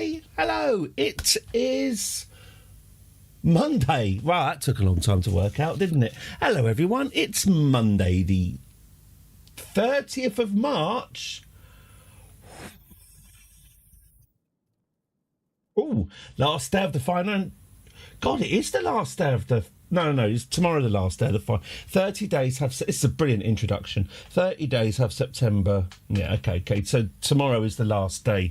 Monday. Hello. It is Monday. Wow, that took a long time to work out, didn't it? Hello, everyone. It's Monday, the 30th of March. Oh, last day of the finance. God, it is the last day of the... No, it's tomorrow the last day of the fine. 30 days have... This is a brilliant introduction. 30 days have September... Yeah, okay. So tomorrow is the last day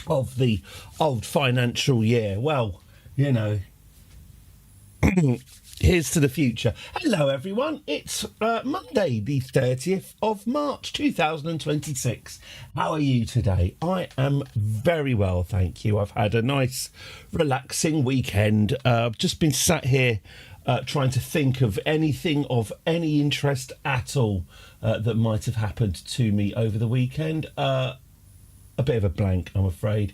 of the old financial year. Well, you know... Here's to the future. Hello, everyone. It's Monday, the 30th of March, 2026. How are you today? I am very well, thank you. I've had a nice, relaxing weekend. I've just been sat here trying to think of anything of any interest at all that might have happened to me over the weekend. A bit of a blank, I'm afraid.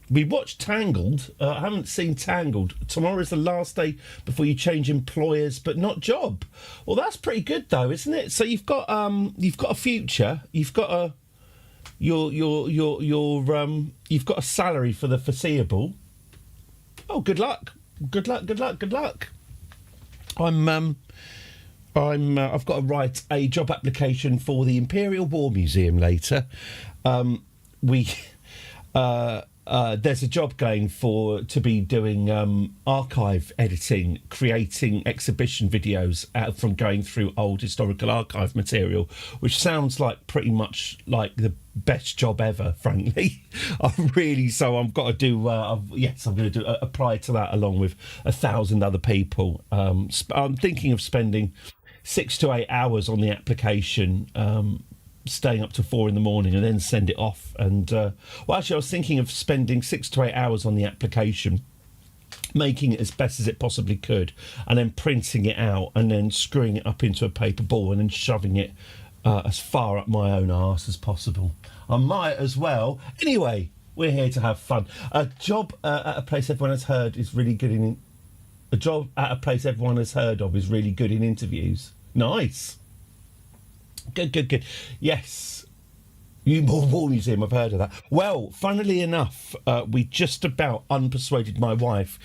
We watched Tangled. I haven't seen Tangled. Tomorrow is the last day before you change employers, but not job. Well, that's pretty good, though, isn't it? So you've got a future. You've got a you've got a salary for the foreseeable. Oh, good luck. Good luck. I've got to write a job application for the Imperial War Museum later. There's a job going to be doing archive editing, creating exhibition videos from going through old historical archive material, which sounds like pretty much like the best job ever, frankly. I've got to do, I'm going to apply to that along with 1,000 other people. I'm thinking of spending 6 to 8 hours on the application, staying up to 4 a.m. and then send it off. And actually, I was thinking of spending 6 to 8 hours on the application, making it as best as it possibly could, and then printing it out and then screwing it up into a paper ball and then shoving it as far up my own arse as possible. I might as well. Anyway, we're here to have fun. A job at a place everyone has heard is really good in. A job at a place everyone has heard of is really good in interviews. Nice. Good. Yes. War Museum, I've heard of that. Well, funnily enough, we just about unpersuaded my wife.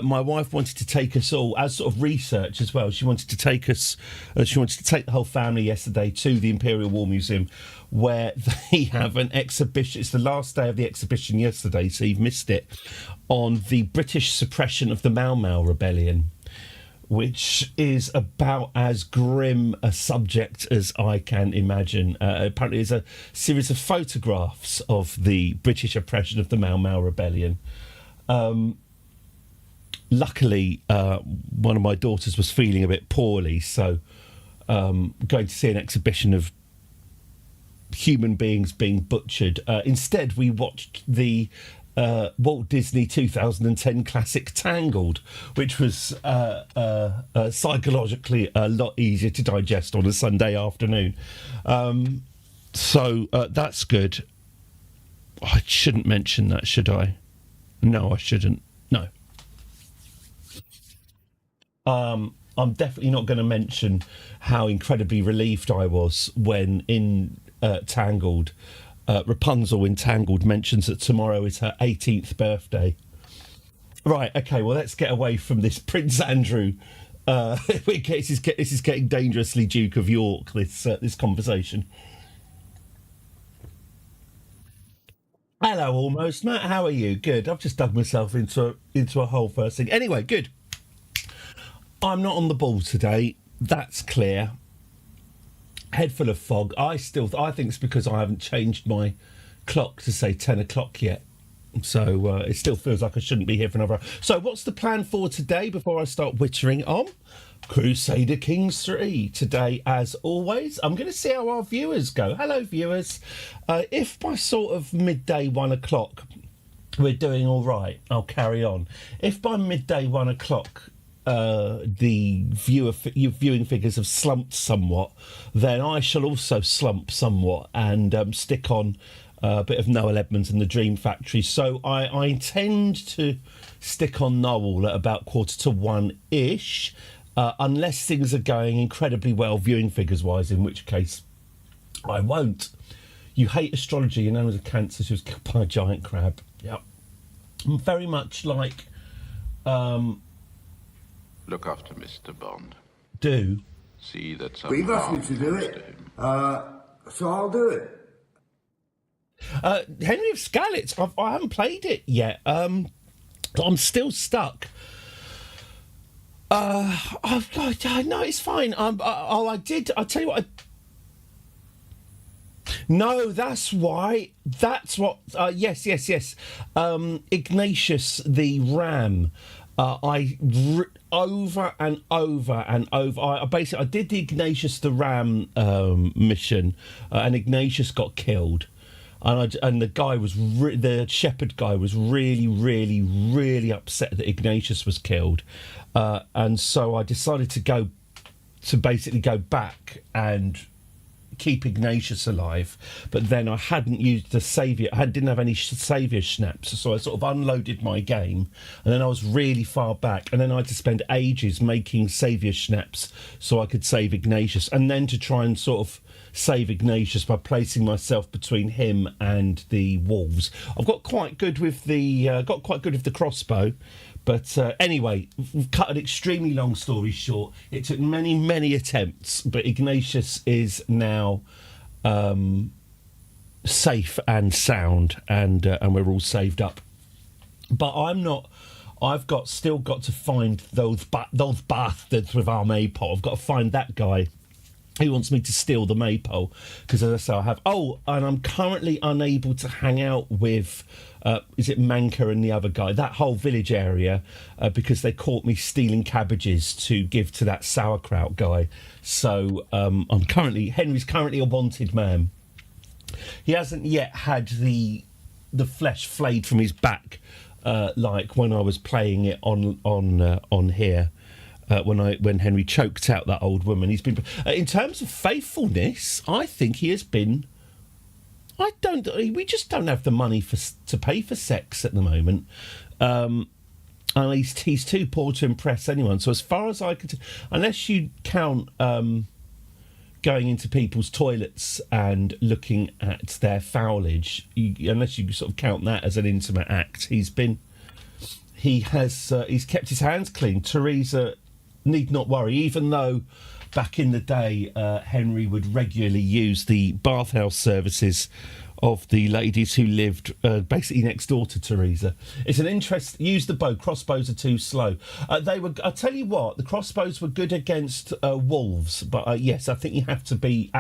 My wife wanted to take us all, as sort of research as well, she wanted to take the whole family yesterday to the Imperial War Museum, where they have an exhibition. It's the last day of the exhibition yesterday, so you've missed it, on the British suppression of the Mau Mau Rebellion, which is about as grim a subject as I can imagine. Apparently it's a series of photographs of the British oppression of the Mau Mau Rebellion. Luckily, one of my daughters was feeling a bit poorly, so going to see an exhibition of human beings being butchered. Instead, we watched the Walt Disney 2010 classic Tangled, which was psychologically a lot easier to digest on a Sunday afternoon. So that's good. I shouldn't mention that, should I? No, I shouldn't. No. I'm definitely not going to mention how incredibly relieved I was when in Tangled, Rapunzel in Tangled mentions that tomorrow is her 18th birthday. Right, okay, well, let's get away from this Prince Andrew. This is getting dangerously Duke of York, this conversation. Hello, almost. Matt, how are you? Good. I've just dug myself into a hole first thing. Anyway, good. I'm not on the ball today. That's clear. Head full of fog. I think it's because I haven't changed my clock to say 10 o'clock yet. So it still feels like I shouldn't be here for another hour. So what's the plan for today before I start wittering on? Crusader Kings III. Today, as always, I'm going to see how our viewers go. Hello, viewers. If by sort of midday 1 o'clock we're doing all right, I'll carry on. If by midday 1 o'clock the viewing figures have slumped somewhat, then I shall also slump somewhat and stick on a bit of Noel Edmonds and the Dream Factory. So I intend to stick on Noel at about 1:45-ish, unless things are going incredibly well viewing figures wise, in which case I won't. You hate astrology. Your nan was a Cancer. She was killed by a giant crab. Yep. Very much like Look after Mr. Bond. do. See that some But you've asked me harm to do comes it, to him. so I'll do it. Henry of Skalitz. I haven't played it yet. I'm still stuck. No, it's fine. I did. I tell you what. No, that's why. That's what. Yes. Ignatius the Ram. Over and over and over. I did the Ignatius the Ram mission, and Ignatius got killed. And the guy was the shepherd guy was really, really, really upset that Ignatius was killed, and so I decided to basically go back and keep Ignatius alive. But then I hadn't used the saviour. Didn't have any saviour snaps, so I sort of unloaded my game, and then I was really far back, and then I had to spend ages making saviour snaps so I could save Ignatius, and then to try and sort of save Ignatius by placing myself between him and the wolves. I've got quite good with the crossbow, but anyway, cut an extremely long story short. It took many attempts, but Ignatius is now safe and sound, and we're all saved up. But I'm not. I've still got to find those bastards with our maypole. I've got to find that guy. He wants me to steal the maypole because, as I say, I have. Oh, and I'm currently unable to hang out with, is it Manka and the other guy? That whole village area, because they caught me stealing cabbages to give to that sauerkraut guy. So Henry's currently a wanted man. He hasn't yet had the flesh flayed from his back, like when I was playing it on here. When Henry choked out that old woman. He's been, in terms of faithfulness, I think he has been. We just don't have the money to pay for sex at the moment, and he's too poor to impress anyone. So as far as I could, unless you count going into people's toilets and looking at their foulage, unless you sort of count that as an intimate act, he's kept his hands clean. Teresa need not worry, even though back in the day Henry would regularly use the bathhouse services of the ladies who lived basically next door to Teresa. It's an interest. Use the bow. Crossbows are too slow. I'll tell you what. The crossbows were good against wolves, but yes, I think you have to be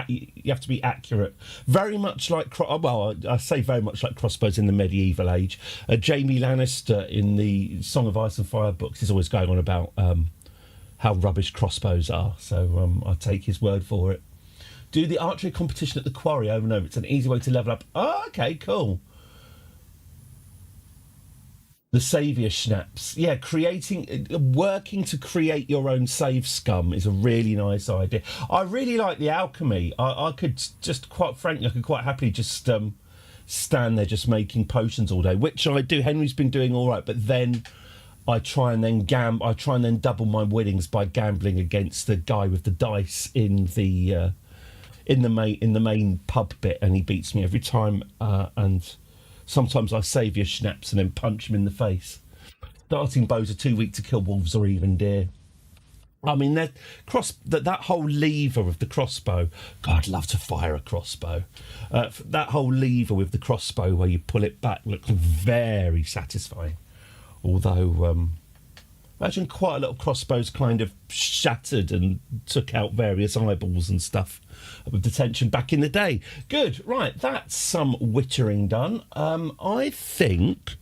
accurate. Very much like I say very much like crossbows in the medieval age. Jaime Lannister in the Song of Ice and Fire books is always going on about how rubbish crossbows are, so I take his word for it. Do the archery competition at the quarry over and over. It's an easy way to level up. Oh, okay, cool. The saviour snaps. Yeah, working to create your own save scum is a really nice idea. I really like the alchemy. I could just, quite frankly, I could quite happily just stand there just making potions all day, which I do. Henry's been doing all right, but then I try and then double my winnings by gambling against the guy with the dice in the main pub bit, and he beats me every time. And sometimes I save your schnapps and then punch him in the face. Darting bows are too weak to kill wolves or even deer. I mean, that whole lever with the crossbow. God, I'd love to fire a crossbow. That whole lever with the crossbow where you pull it back looks very satisfying. Although, imagine quite a lot of crossbows kind of shattered and took out various eyeballs and stuff with detention back in the day. Good, right, that's some wittering done. I think...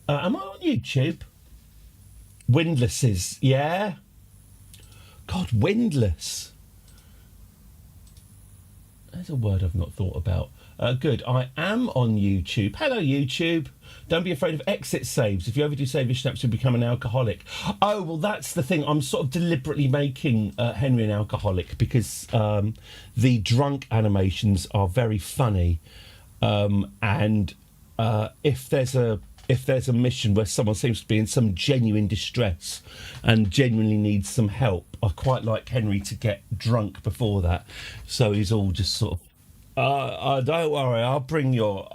am I on YouTube? Windlasses, yeah? God, windlass. That's a word I've not thought about. Good, I am on YouTube. Hello, YouTube. Don't be afraid of exit saves. If you overdo save your snaps, you'll become an alcoholic. Oh, well, that's the thing. I'm sort of deliberately making Henry an alcoholic because the drunk animations are very funny. And if there's a mission where someone seems to be in some genuine distress and genuinely needs some help, I quite like Henry to get drunk before that. So he's all just sort of Don't worry. I'll bring your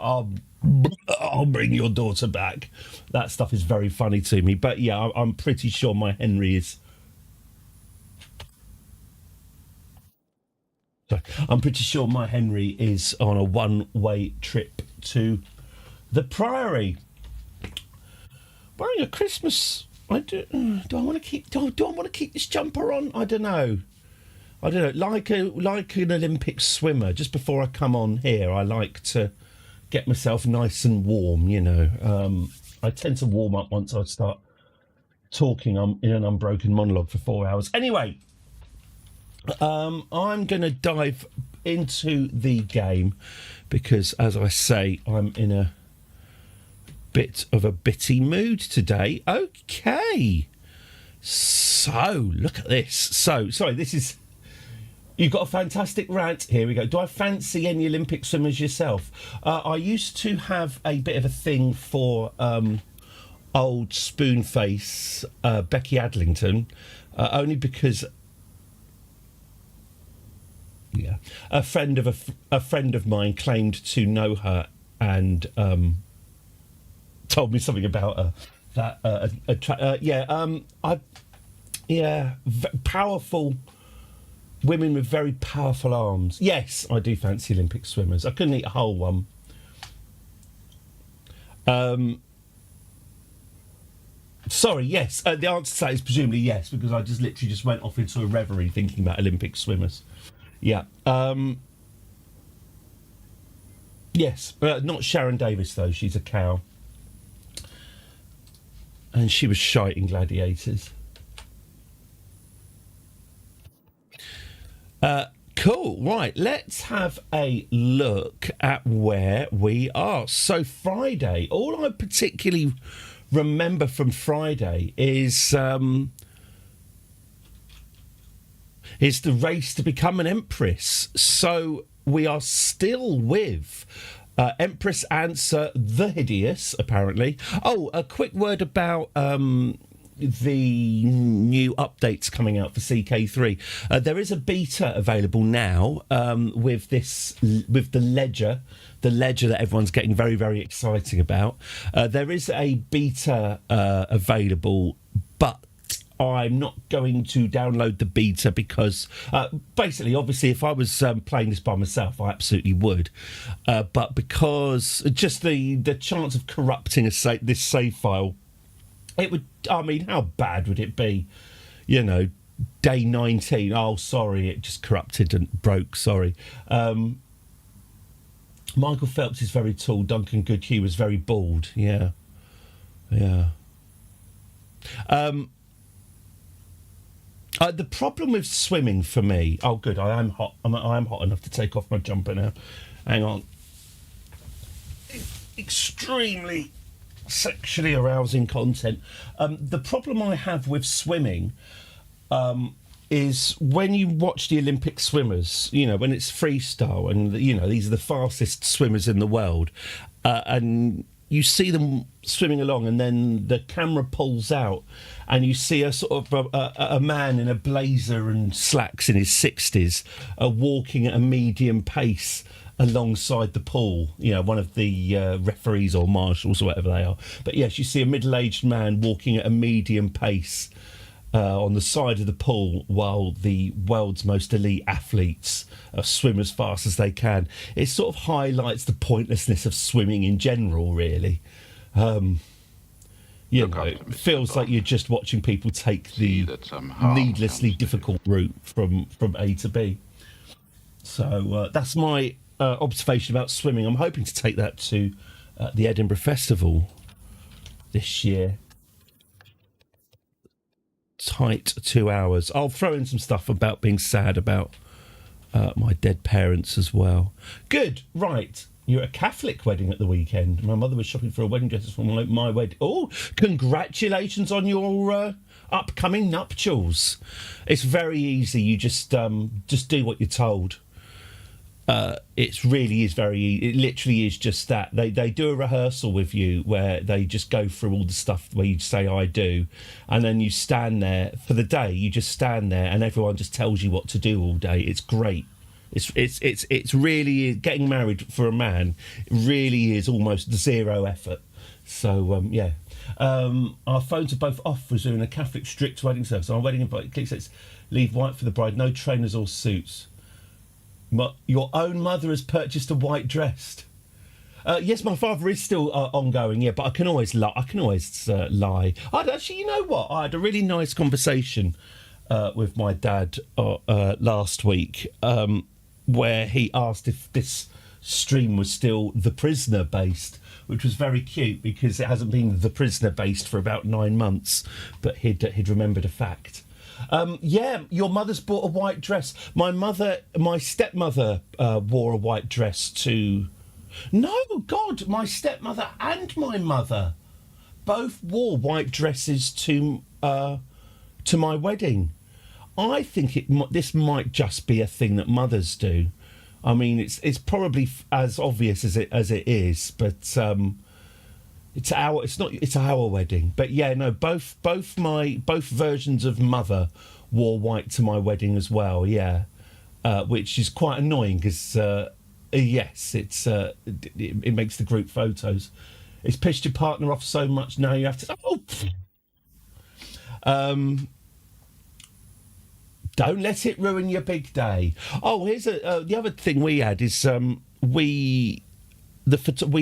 daughter back. That stuff is very funny to me. But yeah, I'm pretty sure my Henry is. Sorry, I'm pretty sure my Henry is on a one-way trip to the Priory. Wearing a Christmas. Do I want to keep? Do I want to keep this jumper on? I don't know. Like an Olympic swimmer. Just before I come on here, I like to get myself nice and warm. I tend to warm up once I start talking. I'm in an unbroken monologue for 4 hours. Anyway, I'm going to dive into the game because, as I say, I'm in a bit of a bitty mood today. Okay. So, look at this. So, sorry, this is... You've got a fantastic rant. Here we go. Do I fancy any Olympic swimmers yourself? I used to have a bit of a thing for old spoonface Becky Adlington, only because... Yeah, a friend of mine claimed to know her and told me something about her. Powerful women with very powerful arms. Yes, I do fancy Olympic swimmers. I couldn't eat a whole one. Sorry, yes. The answer to that is presumably yes, because I just literally just went off into a reverie thinking about Olympic swimmers. Yeah. Yes, not Sharon Davis, though. She's a cow. And she was shite in Gladiators. Cool. Right, let's have a look at where we are. So Friday, all I particularly remember from Friday is the race to become an empress. So we are still with Empress Answer the Hideous, apparently. Oh, a quick word about the new updates coming out for CK3. There is a beta available now with the ledger that everyone's getting very, very exciting about. There is a beta available, but I'm not going to download the beta because basically, obviously, if I was playing this by myself, I absolutely would. But because just the chance of corrupting this save file, it would, I mean, how bad would it be? Day 19. Oh, sorry, it just corrupted and broke. Sorry. Michael Phelps is very tall. Duncan Goodhue was very bald. Yeah. The problem with swimming for me... Oh, good, I am hot. I am hot enough to take off my jumper now. Hang on. Extremely sexually arousing content. The problem I have with swimming is when you watch the Olympic swimmers, when it's freestyle and, these are the fastest swimmers in the world, and you see them swimming along and then the camera pulls out and you see a sort of a man in a blazer and slacks in his 60s walking at a medium pace alongside the pool, one of the referees or marshals or whatever they are. But yes, you see a middle-aged man walking at a medium pace on the side of the pool while the world's most elite athletes swim as fast as they can. It sort of highlights the pointlessness of swimming in general, really. It feels like you're just watching people take the needlessly difficult route from A to B. So that's my observation about swimming. I'm hoping to take that to the Edinburgh Festival this year. Tight 2 hours. I'll throw in some stuff about being sad about my dead parents as well. Good. Right. You're at a Catholic wedding at the weekend. My mother was shopping for a wedding dress for my wedding. Oh, congratulations on your upcoming nuptials. It's very easy. You just do what you're told. It really is it literally is just that. They do a rehearsal with you where they just go through all the stuff where you say I do, and then you stand there for the day. You just stand there and everyone just tells you what to do all day. It's great. It's really getting married for a man. It really is almost zero effort. So yeah. Our phones are both off for doing a Catholic strict wedding service. Our wedding invite click says leave white for the bride, no trainers or suits. Your own mother has purchased a white dress. Yes, my father is still ongoing. Yeah, but I can always lie. Actually, you know what? I had a really nice conversation with my dad last week, where he asked if this stream was still The Prisoner based, which was very cute because it hasn't been The Prisoner based for about 9 months, but he'd remembered a fact. Yeah, your mother's bought a white dress. My stepmother wore a white dress to... No, God, my stepmother and my mother both wore white dresses to my wedding. I think this might just be a thing that mothers do. I mean, it's probably as obvious as it is, but it's our wedding. But yeah, no, both versions of mother wore white to my wedding as well. Yeah, which is quite annoying because yes, it makes the group photos. It's pissed your partner off so much now you have to. Don't let it ruin your big day. Oh, here's the other thing we had is we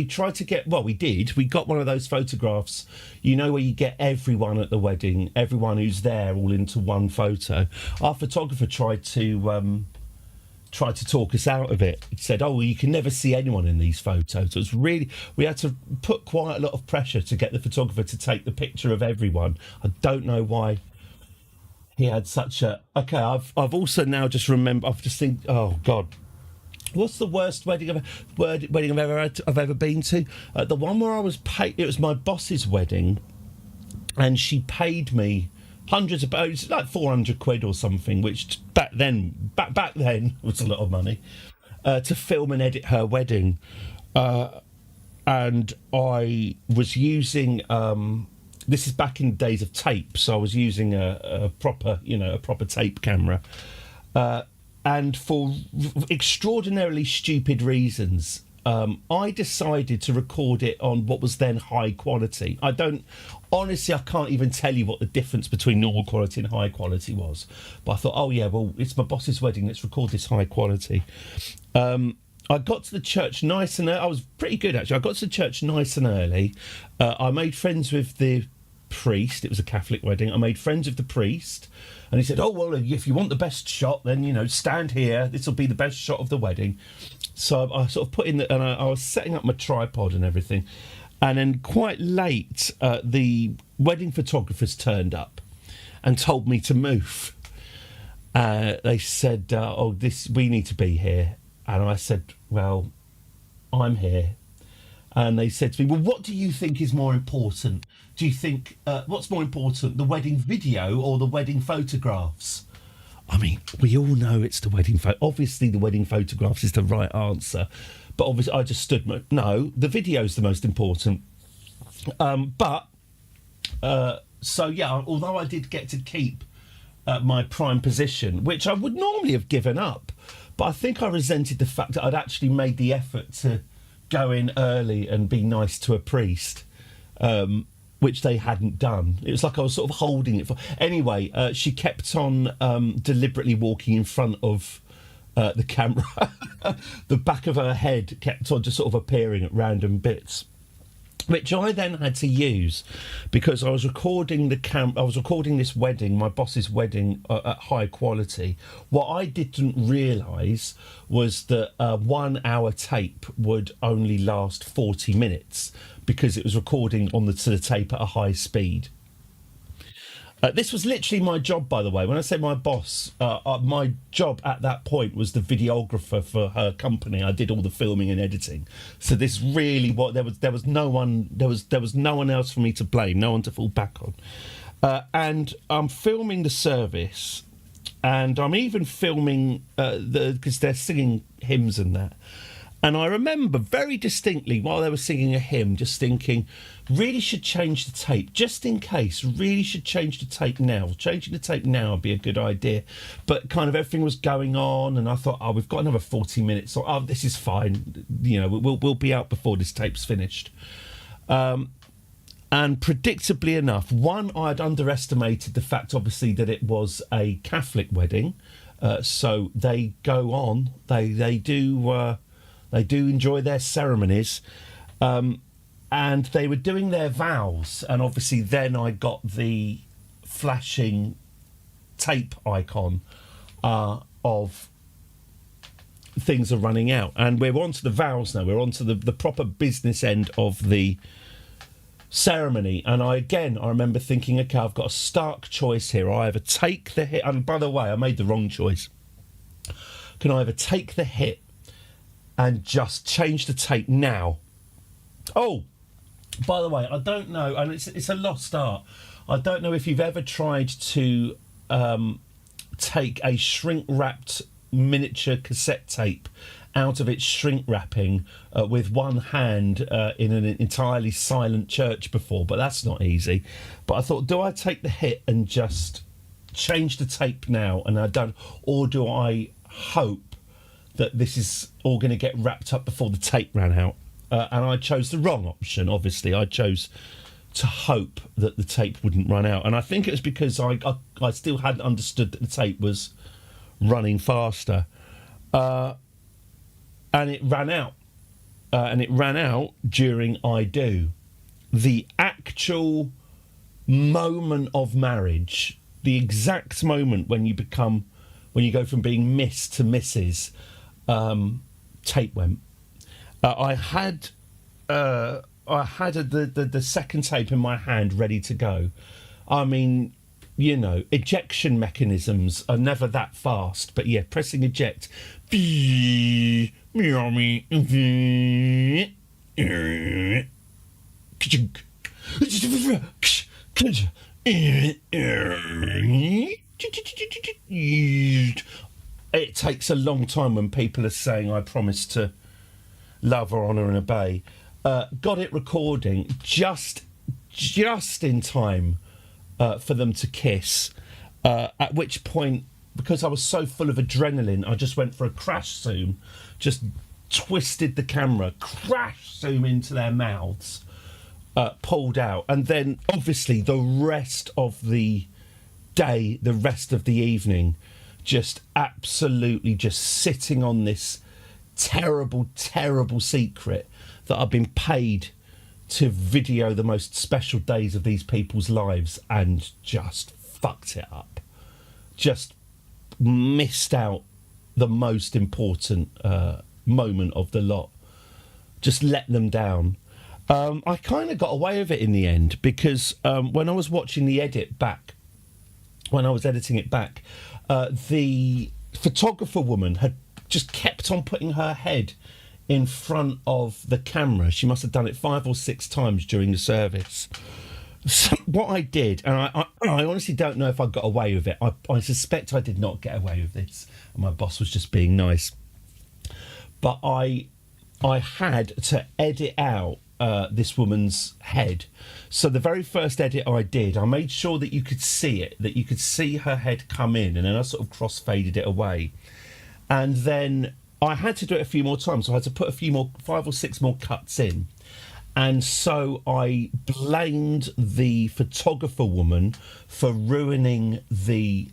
tried to get, well, we got one of those photographs, you know, where you get everyone at the wedding, everyone who's there all into one photo. Our photographer tried to talk us out of it. He said, oh, well, you can never see anyone in these photos. It was really, we had to put quite a lot of pressure to get the photographer to take the picture of everyone. I don't know why he had such a... Okay, I've also now just remembered, I've just think, oh, God. What's the worst wedding I've ever been to? The one where I was paid, it was my boss's wedding, and she paid me hundreds of, it was like 400 quid or something, which back then was a lot of money, to film and edit her wedding. And I was using... this is back in the days of tape, so I was using a proper tape camera. And for extraordinarily stupid reasons, I decided to record it on what was then high quality. I can't even tell you what the difference between normal quality and high quality was. But I thought, oh yeah, well, it's my boss's wedding, let's record this high quality. I got to the church nice and early. I was pretty good, actually. I got to the church nice and early. I made friends with the priest. It was a Catholic wedding. I made friends with the priest. And he said, oh, well, if you want the best shot, then, stand here. This will be the best shot of the wedding. So I sort of put in and I was setting up my tripod and everything. And then quite late, the wedding photographers turned up and told me to move. They said, we need to be here. And I said, well, I'm here. And they said to me, well, what do you think is more important? Do you think, what's more important, the wedding video or the wedding photographs? I mean, we all know it's the wedding obviously the wedding photographs is the right answer. But obviously I just stood, no, the video's the most important. So yeah, although I did get to keep my prime position, which I would normally have given up, but I think I resented the fact that I'd actually made the effort to go in early and be nice to a priest, which they hadn't done. It was like I was sort of holding it for... Anyway, she kept on deliberately walking in front of the camera. The back of her head kept on just sort of appearing at random bits, which I then had to use because I was recording I was recording this wedding, my boss's wedding, at high quality. What I didn't realise was that 1 hour tape would only last 40 minutes because it was recording to the tape at a high speed. This was literally my job, by the way. When I say my boss, my job at that point was the videographer for her company. I did all the filming and editing. So this really there was no one else for me to blame, no one to fall back on. And I'm filming the service, and I'm even filming because they're singing hymns and that. And I remember very distinctly while they were singing a hymn, just thinking, really should change the tape, just in case, really should change the tape now. Changing the tape now would be a good idea. But kind of everything was going on, and I thought, oh, we've got another 40 minutes. So, oh, this is fine. You know, we'll be out before this tape's finished. And predictably enough, one, I'd underestimated the fact, obviously, that it was a Catholic wedding. So they go on, they do enjoy their ceremonies, and they were doing their vows, and obviously then I got the flashing tape icon of things are running out, and we're on to the vows now. We're on to the proper business end of the ceremony, and I remember thinking, okay, I've got a stark choice here. I either take the hit, and by the way, I made the wrong choice. Can I either take the hit and just change the tape now? Oh, by the way, I don't know, and it's a lost art. I don't know if you've ever tried to take a shrink-wrapped miniature cassette tape out of its shrink wrapping with one hand in an entirely silent church before, but that's not easy. But I thought, do I take the hit and just change the tape now, and I don't, or do I hope that this is all going to get wrapped up before the tape ran out? And I chose the wrong option, obviously. I chose to hope that the tape wouldn't run out. And I think it was because I still hadn't understood that the tape was running faster. And it ran out. And it ran out during I Do. The actual moment of marriage, the exact moment when you go from being Miss to Mrs., tape went. I had the second tape in my hand ready to go. I mean, you know, ejection mechanisms are never that fast, but yeah, pressing eject. It takes a long time when people are saying, I promise to love or honour and obey. Got it recording just in time for them to kiss, at which point, because I was so full of adrenaline, I just went for a crash zoom, just twisted the camera, crash zoom into their mouths, pulled out, and then obviously the rest of the day, the rest of the evening, just absolutely just sitting on this terrible, terrible secret that I've been paid to video the most special days of these people's lives, and just fucked it up. Just missed out the most important moment of the lot. Just let them down. I kind of got away with it in the end, because when I was watching the edit back, when I was editing it back, the photographer woman had just kept on putting her head in front of the camera. She must have done it 5 or 6 times during the service. So what I did, and I honestly don't know if I got away with it. I suspect I did not get away with this, and my boss was just being nice. But I had to edit out this woman's head. So the very first edit I did, I made sure that you could see it, that you could see her head come in, and then I sort of cross-faded it away. And then I had to do it a few more times. So I had to put 5 or 6 more cuts in. And so I blamed the photographer woman for ruining the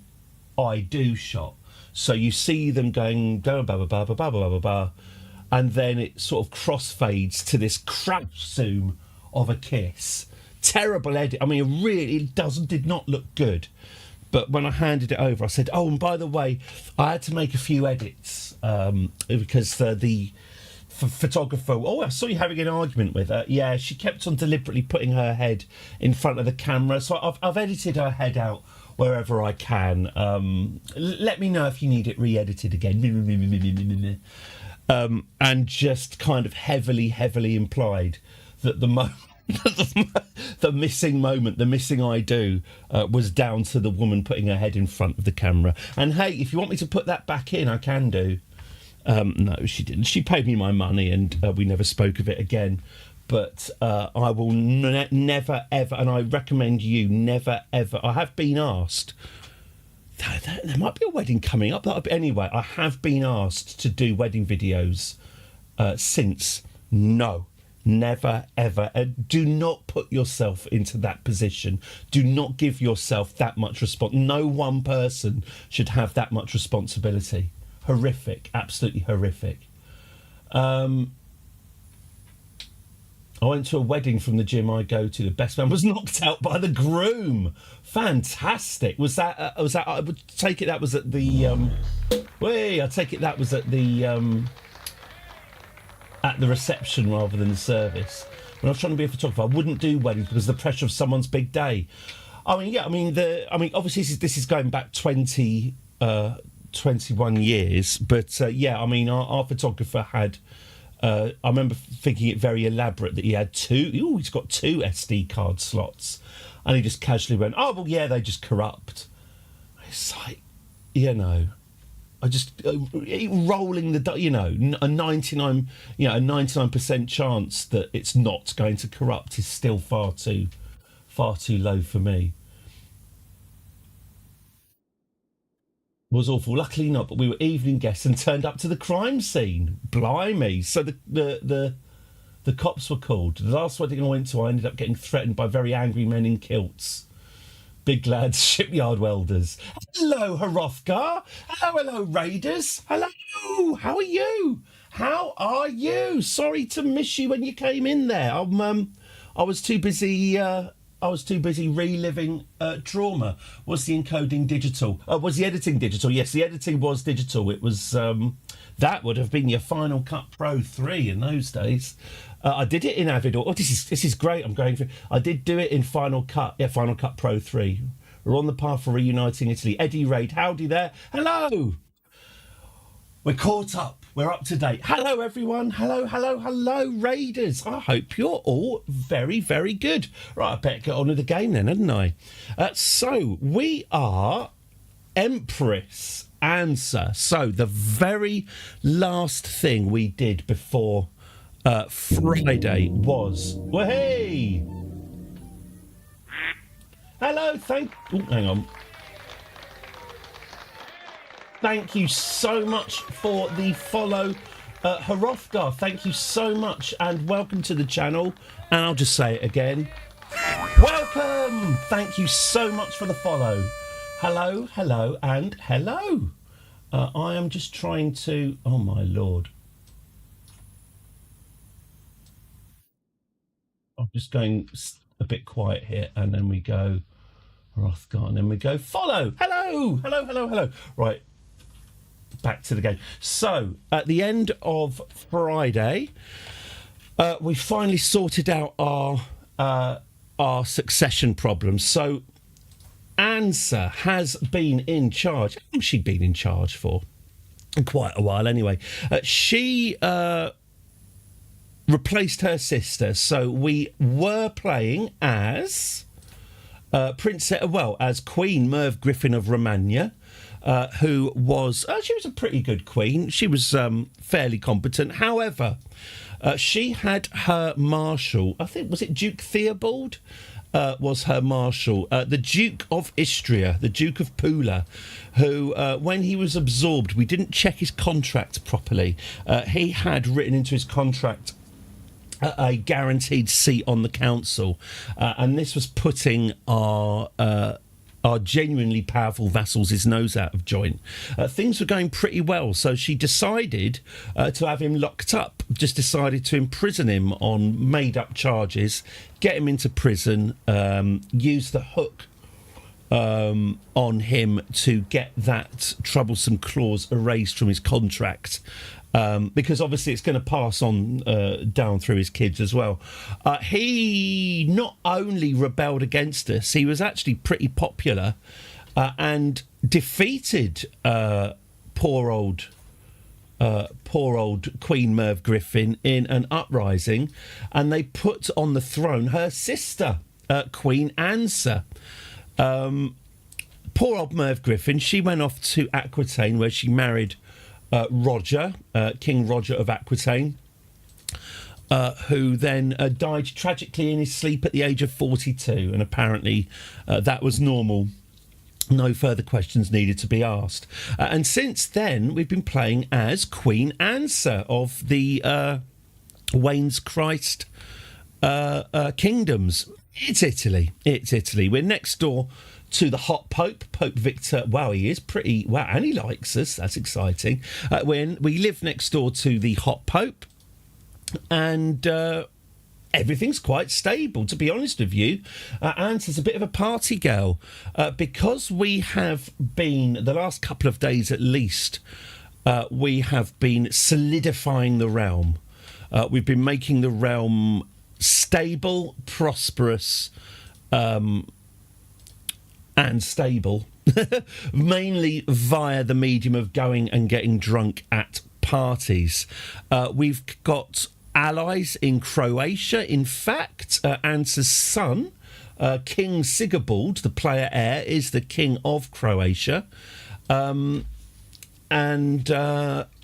I Do shot. So you see them going, blah, blah, blah, blah, blah, blah, blah, blah, blah, and then it sort of crossfades to this crash zoom of a kiss. Terrible edit. I mean, it did not look good. But when I handed it over, I said, oh, and by the way, I had to make a few edits because the photographer, I saw you having an argument with her. Yeah, she kept on deliberately putting her head in front of the camera. So I've edited her head out wherever I can. Let me know if you need it re-edited again. And just kind of heavily implied that the missing moment, the missing I Do, was down to the woman putting her head in front of the camera. And hey, if you want me to put that back in, I can do. No, she didn't. She paid me my money, and we never spoke of it again. But I will never, ever, and I recommend you never, ever. I have been asked. There might be a wedding coming up. Anyway, I have been asked to do wedding videos since. No, never, ever. Do not put yourself into that position. Do not give yourself that much No one person should have that much responsibility. Horrific, absolutely horrific. I went to a wedding from the gym I go to. The best man was knocked out by the groom. Fantastic. Was that? I would take it that was at the. I take it that was at the reception rather than the service. When I was trying to be a photographer, I wouldn't do weddings because of the pressure of someone's big day. Obviously this is going back 21 years, but our photographer had. I remember thinking it very elaborate that he had he's got 2 SD card slots, and he just casually went, "Oh well, yeah, they just corrupt." It's like, I just rolling the, a 99% chance that it's not going to corrupt is still far too low for me. Was awful. Luckily not, but we were evening guests and turned up to the crime scene. Blimey! So the cops were called. The last wedding I went to, I ended up getting threatened by very angry men in kilts. Big lads, shipyard welders. Hello, Hrothgar. Hello, Raiders. Hello. How are you? How are you? Sorry to miss you when you came in there. I was too busy. I was too busy reliving trauma. Was the encoding digital? Was the editing digital? Yes, the editing was digital. It was that would have been your Final Cut Pro 3 in those days. I did it in Avid. This is great. I'm going through. I did do it in Final Cut. Yeah, Final Cut Pro 3. We're on the path for reuniting Italy. Eddie Raid, howdy there. Hello. We're caught up. We're up to date. Hello, everyone. Hello, Raiders. I hope you're all very, very good. Right, I better get on with the game then, hadn't I? So, we are Empress Answer. So, the very last thing we did before Friday was... Well, hey! Hello, hang on. Thank you so much for the follow, Hrothgar. Thank you so much, and welcome to the channel. And I'll just say it again. Welcome! Thank you so much for the follow. Hello, and hello. I am just trying to... Oh, my Lord. I'm just going a bit quiet here, and then we go Hrothgar, and then we go follow. Hello. Right. Back to the game. So, at the end of Friday, we finally sorted out our succession problems. So, Ansa has been in charge. How long has she been in charge for? Quite a while, anyway. She replaced her sister. So, we were playing as as Queen Merv Griffin of Romagna. Who was... she was a pretty good queen. She was fairly competent. However, she had her marshal, I think, was it Duke Theobald? Was her marshal. The Duke of Istria, the Duke of Pula, who, when he was absorbed, we didn't check his contract properly. He had written into his contract a guaranteed seat on the council. And this was putting our genuinely powerful vassals' nose out of joint. Things were going pretty well, so she decided to have him locked up, just decided to imprison him on made-up charges, get him into prison, use the hook on him to get that troublesome clause erased from his contract. Because obviously it's going to pass on down through his kids as well. He not only rebelled against us, he was actually pretty popular and defeated poor old Queen Merv Griffin in an uprising, and they put on the throne her sister, Queen Ansa. Poor old Merv Griffin, she went off to Aquitaine, where she married Roger, King Roger of Aquitaine, who then died tragically in his sleep at the age of 42, and apparently that was normal. No further questions needed to be asked. And since then, we've been playing as Queen Ansa of the Wayne's Christ kingdoms. It's Italy. It's Italy. We're next door to the hot Pope, Pope Victor. Wow, he is pretty... Wow, and he likes us. That's exciting. We live next door to the hot Pope, and everything's quite stable, to be honest with you. Ansa's a bit of a party girl. Because we have been, the last couple of days at least, we have been solidifying the realm. We've been making the realm stable, prosperous, and stable, mainly via the medium of going and getting drunk at parties. We've got allies in Croatia. In fact, Ansa's son, King Sigibald, the player heir, is the king of Croatia, and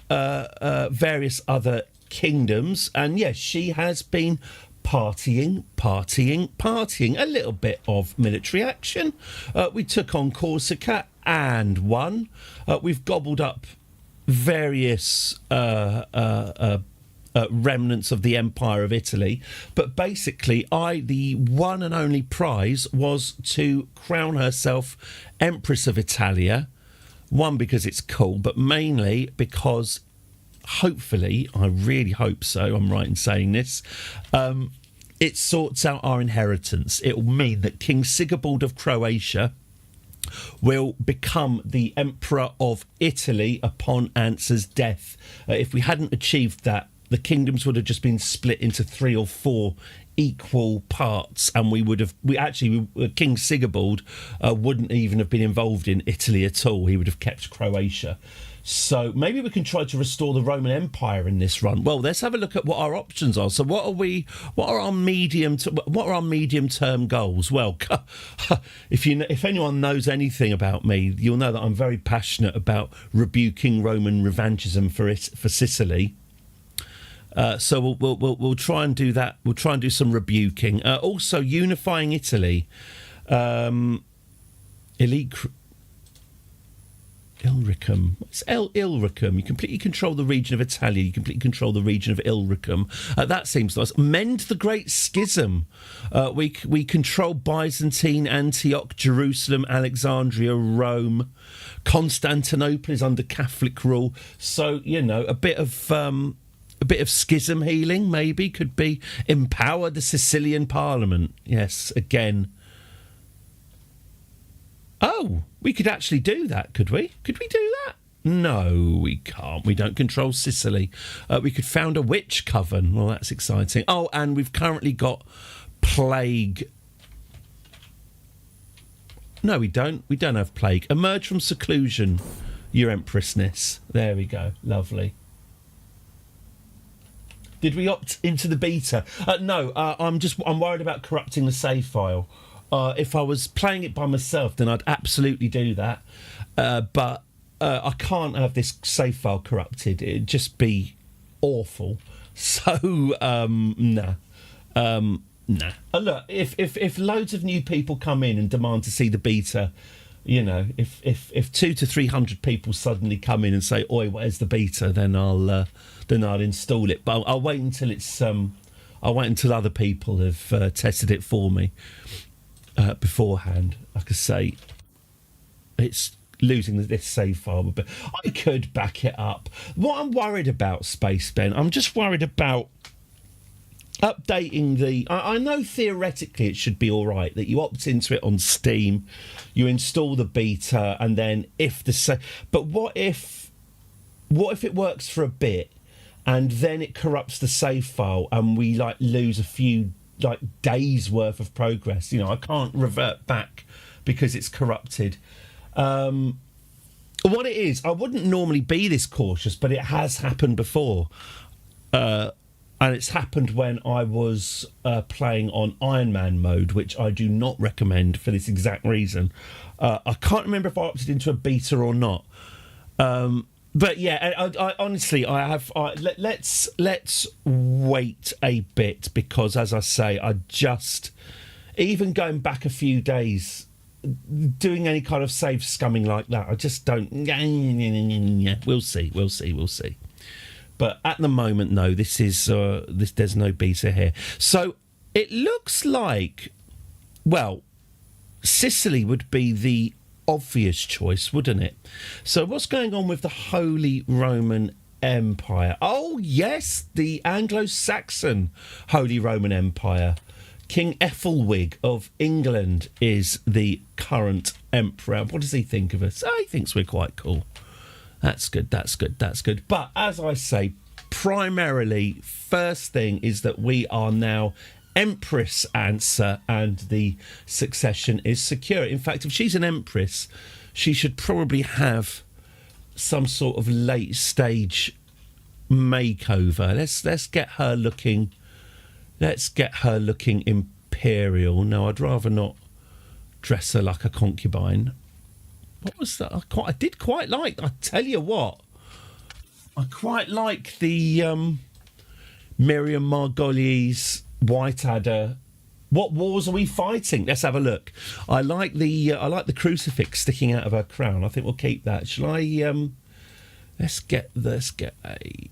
various other kingdoms. And yes, she has been partying, a little bit of military action. We took on Corsica and won. We've gobbled up various remnants of the Empire of Italy, but basically the one and only prize was to crown herself Empress of Italia. One, because it's cool, but mainly because hopefully, I really hope so, I'm right in saying this, it sorts out our inheritance. It will mean that King Sigibald of Croatia will become the Emperor of Italy upon Ansa's death. If we hadn't achieved that, the kingdoms would have just been split into 3 or 4 equal parts, and King Sigibald wouldn't even have been involved in Italy at all. He would have kept Croatia. So maybe we can try to restore the Roman Empire in this run. Well, let's have a look at what our options are. So what are our medium term goals? Well, if anyone knows anything about me, you'll know that I'm very passionate about rebuking Roman revanchism for Sicily. So we'll try and do that. We'll try and do some rebuking. Also, unifying Italy. Illyricum. What's Illyricum? You completely control the region of Italia. You completely control the region of Illyricum. That seems nice. Mend the Great Schism. We control Byzantine, Antioch, Jerusalem, Alexandria, Rome. Constantinople is under Catholic rule. So, a bit of schism healing, maybe, could be. Empower the Sicilian Parliament. Yes, again. Oh, we could actually do that, could we? Could we do that? No, we can't. We don't control Sicily. We could found a witch coven. Well, that's exciting. Oh, and we've currently got plague. No, we don't. We don't have plague. Emerge from seclusion, your empressness. There we go. Lovely. Did we opt into the beta? No, I'm worried about corrupting the save file. If I was playing it by myself, then I'd absolutely do that. But I can't have this save file corrupted. It'd just be awful. So, nah. Look, if loads of new people come in and demand to see the beta, if 200 to 300 people suddenly come in and say, "Oi, where's the beta?" then I'll install it. But I'll wait until I'll wait until other people have tested it for me. Beforehand. Like I say, it's losing this save file, but I could back it up. What I'm worried about, Space Ben, I'm just worried about updating I know theoretically it should be all right that you opt into it on Steam, you install the beta, and then but what if it works for a bit and then it corrupts the save file and we lose a few days worth of progress? I can't revert back because it's corrupted. What it is, I wouldn't normally be this cautious, but it has happened before, and it's happened when I was playing on Iron Man mode, which I do not recommend for this exact reason. I can't remember if I opted into a beta or not, But yeah, I honestly, let's wait a bit, because, as I say, I just, even going back a few days, doing any kind of save scumming like that, I just don't. We'll see. But at the moment, no, this is this. There's no beta here, so it looks like, well, Sicily would be the obvious choice, wouldn't it? So what's going on with the Holy Roman Empire? Oh yes, the Anglo-Saxon Holy Roman Empire. King Ethelwig of England is the current emperor. What does he think of us? Oh, he thinks we're quite cool. That's good. But as I say, primarily, first thing is that we are now Empress Answer, and the succession is secure. In fact, if she's an empress, she should probably have some sort of late stage makeover. Let's get her looking. Let's get her looking imperial. No, I'd rather not dress her like a concubine. What was that? I did quite like. I tell you what, I quite like the Miriam Margolies Whiteadder. What wars are we fighting? Let's have a look. I like the crucifix sticking out of her crown. I think we'll keep that. Shall I? Let's get a.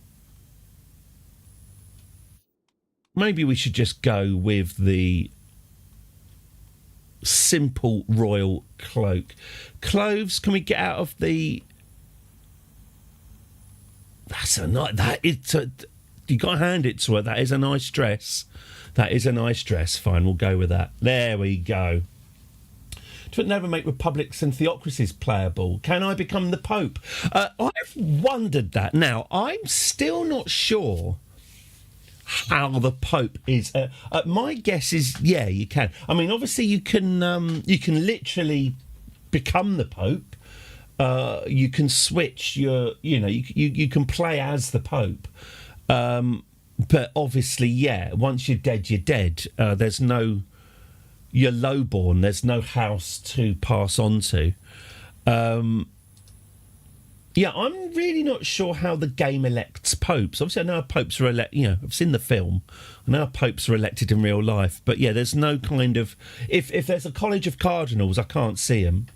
Maybe we should just go with the simple royal cloak. Cloves, can we get out of the... That's a nice... You got to hand it to her. That is a nice dress. Fine, we'll go with that. There we go. To never make republics and theocracies playable. Can I become the Pope? I've wondered that. Now, I'm still not sure how the Pope is. My guess is, yeah, you can. I mean, obviously, you can literally become the Pope. You can switch your, you can play as the Pope. But obviously, yeah, once you're dead, you're dead. There's no, you're lowborn. There's no house to pass on to. Yeah, I'm really not sure how the game elects popes. Obviously, I know popes are I've seen the film. I know popes are elected in real life. But yeah, there's no kind of... If there's a college of cardinals, I can't see them.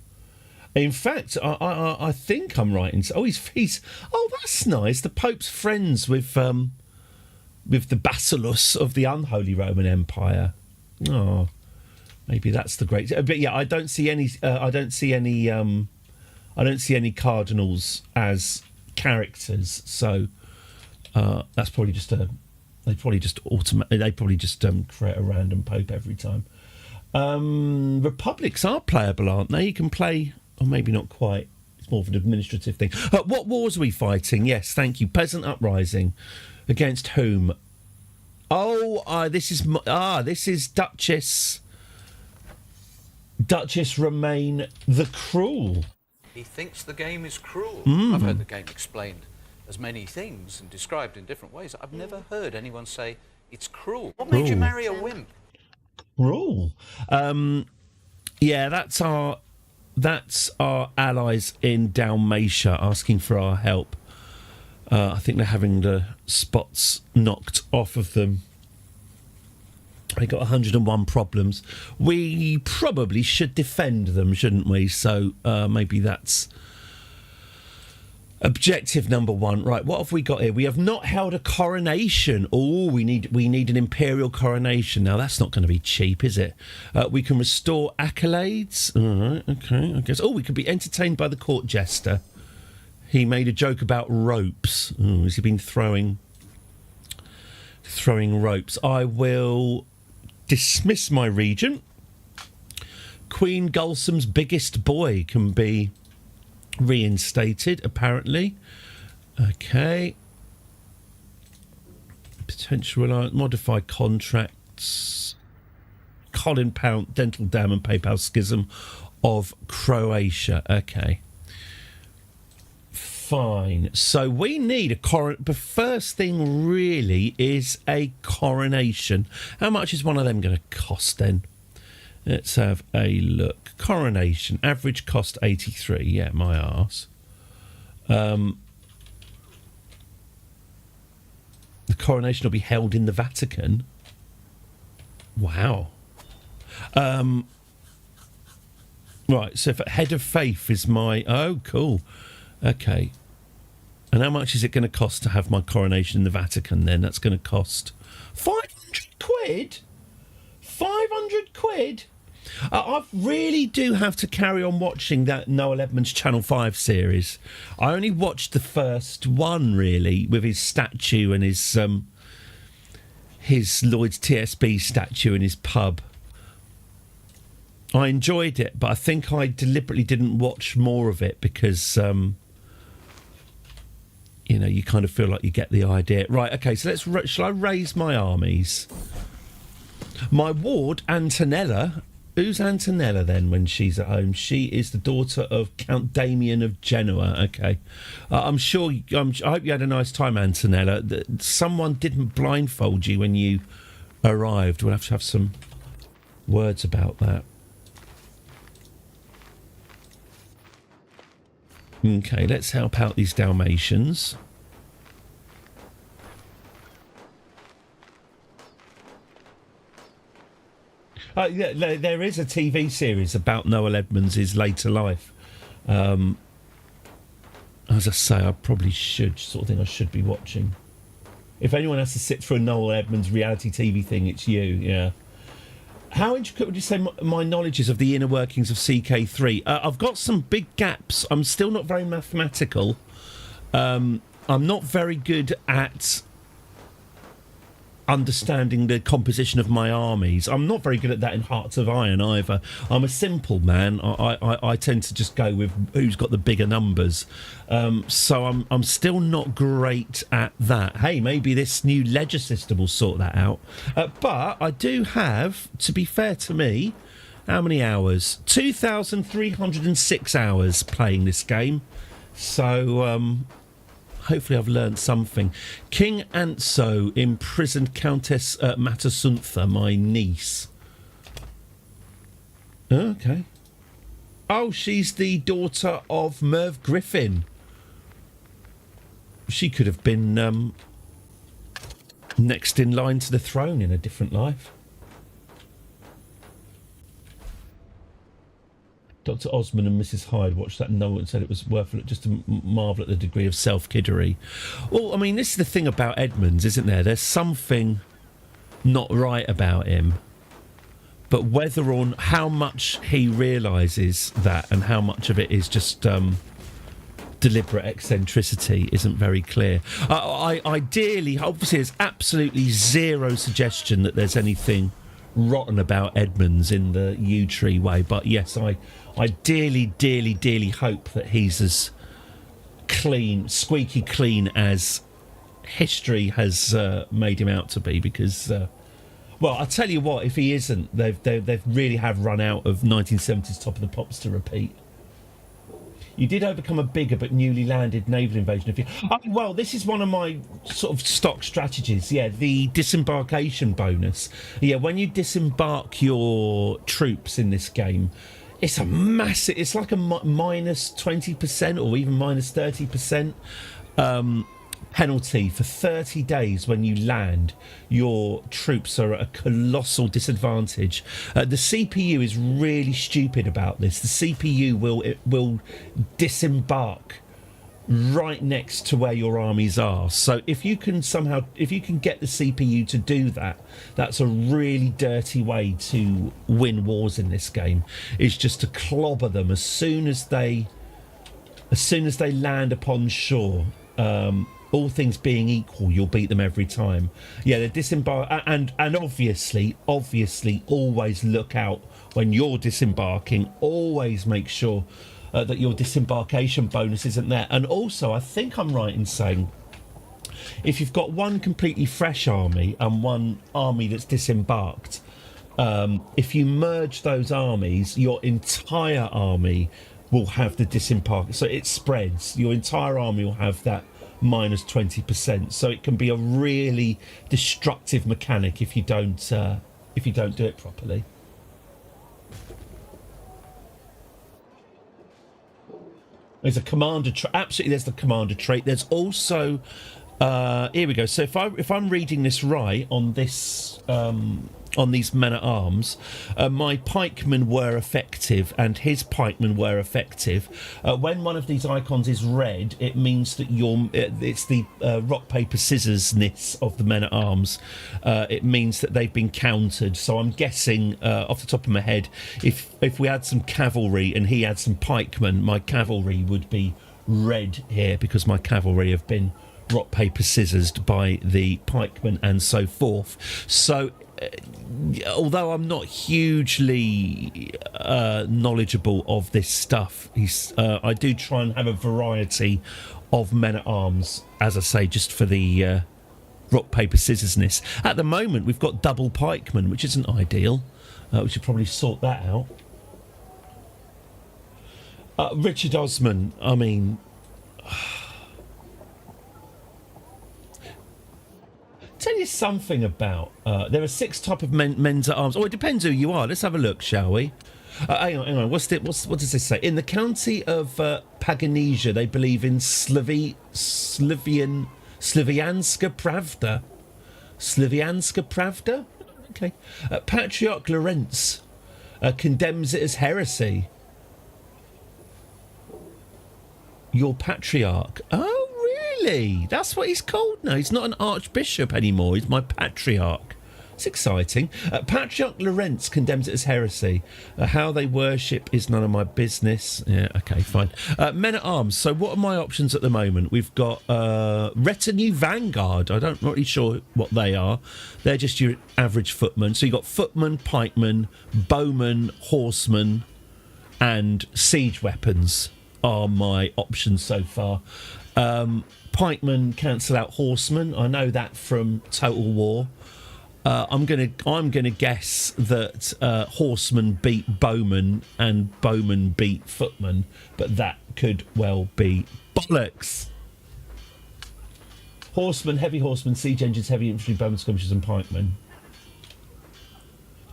In fact, I think I'm right in... Oh, he's... Oh, that's nice. The Pope's friends with the basileus of the unholy Roman Empire. Oh, maybe that's the great... But yeah, I don't see any... I don't see any cardinals as characters, so that's probably just they probably just create a random pope every time. Republics are playable, aren't they? You can play, or maybe not quite. It's more of an administrative thing. What wars are we fighting? Yes, thank you. Peasant uprising against whom? Oh, this is Duchess Remain the Cruel. He thinks the game is cruel. I've heard the game explained as many things and described in different ways. I've never heard anyone say it's cruel. What made you marry a wimp? Cruel. Yeah, that's our allies in Dalmatia asking for our help. I think they're having the spots knocked off of them. They got 101 problems. We probably should defend them, shouldn't we? So maybe that's objective number one. Right, what have we got here? We have not held a coronation. Oh, we need an imperial coronation. Now, that's not going to be cheap, is it? We can restore accolades. All right, okay, I guess. Oh, we could be entertained by the court jester. He made a joke about ropes. Oh, has he been throwing ropes? I will dismiss my regent. Queen Gulsum's biggest boy can be reinstated, apparently. Okay. Potential modify contracts. Colin Pound, Dental Dam and PayPal Schism of Croatia. Okay. Fine. So we need the first thing really is a coronation. How much is one of them going to cost then? Let's have a look. Coronation. Average cost 83. Yeah, my arse. The coronation will be held in the Vatican. Wow. Right, so if head of faith is my... Oh, cool. Okay. And how much is it going to cost to have my coronation in the Vatican then? That's going to cost 500 quid? 500 quid? I really do have to carry on watching that Noel Edmonds Channel 5 series. I only watched the first one, really, with his statue and his Lloyd's TSB statue in his pub. I enjoyed it, but I think I deliberately didn't watch more of it because, you kind of feel like you get the idea. Right, okay, so shall I raise my armies? My ward, Antonella. Who's Antonella then when she's at home? She is the daughter of Count Damien of Genoa. Okay. I hope you had a nice time, Antonella. Someone didn't blindfold you when you arrived. We'll have to have some words about that. Okay, let's help out these Dalmatians. Yeah, there is a TV series about Noel Edmonds' later life. As I say, I probably should, sort of thing I should be watching. If anyone has to sit through a Noel Edmonds reality TV thing, it's you, yeah. How intricate would you say my knowledge is of the inner workings of CK3? I've got some big gaps. I'm still not very mathematical. I'm not very good at understanding the composition of my armies. I'm not very good at that in Hearts of Iron either. I'm a simple man. I tend to just go with who's got the bigger numbers. So I'm still not great at that. Hey, maybe this new ledger system will sort that out. But I do have, to be fair to me, how many hours? 2,306 hours playing this game. So hopefully I've learned something. King Anso imprisoned Countess Matasuntha, my niece. Okay. Oh, she's the daughter of Merv Griffin. She could have been next in line to the throne in a different life. Dr. Osmond and Mrs. Hyde watched that and no one said it was worth it, just to marvel at the degree of self-kiddery. Well, I mean, this is the thing about Edmonds, isn't there? There's something not right about him. But whether or how much he realises that and how much of it is just deliberate eccentricity isn't very clear. Ideally, obviously, there's absolutely zero suggestion that there's anything rotten about Edmonds in the U-Tree way, but yes, I dearly hope that he's as clean, squeaky clean as history has made him out to be, because well, I'll tell you what, if he isn't, they've really have run out of 1970s Top of the Pops to repeat. You did overcome a bigger but newly landed naval invasion. Well, this is one of my sort of stock strategies. Yeah, the disembarkation bonus. Yeah, when you disembark your troops in this game, it's a massive... It's like a minus 20% or even minus 30% penalty for 30 days when you land. Your troops are at a colossal disadvantage. The CPU is really stupid about this. The CPU will disembark right next to where your armies are. So if you can get the CPU to do that, that's a really dirty way to win wars in this game, is just to clobber them as soon as they land upon shore. All things being equal, you'll beat them every time. Yeah, the disembark, and obviously, always look out when you're disembarking. Always make sure that your disembarkation bonus isn't there. And also, I think I'm right in saying, if you've got one completely fresh army and one army that's disembarked, if you merge those armies, your entire army will have the disembark. So it spreads. Your entire army will have that minus 20%, so it can be a really destructive mechanic if you don't do it properly. There's a commander trait. Absolutely, there's the commander trait. There's also Here we go. So if I'm reading this right on this on these men at arms, my pikemen were effective and his pikemen were effective. When one of these icons is red, it means that it's the rock paper scissors-ness of the men at arms. It means that they've been countered. So I'm guessing off the top of my head, if we had some cavalry and he had some pikemen, my cavalry would be red here because my cavalry have been rock paper scissors by the pikemen and so forth. So although I'm not hugely knowledgeable of this stuff, I do try and have a variety of men at arms, as I say, just for the rock paper scissors-ness. At the moment we've got double pikemen, which isn't ideal. We should probably sort that out. Richard Osman, I mean, tell you something about there are 6 type of men's at arms. Oh, it depends who you are. Let's have a look, shall we? Hang on. What does this say? In the county of Paganesia, they believe in Slivianska Pravda. Slivianska Pravda. Okay. Patriarch Lorenz condemns it as heresy. Your patriarch. Oh, really? That's what he's called now. He's not an archbishop anymore. He's my patriarch. It's exciting. Patriarch Lorenz condemns it as heresy. How they worship is none of my business. Yeah, okay, fine. Men at arms. So what are my options at the moment? We've got Retinue Vanguard. I'm not really sure what they are. They're just your average footman. So you've got footman, pikeman, bowman, horseman, and siege weapons are my options so far. Pikemen cancel out horsemen. I know that from Total War. I'm gonna guess that horsemen beat bowmen and bowmen beat footmen, but that could well be bollocks. Horsemen, heavy horsemen, siege engines, heavy infantry, bowmen, skirmishers, and pikemen.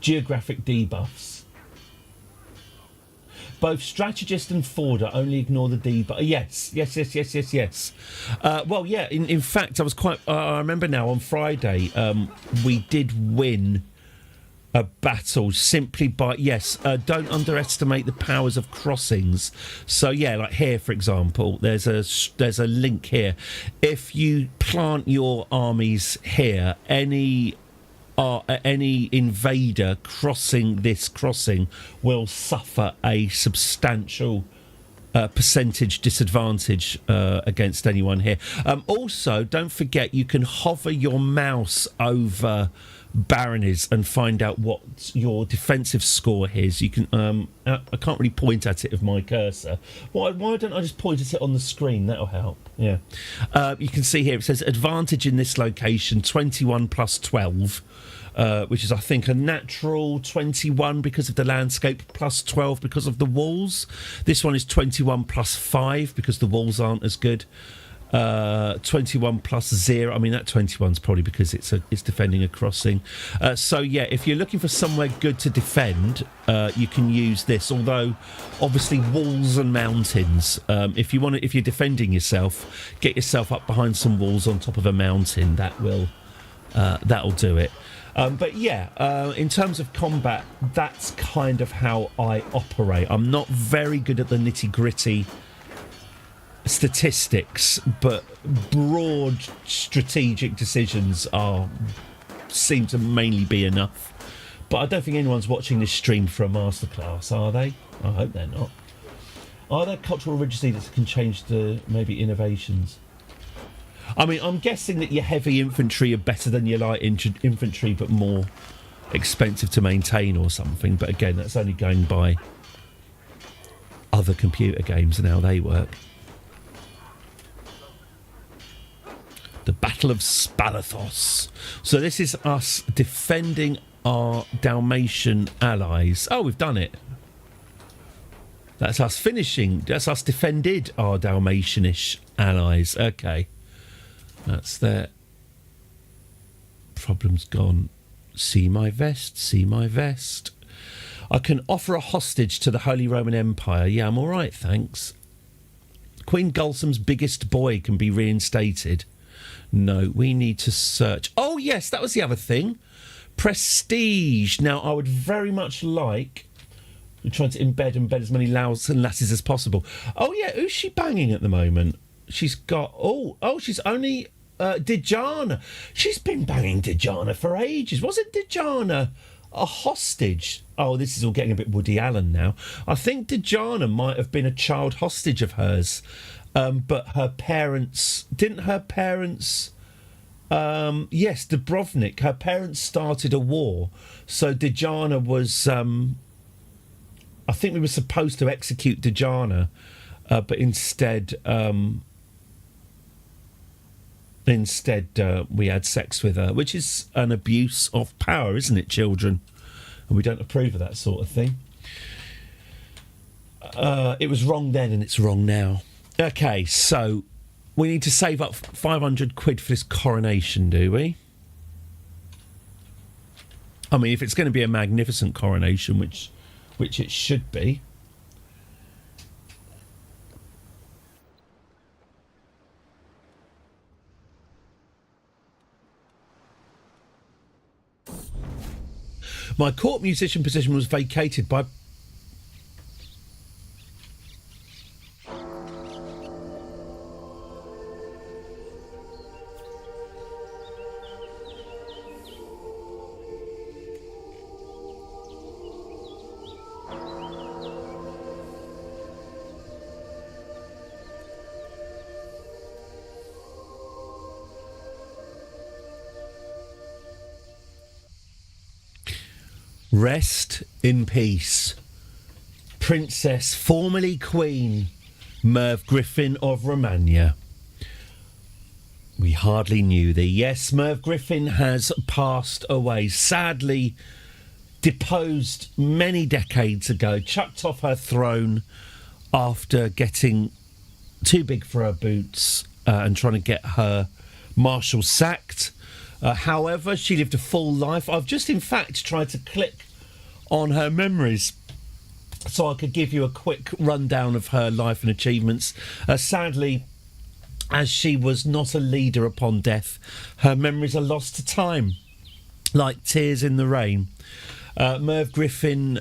Geographic debuffs. Both strategist and forder only ignore the debuff. Yes. Well, yeah. In fact, I remember now on Friday, we did win a battle simply by don't underestimate the powers of crossings. So yeah, like here for example, there's a link here. If you plant your armies here, any invader crossing this crossing will suffer a substantial percentage disadvantage against anyone here. Also, don't forget you can hover your mouse over baronies and find out what your defensive score is. You can I can't really point at it with my cursor. Why don't I just point at it on the screen? That'll help. Yeah. You can see here it says advantage in this location 21 plus 12. Which is, I think, a natural 21 because of the landscape, plus 12 because of the walls. This one is 21 plus 5 because the walls aren't as good. 21 plus 0. I mean, that 21's probably because it's defending a crossing. So, yeah, if you're looking for somewhere good to defend, you can use this. Although, obviously, walls and mountains. If you're defending yourself, get yourself up behind some walls on top of a mountain. That'll do it. But yeah, in terms of combat, that's kind of how I operate. I'm not very good at the nitty-gritty statistics, but broad strategic decisions seem to mainly be enough. But I don't think anyone's watching this stream for a masterclass, are they? I hope they're not. Are there cultural originals that can change the maybe innovations? I mean, I'm guessing that your heavy infantry are better than your light infantry, but more expensive to maintain or something. But again, that's only going by other computer games and how they work. The Battle of Spalathos. So this is us defending our Dalmatian allies. Oh, we've done it. That's us finishing. That's us defended our Dalmatianish allies. Okay. That's their problem's gone. See my vest, see my vest. I can offer a hostage to the Holy Roman Empire. Yeah, I'm all right, thanks. Queen Gulsum's biggest boy can be reinstated. No, we need to search. Oh, yes, that was the other thing. Prestige. Now, I would very much like... We're trying to embed as many lads and lasses as possible. Oh, yeah, who's she banging at the moment? She's got... Oh, she's only... Dejana. She's been banging Dejana for ages. Wasn't Dejana a hostage? Oh, this is all getting a bit Woody Allen now. I think Dejana might have been a child hostage of hers. But her parents... Didn't her parents... yes, Dubrovnik. Her parents started a war. So Dejana was... I think we were supposed to execute Dejana, but instead we had sex with her, which is an abuse of power, isn't it, children? And we don't approve of that sort of thing. It was wrong then and it's wrong now. Okay, so we need to save up 500 quid for this coronation, do we? I mean, if it's going to be a magnificent coronation, which it should be. My court musician position was vacated by... Rest in peace, Princess, formerly Queen, Merv Griffin of Romania. We hardly knew thee. Yes, Merv Griffin has passed away, sadly deposed many decades ago, chucked off her throne after getting too big for her boots and trying to get her marshal sacked. However, she lived a full life. I've just, in fact, tried to click on her memories so I could give you a quick rundown of her life and achievements. Sadly, as she was not a leader upon death, her memories are lost to time, like tears in the rain. Merv Griffin,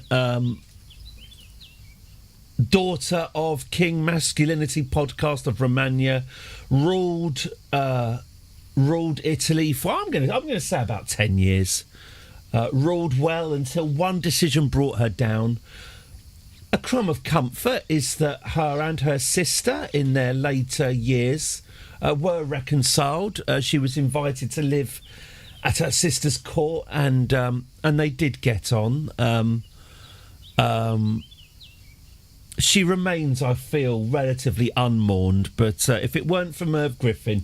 daughter of King Masculinity podcast of Romania, ruled Italy for I'm going to say about 10 years. Ruled well until one decision brought her down. A crumb of comfort is that her and her sister in their later years were reconciled. She was invited to live at her sister's court and they did get on. She remains, I feel, relatively unmourned, but if it weren't for Merv Griffin,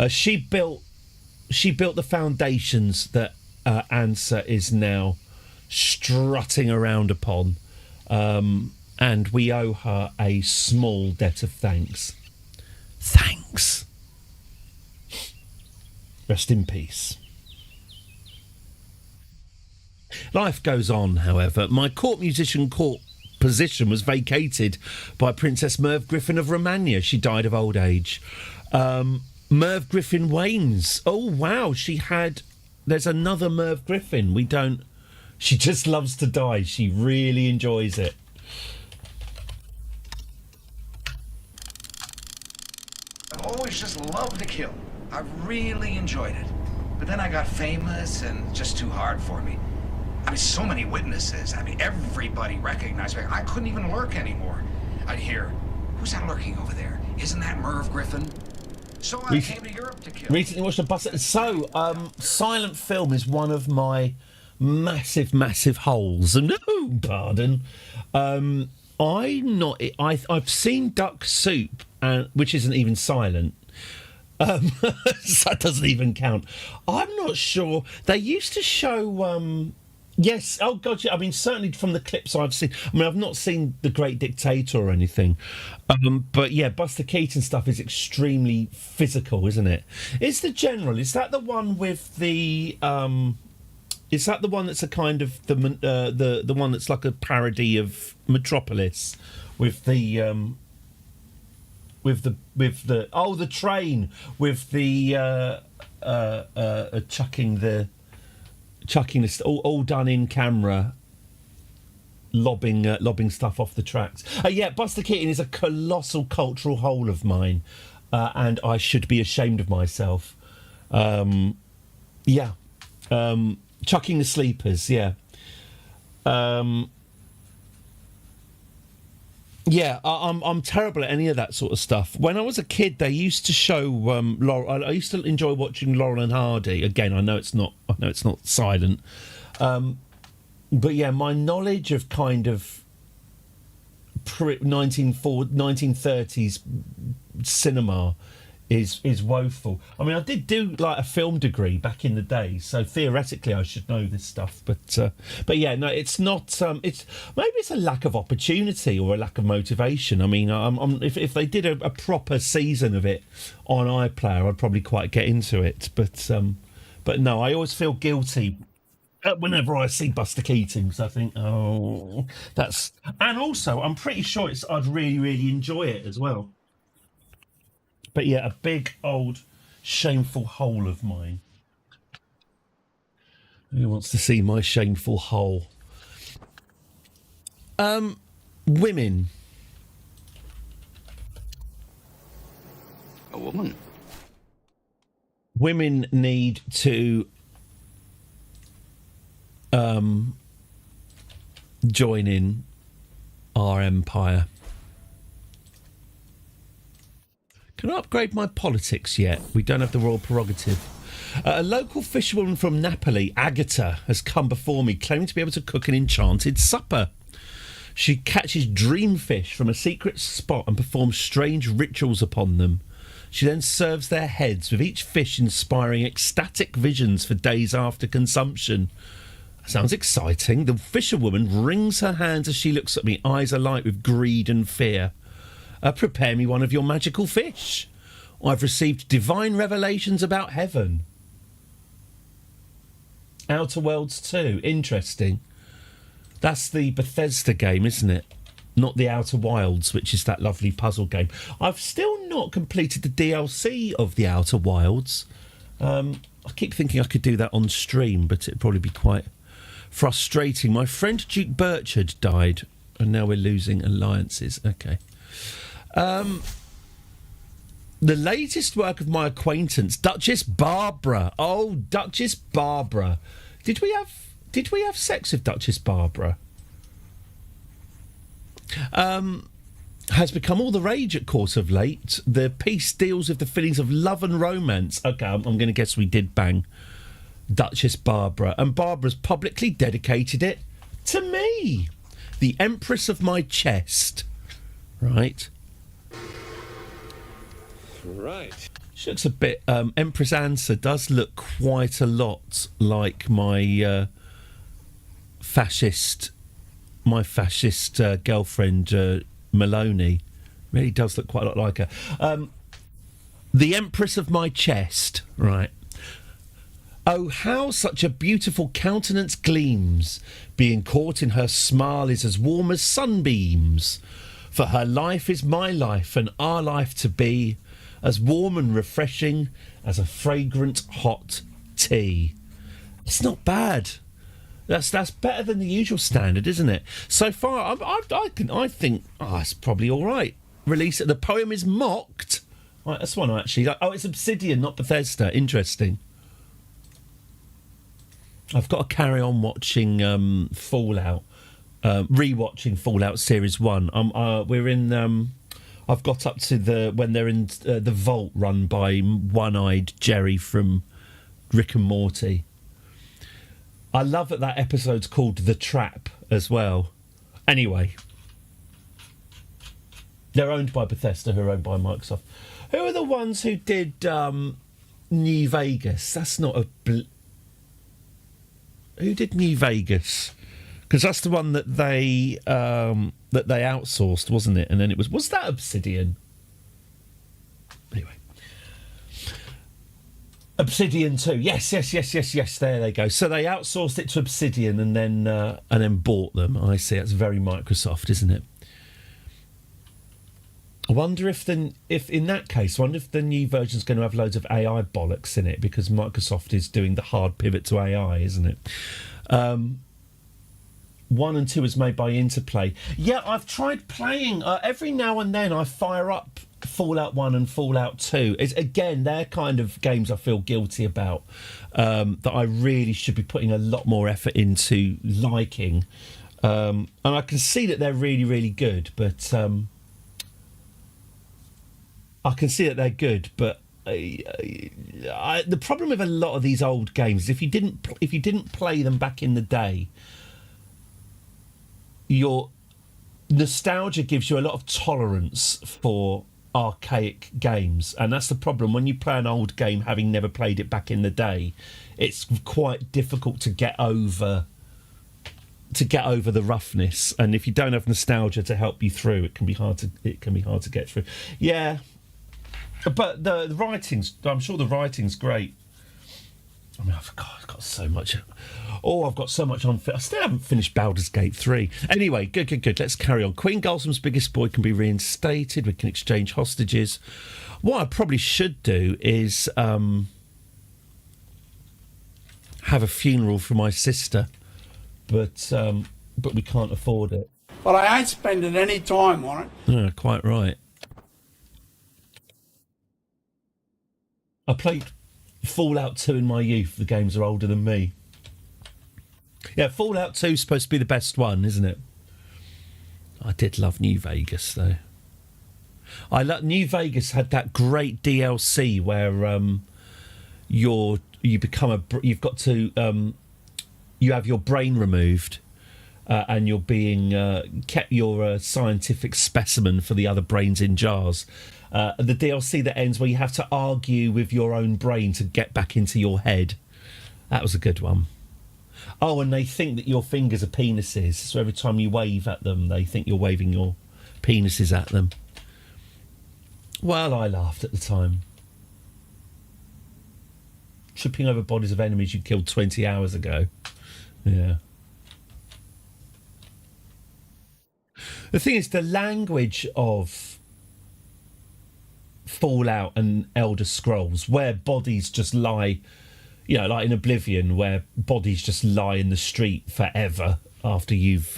she built the foundations that ANSA is now strutting around upon, and we owe her a small debt of thanks. Thanks. Rest in peace. Life goes on, however. My court musician position was vacated by Princess Merv Griffin of Romania. She died of old age. Merv Griffin wanes. Oh, wow. There's another Merv Griffin. She just loves to die. She really enjoys it. I've always just loved to kill. I really enjoyed it. But then I got famous and just too hard for me. I mean, so many witnesses. I mean, everybody recognized me. I couldn't even lurk anymore. I'd hear, who's that lurking over there? Isn't that Merv Griffin? So I came to Europe to kill. Recently watched a bus. So, silent film is one of my massive holes. No, pardon. I've seen Duck Soup, which isn't even silent. So that doesn't even count. I'm not sure. They used to show... Yes, oh God, yeah. I mean, certainly from the clips I've seen. I mean, I've not seen The Great Dictator or anything. But yeah, Buster Keaton stuff is extremely physical, isn't it? Is that the one with the... is that the one that's a kind of... the one that's like a parody of Metropolis with the the train with the chucking the all done in camera, lobbing stuff off the tracks. Yeah, Buster Keaton is a colossal cultural hole of mine, and I should be ashamed of myself. Yeah, chucking the sleepers. Yeah. Yeah, I'm terrible at any of that sort of stuff. When I was a kid, they used to show Laurel. I used to enjoy watching Laurel and Hardy. Again, I know it's not silent, but yeah, my knowledge of kind of 1930s cinema is woeful. I mean, I did do like a film degree back in the day, so theoretically I should know this stuff. But yeah, no, it's not. It's maybe it's a lack of opportunity or a lack of motivation. I mean, if they did a proper season of it on iPlayer, I'd probably quite get into it. But no, I always feel guilty whenever I see Buster Keaton, because I think, oh, that's. And also, I'm pretty sure I'd really enjoy it as well. But yeah, a big, old, shameful hole of mine. Who wants to see my shameful hole? Women. A woman? Women need to join in our empire. Can I upgrade my politics yet? We don't have the royal prerogative. A local fisherwoman from Napoli, Agatha, has come before me claiming to be able to cook an enchanted supper. She catches dreamfish from a secret spot and performs strange rituals upon them. She then serves their heads, with each fish inspiring ecstatic visions for days after consumption. Sounds exciting. The fisherwoman wrings her hands as she looks at me, eyes alight with greed and fear. Prepare me one of your magical fish. I've received divine revelations about heaven. Outer Worlds 2. Interesting. That's the Bethesda game, isn't it? Not the Outer Wilds, which is that lovely puzzle game. I've still not completed the DLC of the Outer Wilds. I keep thinking I could do that on stream, but it'd probably be quite frustrating. My friend Duke Burchard died, and now we're losing alliances. Okay. The latest work of my acquaintance, Duchess Barbara. Oh, Duchess Barbara. Did we have sex with Duchess Barbara? Has become all the rage at court of late. The piece deals with the feelings of love and romance. Okay, I'm going to guess we did bang Duchess Barbara. And Barbara's publicly dedicated it to me, the Empress of my chest. Right. Right. She looks a bit. Empress Ansa does look quite a lot like my fascist girlfriend Maloney. Really does look quite a lot like her. The Empress of my chest. Right. Oh, how such a beautiful countenance gleams. Being caught in her smile is as warm as sunbeams. For her life is my life, and our life to be as warm and refreshing as a fragrant hot tea. It's not bad. That's better than the usual standard, isn't it? So far, I think it's probably all right. Release it. The poem is mocked. Right, that's one I actually like. Oh, it's Obsidian, not Bethesda. Interesting. I've got to carry on watching Fallout. Rewatching Fallout Series 1. We're in. I've got up to when they're in the vault run by one-eyed Jerry from Rick and Morty. I love that episode's called The Trap as well. Anyway, they're owned by Bethesda, who are owned by Microsoft. Who are the ones who did New Vegas? That's not a. Who did New Vegas? Because that's the one that they outsourced, wasn't it? And then it was that Obsidian? Anyway, Obsidian 2. Yes. There they go. So they outsourced it to Obsidian and then bought them. I see. That's very Microsoft, isn't it? I wonder if in that case, I wonder if the new version's going to have loads of AI bollocks in it, because Microsoft is doing the hard pivot to AI, isn't it? 1 and 2 is made by Interplay. Yeah, I've tried playing. Every now and then I fire up Fallout 1 and Fallout 2. Again, they're kind of games I feel guilty about, that I really should be putting a lot more effort into liking. And I can see that they're really, really good, but the problem with a lot of these old games is if you didn't play them back in the day, your nostalgia gives you a lot of tolerance for archaic games, and that's the problem. When you play an old game having never played it back in the day, it's quite difficult to get over the roughness, and if you don't have nostalgia to help you through, it can be hard to get through. Yeah, but the writing's, I'm sure the writing's great. I mean, I've got so much. Oh, I've got so much on. I still haven't finished Baldur's Gate 3. Anyway, good. Let's carry on. Queen Golsum's biggest boy can be reinstated. We can exchange hostages. What I probably should do is have a funeral for my sister, but we can't afford it. But I ain't spending any time on it. Yeah, quite right. I played Fallout 2 in my youth. The games are older than me. Yeah, Fallout 2 is supposed to be the best one, isn't it? I did love New Vegas, though. New Vegas had that great DLC where you have your brain removed, and you're being kept. You're a scientific specimen for the other brains in jars. The DLC that ends where you have to argue with your own brain to get back into your head. That was a good one. Oh, and they think that your fingers are penises, so every time you wave at them, they think you're waving your penises at them. Well, I laughed at the time. Tripping over bodies of enemies you killed 20 hours ago. Yeah. The thing is, the language of Fallout and Elder Scrolls, where bodies just lie, you know, like in Oblivion, where bodies just lie in the street forever after you've,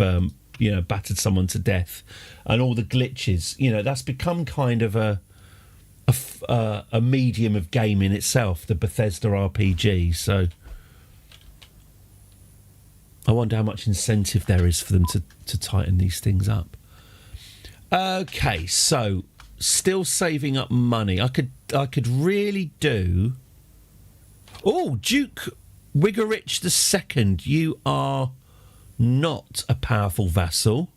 battered someone to death, and all the glitches, that's become kind of a medium of game in itself, the Bethesda RPG. So I wonder how much incentive there is for them to tighten these things up. Okay, so still saving up money. I could really do. Oh, Duke Wiggerich II, you are not a powerful vassal.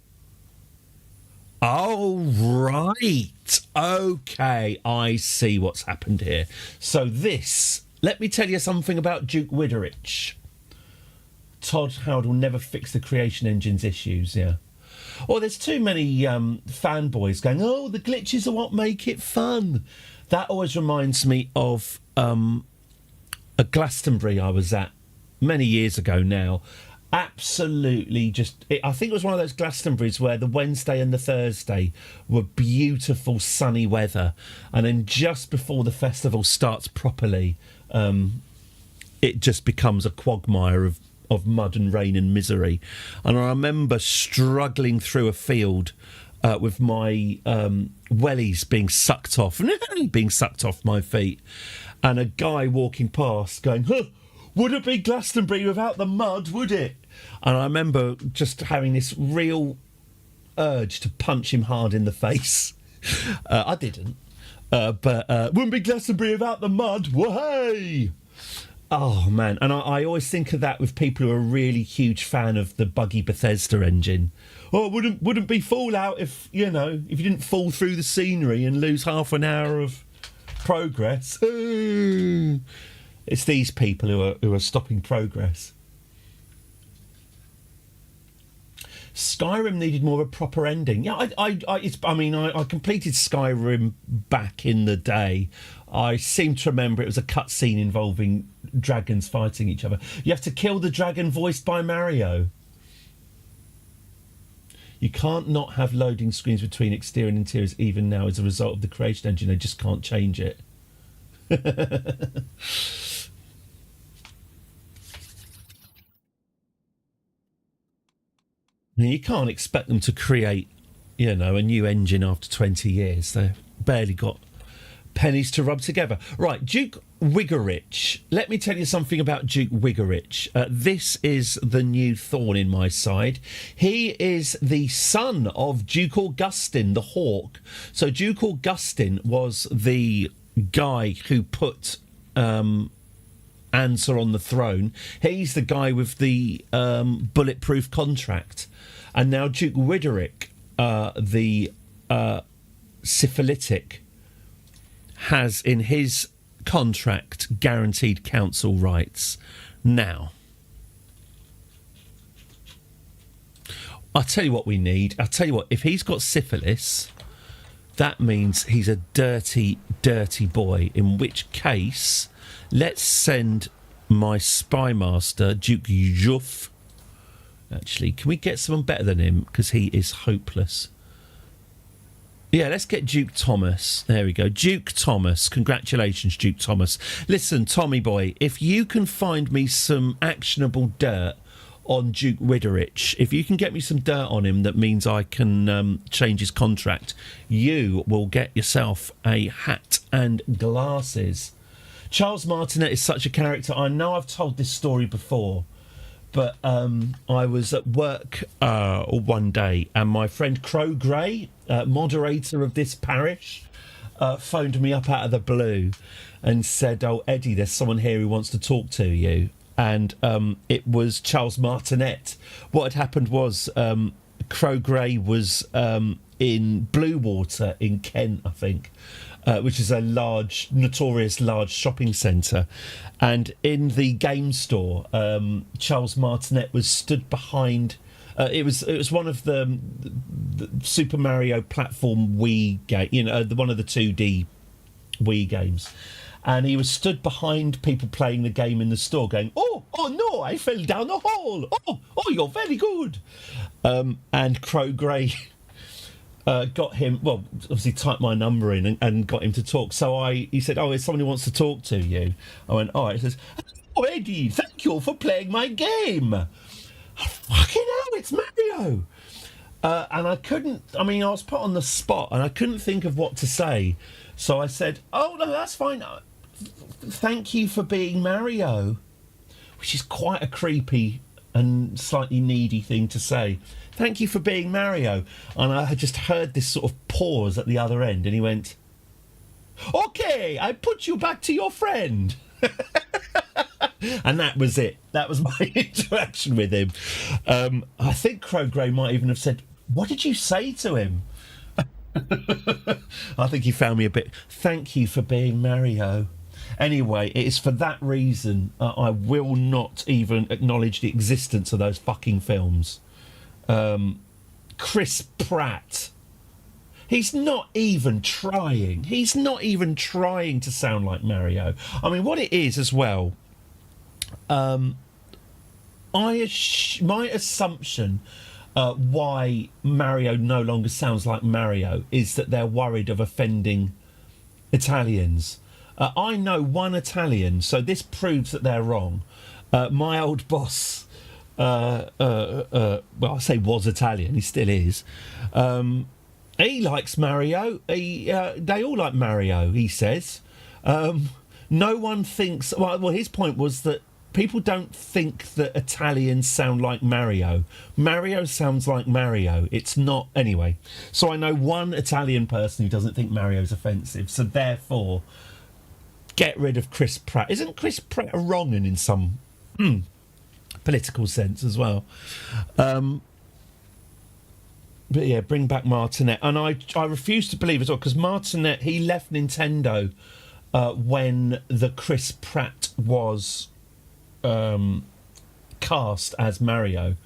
Oh, right. Okay, I see what's happened here. So let me tell you something about Duke Wiggerich. Todd Howard will never fix the creation engine's issues, yeah. Or there's too many fanboys going, oh, the glitches are what make it fun. That always reminds me of a Glastonbury I was at many years ago now. Absolutely I think it was one of those Glastonburys where the Wednesday and the Thursday were beautiful sunny weather, and then just before the festival starts properly, it just becomes a quagmire of mud and rain and misery. And I remember struggling through a field with my wellies being sucked off my feet, and a guy walking past going, huh, would it be Glastonbury without the mud, would it? And I remember just having this real urge to punch him hard in the face. I didn't, but wouldn't be Glastonbury without the mud, whoa-hey! Oh, man. And I always think of that with people who are a really huge fan of the buggy Bethesda engine. Oh, wouldn't be Fallout if you didn't fall through the scenery and lose half an hour of progress. Ooh. It's these people who are stopping progress. Skyrim needed more of a proper ending. Yeah, I completed Skyrim back in the day. I seem to remember it was a cutscene involving dragons fighting each other. You have to kill the dragon voiced by Mario. You can't not have loading screens between exterior and interiors even now as a result of the creation engine. They just can't change it. You can't expect them to create, a new engine after 20 years. They've barely got pennies to rub together. Right, Duke Wiggerich. Let me tell you something about Duke Wiggerich. This is the new thorn in my side. He is the son of Duke Augustin the Hawk. So Duke Augustin was the guy who put Answer on the throne. He's the guy with the bulletproof contract. And now Duke Wiggerich, the syphilitic, has in his contract guaranteed council rights. Now, I'll tell you what we need. I'll tell you what, if he's got syphilis, that means he's a dirty, dirty boy, in which case, let's send my spy master, Duke Juff. Actually, can we get someone better than him? Because he is hopeless. Yeah, let's get Duke Thomas. There we go. Duke Thomas. Congratulations, Duke Thomas. Listen, Tommy boy, if you can find me some actionable dirt on Duke Wiggerich, if you can get me some dirt on him that means I can change his contract, you will get yourself a hat and glasses. Charles Martinet is such a character. I know I've told this story before, but I was at work one day and my friend Crow Gray, moderator of this parish, phoned me up out of the blue and said, "Oh, Eddie, there's someone here who wants to talk to you." And it was Charles Martinet. What had happened was Crow Gray was in Bluewater in Kent, I think, which is a notorious large shopping centre. And in the game store, Charles Martinet was stood behind. It was one of the Super Mario platform Wii game, one of the 2D Wii games. And he was stood behind people playing the game in the store going, oh no, I fell down a hole. Oh, you're very good. And Crow Gray got him, well, obviously typed my number in and got him to talk. So he said, "Oh, there's someone who wants to talk to you." I went, "All right." He says, "Oh, Eddie, thank you for playing my game." Fucking hell, it's Mario. And I was put on the spot and I couldn't think of what to say. So I said, "Oh, no, that's fine. Thank you for being Mario," which is quite a creepy and slightly needy thing to say. "Thank you for being Mario." And I had just heard this sort of pause at the other end, and he went, "Okay, I put you back to your friend." And that was it. That was my interaction with him. I think Crow Gray might even have said, "What did you say to him?" I think he found me a bit. Thank you for being Mario. Anyway, it is for that reason I will not even acknowledge the existence of those fucking films. Chris Pratt. He's not even trying. He's not even trying to sound like Mario. I mean, what it is as well, my assumption why Mario no longer sounds like Mario is that they're worried of offending Italians. I know one Italian, so this proves that they're wrong. My old boss, well, I say was Italian, he still is. He likes Mario. They all like Mario, he says. No one thinks... Well, his point was that people don't think that Italians sound like Mario. Mario sounds like Mario. It's not... Anyway, so I know one Italian person who doesn't think Mario's offensive, so therefore... Get rid of Chris Pratt. Isn't Chris Pratt a wrong and in some political sense as well? But yeah, bring back Martinet. And I refuse to believe as well, because Martinet, he left Nintendo when the Chris Pratt was cast as Mario.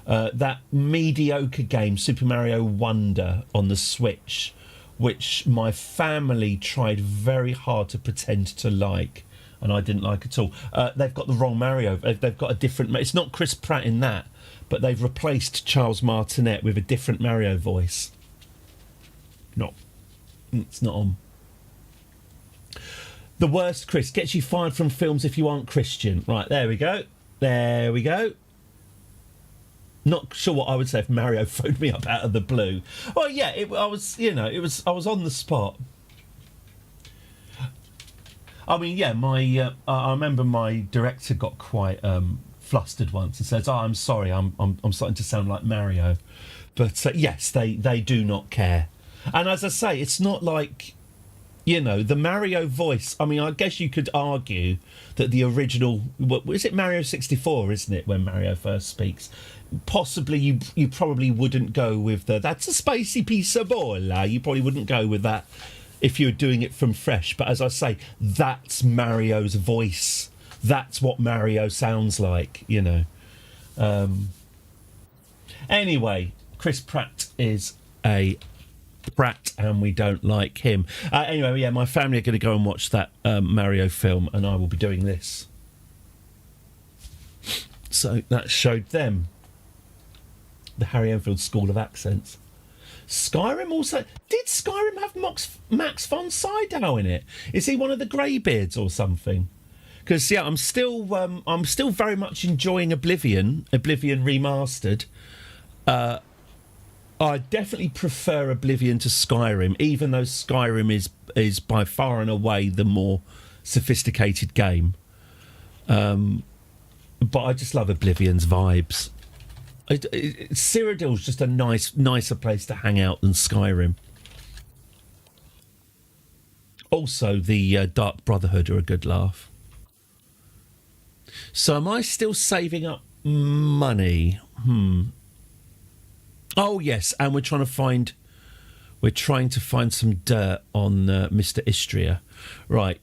That mediocre game, Super Mario Wonder on the Switch, which my family tried very hard to pretend to like, and I didn't like at all. They've got the wrong Mario. They've got a different... It's not Chris Pratt in that, but they've replaced Charles Martinet with a different Mario voice. It's not on. The worst, Chris, gets you fired from films if you aren't Christian. Right, there we go. There we go. Not sure what I would say if Mario phoned me up out of the blue. Well, yeah, I was on the spot. I mean, yeah, I remember my director got quite flustered once and says, "Oh, I'm sorry, I'm starting to sound like Mario." But yes, they do not care. And as I say, it's not like, the Mario voice. I mean, I guess you could argue that the original, is it Mario 64, isn't it, when Mario first speaks? Possibly you probably wouldn't go with that's a spacey piece of bola. You probably wouldn't go with that if you were doing it from fresh. But as I say, that's Mario's voice. That's what Mario sounds like, Anyway, Chris Pratt is a Pratt and we don't like him. Anyway, yeah, my family are going to go and watch that Mario film, and I will be doing this. So that showed them the Harry Enfield School of Accents. Skyrim also... Did Skyrim have Max von Sydow in it? Is he one of the Greybeards or something? Because, yeah, I'm still very much enjoying Oblivion Remastered. I definitely prefer Oblivion to Skyrim, even though Skyrim is by far and away the more sophisticated game. But I just love Oblivion's vibes. Cyrodiil's just a nicer place to hang out than Skyrim. Also, the Dark Brotherhood are a good laugh. So am I still saving up money? Oh yes, and we're trying to find some dirt on Mr. Istria. Right.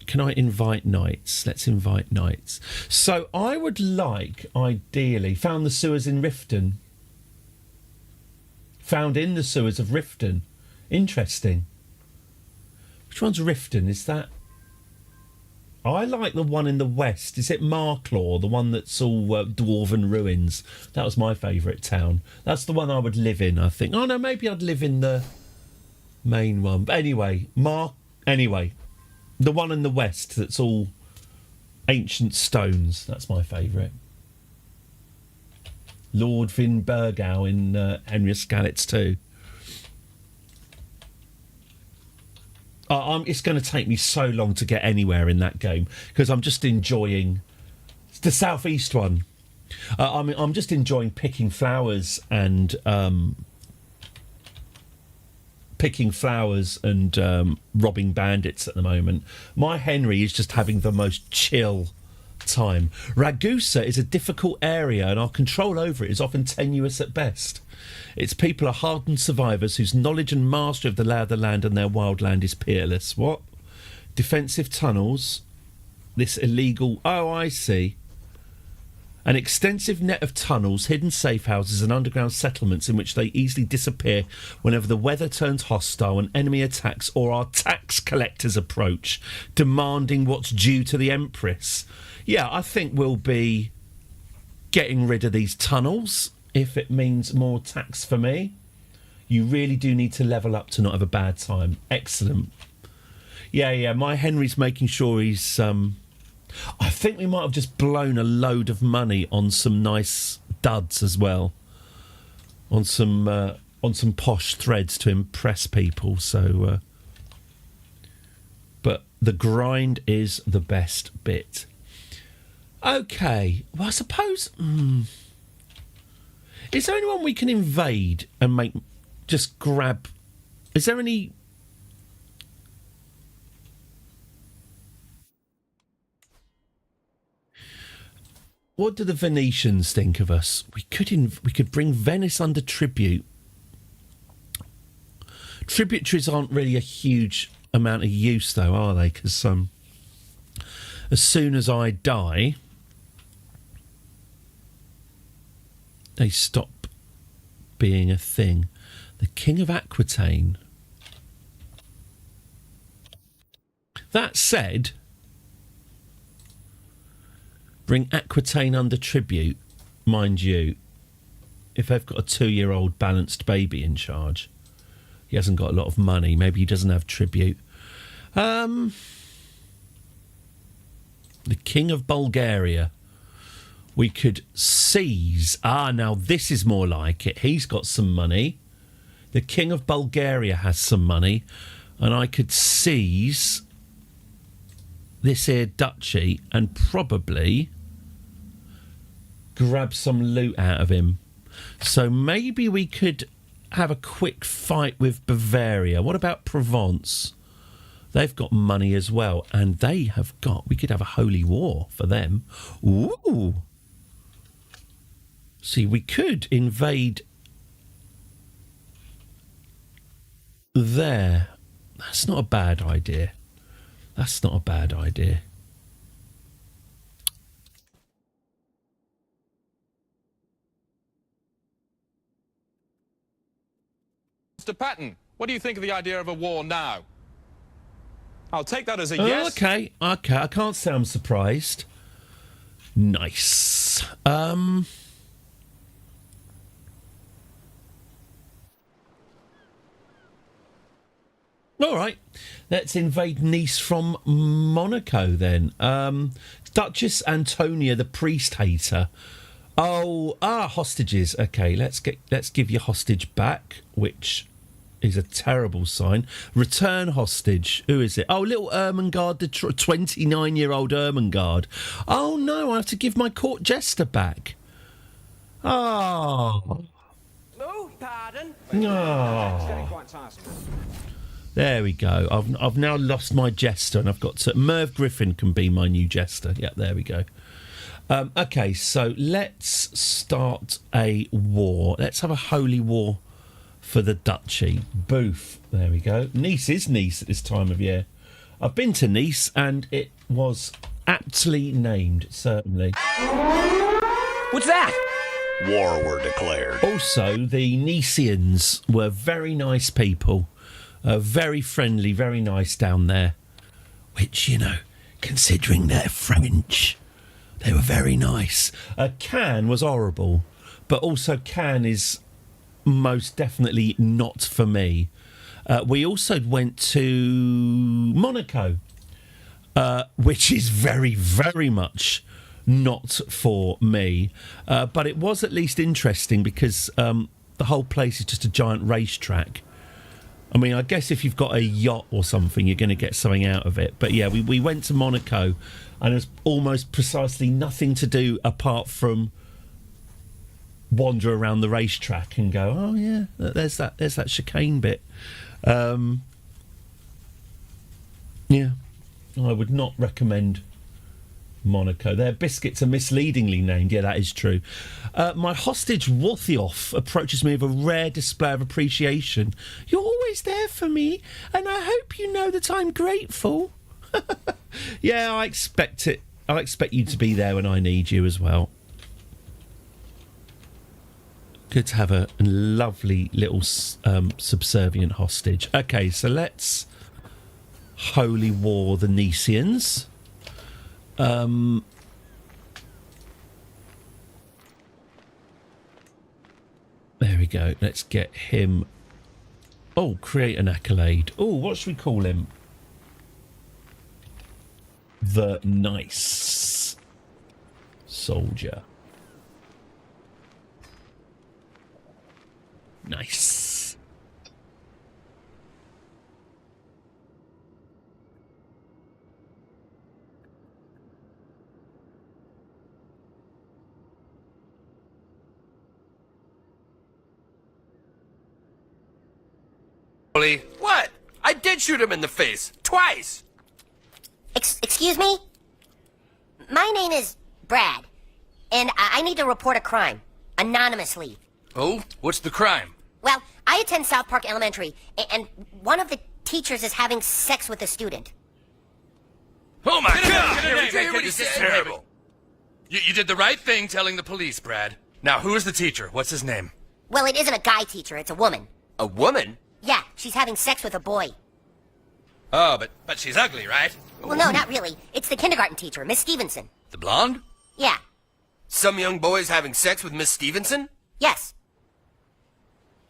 Can I invite knights? Let's invite knights. So I would like, ideally, found in the sewers of Riften. Interesting. Which one's Riften? Is that... I like the one in the west. Is it Marklaw, the one that's all dwarven ruins? That was my favourite town. That's the one I would live in, I think. Oh, no, maybe I'd live in the main one. But anyway, the one in the west that's all ancient stones. That's my favourite. Lord Vinbergau in Henry Scallett's too. It's going to take me so long to get anywhere in that game because I'm just enjoying the southeast one. I'm just enjoying picking flowers and robbing bandits at the moment. My Henry is just having the most chill time. Ragusa is a difficult area and our control over it is often tenuous at best. Its people are hardened survivors whose knowledge and mastery of the lay of the land and their wild land is peerless. What? Defensive tunnels. This illegal... Oh, I see. An extensive net of tunnels, hidden safe houses and underground settlements in which they easily disappear whenever the weather turns hostile, an enemy attacks or our tax collectors approach, demanding what's due to the Empress. Yeah, I think we'll be getting rid of these tunnels if it means more tax for me. You really do need to level up to not have a bad time. Excellent. Yeah, my Henry's making sure he's... I think we might have just blown a load of money on some nice duds as well. On some posh threads to impress people, so... but the grind is the best bit. Okay, well, I suppose... Is there anyone we can invade and just grab... Is there any... What do the Venetians think of us? We could bring Venice under tribute. Tributaries aren't really a huge amount of use, though, are they? Because as soon as I die... they stop being a thing. The King of Aquitaine. That said, bring Aquitaine under tribute. mind you, if they've got a 2-year-old balanced baby in charge, he hasn't got a lot of money. Maybe he doesn't have tribute. The King of Bulgaria. We could seize. Now this is more like it. He's got some money. The King of Bulgaria has some money. And I could seize this here duchy and probably grab some loot out of him. So maybe we could have a quick fight with Bavaria. What about Provence? They've got money as well. And they have got... We could have a holy war for them. Ooh. See, we could invade there. That's not a bad idea. That's not a bad idea. Mr. Patton, what do you think of the idea of a war now? I'll take that as a yes. Okay. I can't say I'm surprised. Nice. All right, let's invade Nice from Monaco then. Duchess Antonia, the priest hater. Hostages. Okay, let's give your hostage back, which is a terrible sign. Return hostage. Who is it? Oh, little Ermengarde, the 29-year-old Ermengarde. Oh no, I have to give my court jester back. Oh. Oh, pardon. Oh. There we go. I've now lost my jester, and I've got to... Merv Griffin can be my new jester. Yeah, there we go. Okay, so let's start a war. Let's have a holy war for the duchy. Boof. There we go. Nice is Nice at this time of year. I've been to Nice, and it was aptly named, certainly. What's that? War were declared. Also, the Nicians were very nice people. Very friendly, very nice down there. Which, you know, considering they're French, they were very nice. Cannes was horrible, but also Cannes is most definitely not for me. We also went to Monaco, which is very, very much not for me. But it was at least interesting because the whole place is just a giant racetrack. I mean, I guess if you've got a yacht or something, you're going to get something out of it. But yeah, we went to Monaco, and there's almost precisely nothing to do apart from wander around the racetrack and go, oh yeah, there's that chicane bit. Yeah, I would not recommend Monaco. Their biscuits are misleadingly named. Yeah, that is true. My hostage Wathioff approaches me with a rare display of appreciation. You're always there for me, and I hope you know that I'm grateful. Yeah, I expect it. I expect you to be there when I need you as well. Good to have a lovely little subservient hostage. Okay, so let's holy war the Nicians. There we go. Let's get him. Oh, create an accolade. Oh, what should we call him? The nice soldier. Nice. What? I did shoot him in the face. Twice. Excuse me? My name is Brad, and I need to report a crime. Anonymously. Oh? What's the crime? Well, I attend South Park Elementary, and one of the teachers is having sex with a student. Oh my God! This is terrible. You did the right thing telling the police, Brad. Now, who is the teacher? What's his name? Well, it isn't a guy teacher, it's a woman. A woman? Yeah, she's having sex with a boy. Oh, but she's ugly, right? Well, no, not really. It's the kindergarten teacher, Miss Stevenson. The blonde? Yeah. Some young boys having sex with Miss Stevenson? Yes.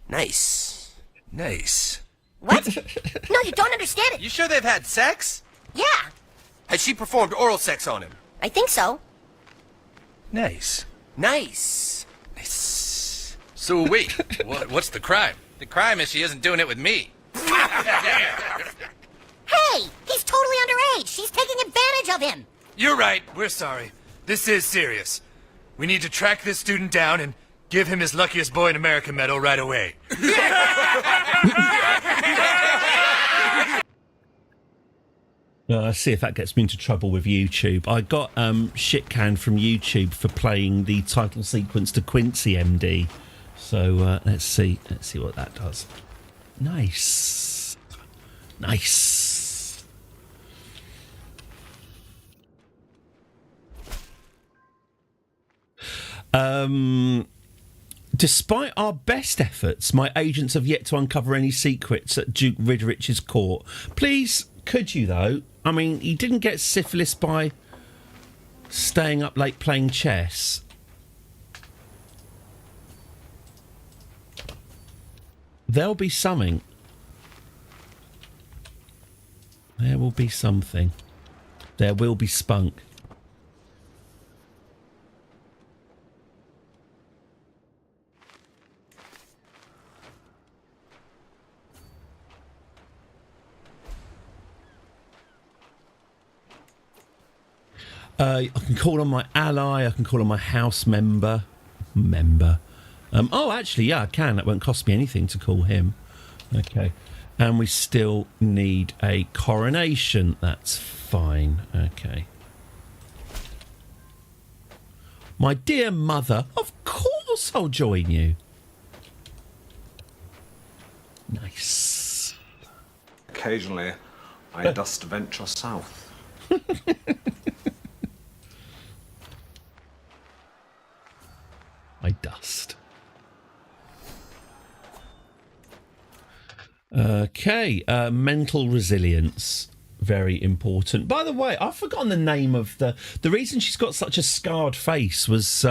Nice. Nice. What? No, you don't understand it. You sure they've had sex? Yeah, Has she performed oral sex on him? I think so. Nice. Nice. Nice. So wait, what's the crime? The crime is she isn't doing it with me. Hey, he's totally underage. She's taking advantage of him. You're right. We're sorry. This is serious. We need to track this student down and give him his luckiest boy in America medal right away. See if that gets me into trouble with YouTube. I got shit canned from YouTube for playing the title sequence to Quincy MD. So let's see what that does. Nice. Despite our best efforts, my agents have yet to uncover any secrets at Duke Riderich's court. Please, could you though? I mean, he didn't get syphilis by staying up late playing chess. There'll be something. There will be something. There will be spunk. I can call on my ally. I can call on my house member. Oh, actually, yeah, I can. That won't cost me anything to call him. Okay. And we still need a coronation. That's fine. Okay. My dear mother, of course I'll join you. Nice. Occasionally, I dust venture south. I dust. Okay, mental resilience. Very important. By the way, I've forgotten the name of the reason she's got such a scarred face was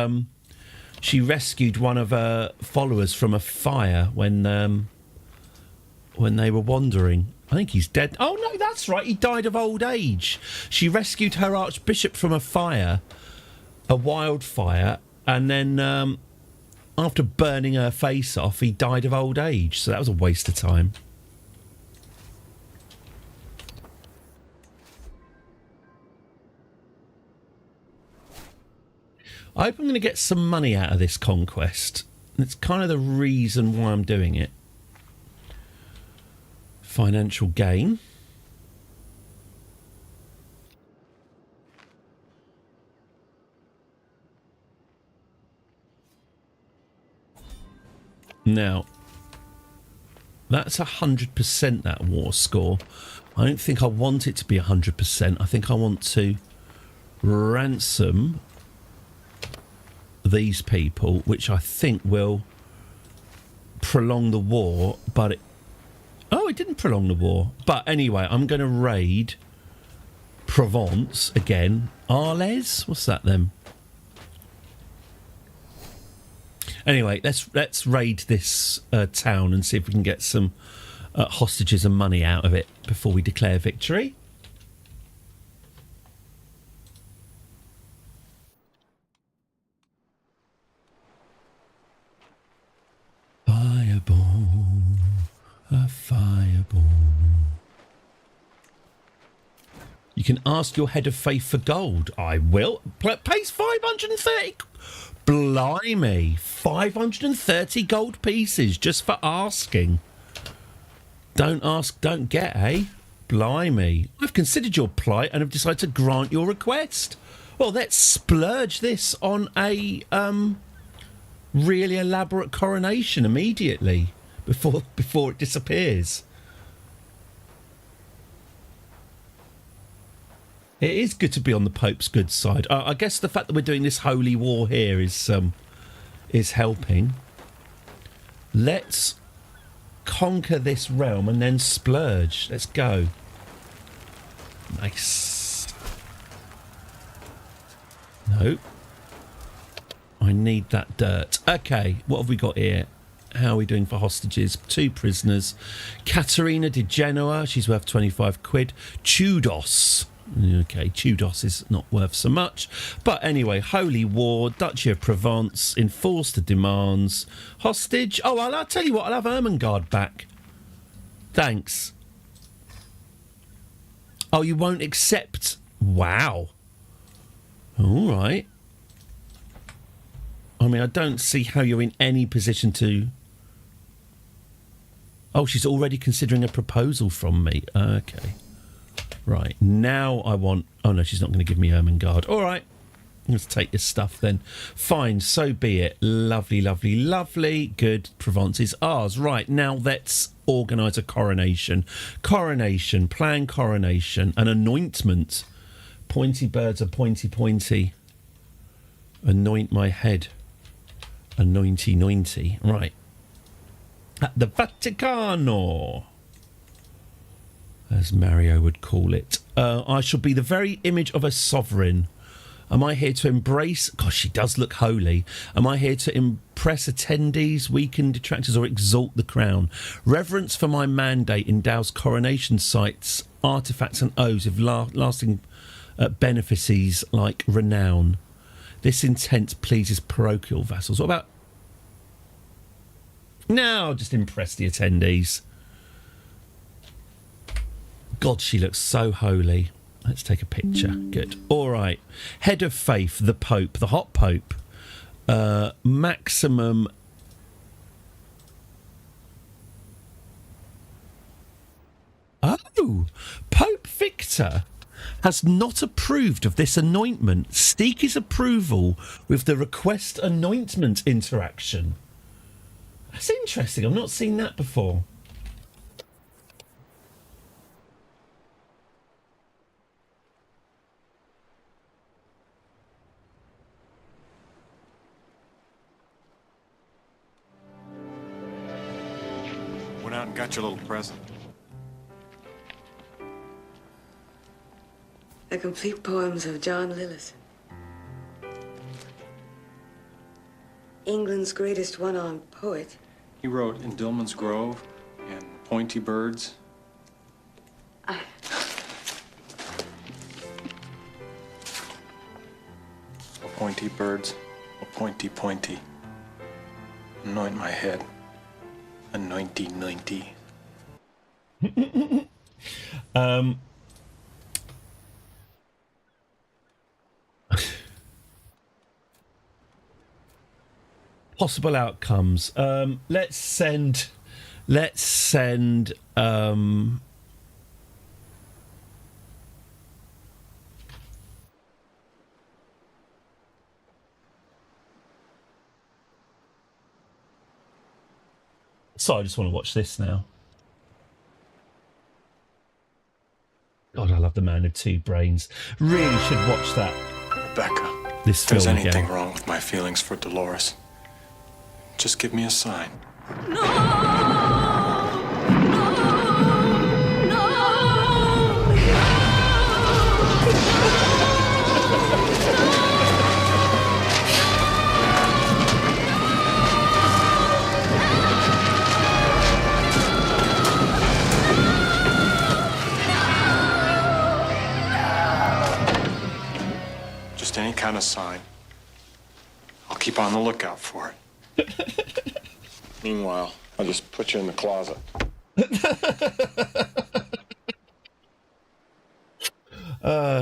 she rescued one of her followers from a fire when they were wandering. I think he's dead. Oh no, that's right, he died of old age. She rescued her archbishop from a fire, a wildfire, and then after burning her face off, he died of old age. So that was a waste of time. I hope I'm going to get some money out of this conquest. It's kind of the reason why I'm doing it. Financial gain. Now, that's 100% that war score. I don't think I want it to be 100%. I think I want to ransom these people, which I think will prolong the war, but it didn't prolong the war. But anyway, I'm going to raid Provence again. Arles? What's that then? Anyway, let's raid this town and see if we can get some hostages and money out of it before we declare victory. Fireball, a fireball. You can ask your head of faith for gold. I will. Pays 530. Blimey, 530 gold pieces just for asking. Don't ask, don't get, eh? Blimey. I've considered your plight and have decided to grant your request. Well, let's splurge this on a really elaborate coronation immediately before it disappears. It is good to be on the Pope's good side. I guess the fact that we're doing this holy war here is helping. Let's conquer this realm and then splurge. Let's go. Nice. No. I need that dirt. Okay, what have we got here? How are we doing for hostages? 2 prisoners. Katerina de Genoa, she's worth 25 quid. Chudos. Okay, Chudos is not worth so much. But anyway, Holy War, Duchy of Provence, enforce the demands. Hostage. Oh, I'll tell you what, I'll have Ermengarde back. Thanks. Oh, you won't accept. Wow. All right. I mean, I don't see how you're in any position to... Oh, she's already considering a proposal from me. Okay. Right, now I want... Oh, no, she's not going to give me Ermengarde. All right, let's take your stuff then. Fine, so be it. Lovely, lovely, lovely. Good, Provence is ours. Right, now let's organise a coronation. Coronation, plan coronation, an anointment. Pointy birds are pointy, pointy. Anoint my head. Anointy, nointy. Right. At the Vaticano, as Mario would call it. I shall be the very image of a sovereign. Am I here to embrace... Gosh, she does look holy. Am I here to impress attendees, weaken detractors, or exalt the crown? Reverence for my mandate endows coronation sites, artefacts and oaths with lasting benefices like renown. This intent pleases parochial vassals. What about... No, I'll just impress the attendees. God, she looks so holy. Let's take a picture. Good. All right. Head of Faith, the Pope, the hot Pope. Maximum... Oh! Pope Victor has not approved of this anointment. Seek his approval with the request anointment interaction. That's interesting. I've not seen that before. Went out and got your little present. The complete poems of John Lillison. England's greatest one-armed poet. He wrote In Dillman's Grove and Pointy Birds. Oh, pointy birds, oh, pointy, pointy. Anoint my head. Anointy, nointy. Possible outcomes. Let's send So I just want to watch this now. God, I love The Man with Two Brains. Really should watch that. Rebecca, This if there's film anything again. wrong with my feelings for Dolores, just give me a sign. Just any kind of sign. I'll keep on the lookout for it. Meanwhile, I'll just put you in the closet.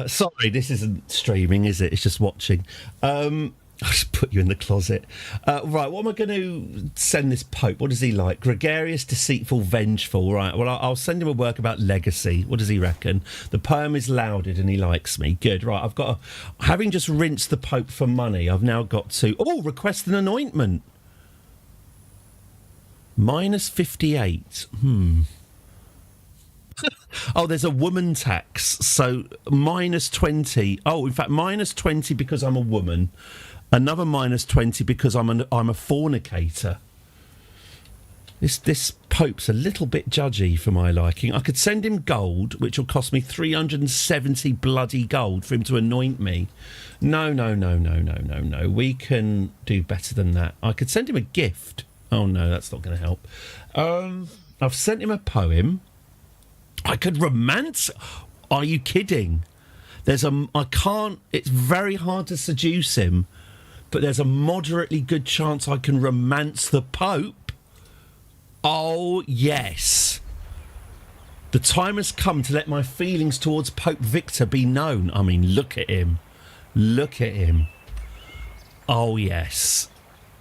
Sorry, this isn't streaming, is it? It's just watching. I'll just put you in the closet. Right, what am I going to send this Pope? What does he like? Gregarious, deceitful, vengeful. Right, well, I'll send him a work about legacy. What does he reckon? The poem is lauded and he likes me. Good, right, I've got to... Having just rinsed the Pope for money, I've now got to... Oh, request an anointment. Minus 58. Oh, there's a woman tax. So minus 20. Oh, in fact, minus 20 because I'm a woman. Another minus 20 because I'm a fornicator. This Pope's a little bit judgy for my liking. I could send him gold, which will cost me 370 bloody gold for him to anoint me. No. We can do better than that. I could send him a gift. Oh, no, that's not going to help. I've sent him a poem. I could romance. Are you kidding? It's very hard to seduce him, but there's a moderately good chance I can romance the Pope. Oh, yes. The time has come to let my feelings towards Pope Victor be known. I mean, look at him. Look at him. Oh, yes.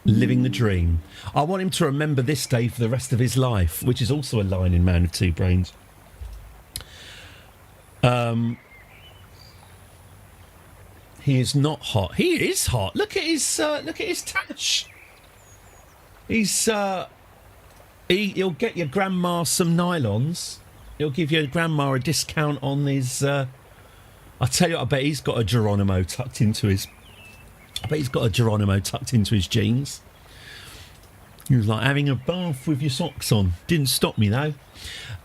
Living the dream. I want him to remember this day for the rest of his life, which is also a line in Man with Two Brains. He is not hot. He is hot. Look at his tash. He'll get your grandma some nylons. He'll give your grandma a discount on his. I tell you what, I bet he's got a Geronimo tucked into his. Jeans. He was like having a bath with your socks on. Didn't stop me though.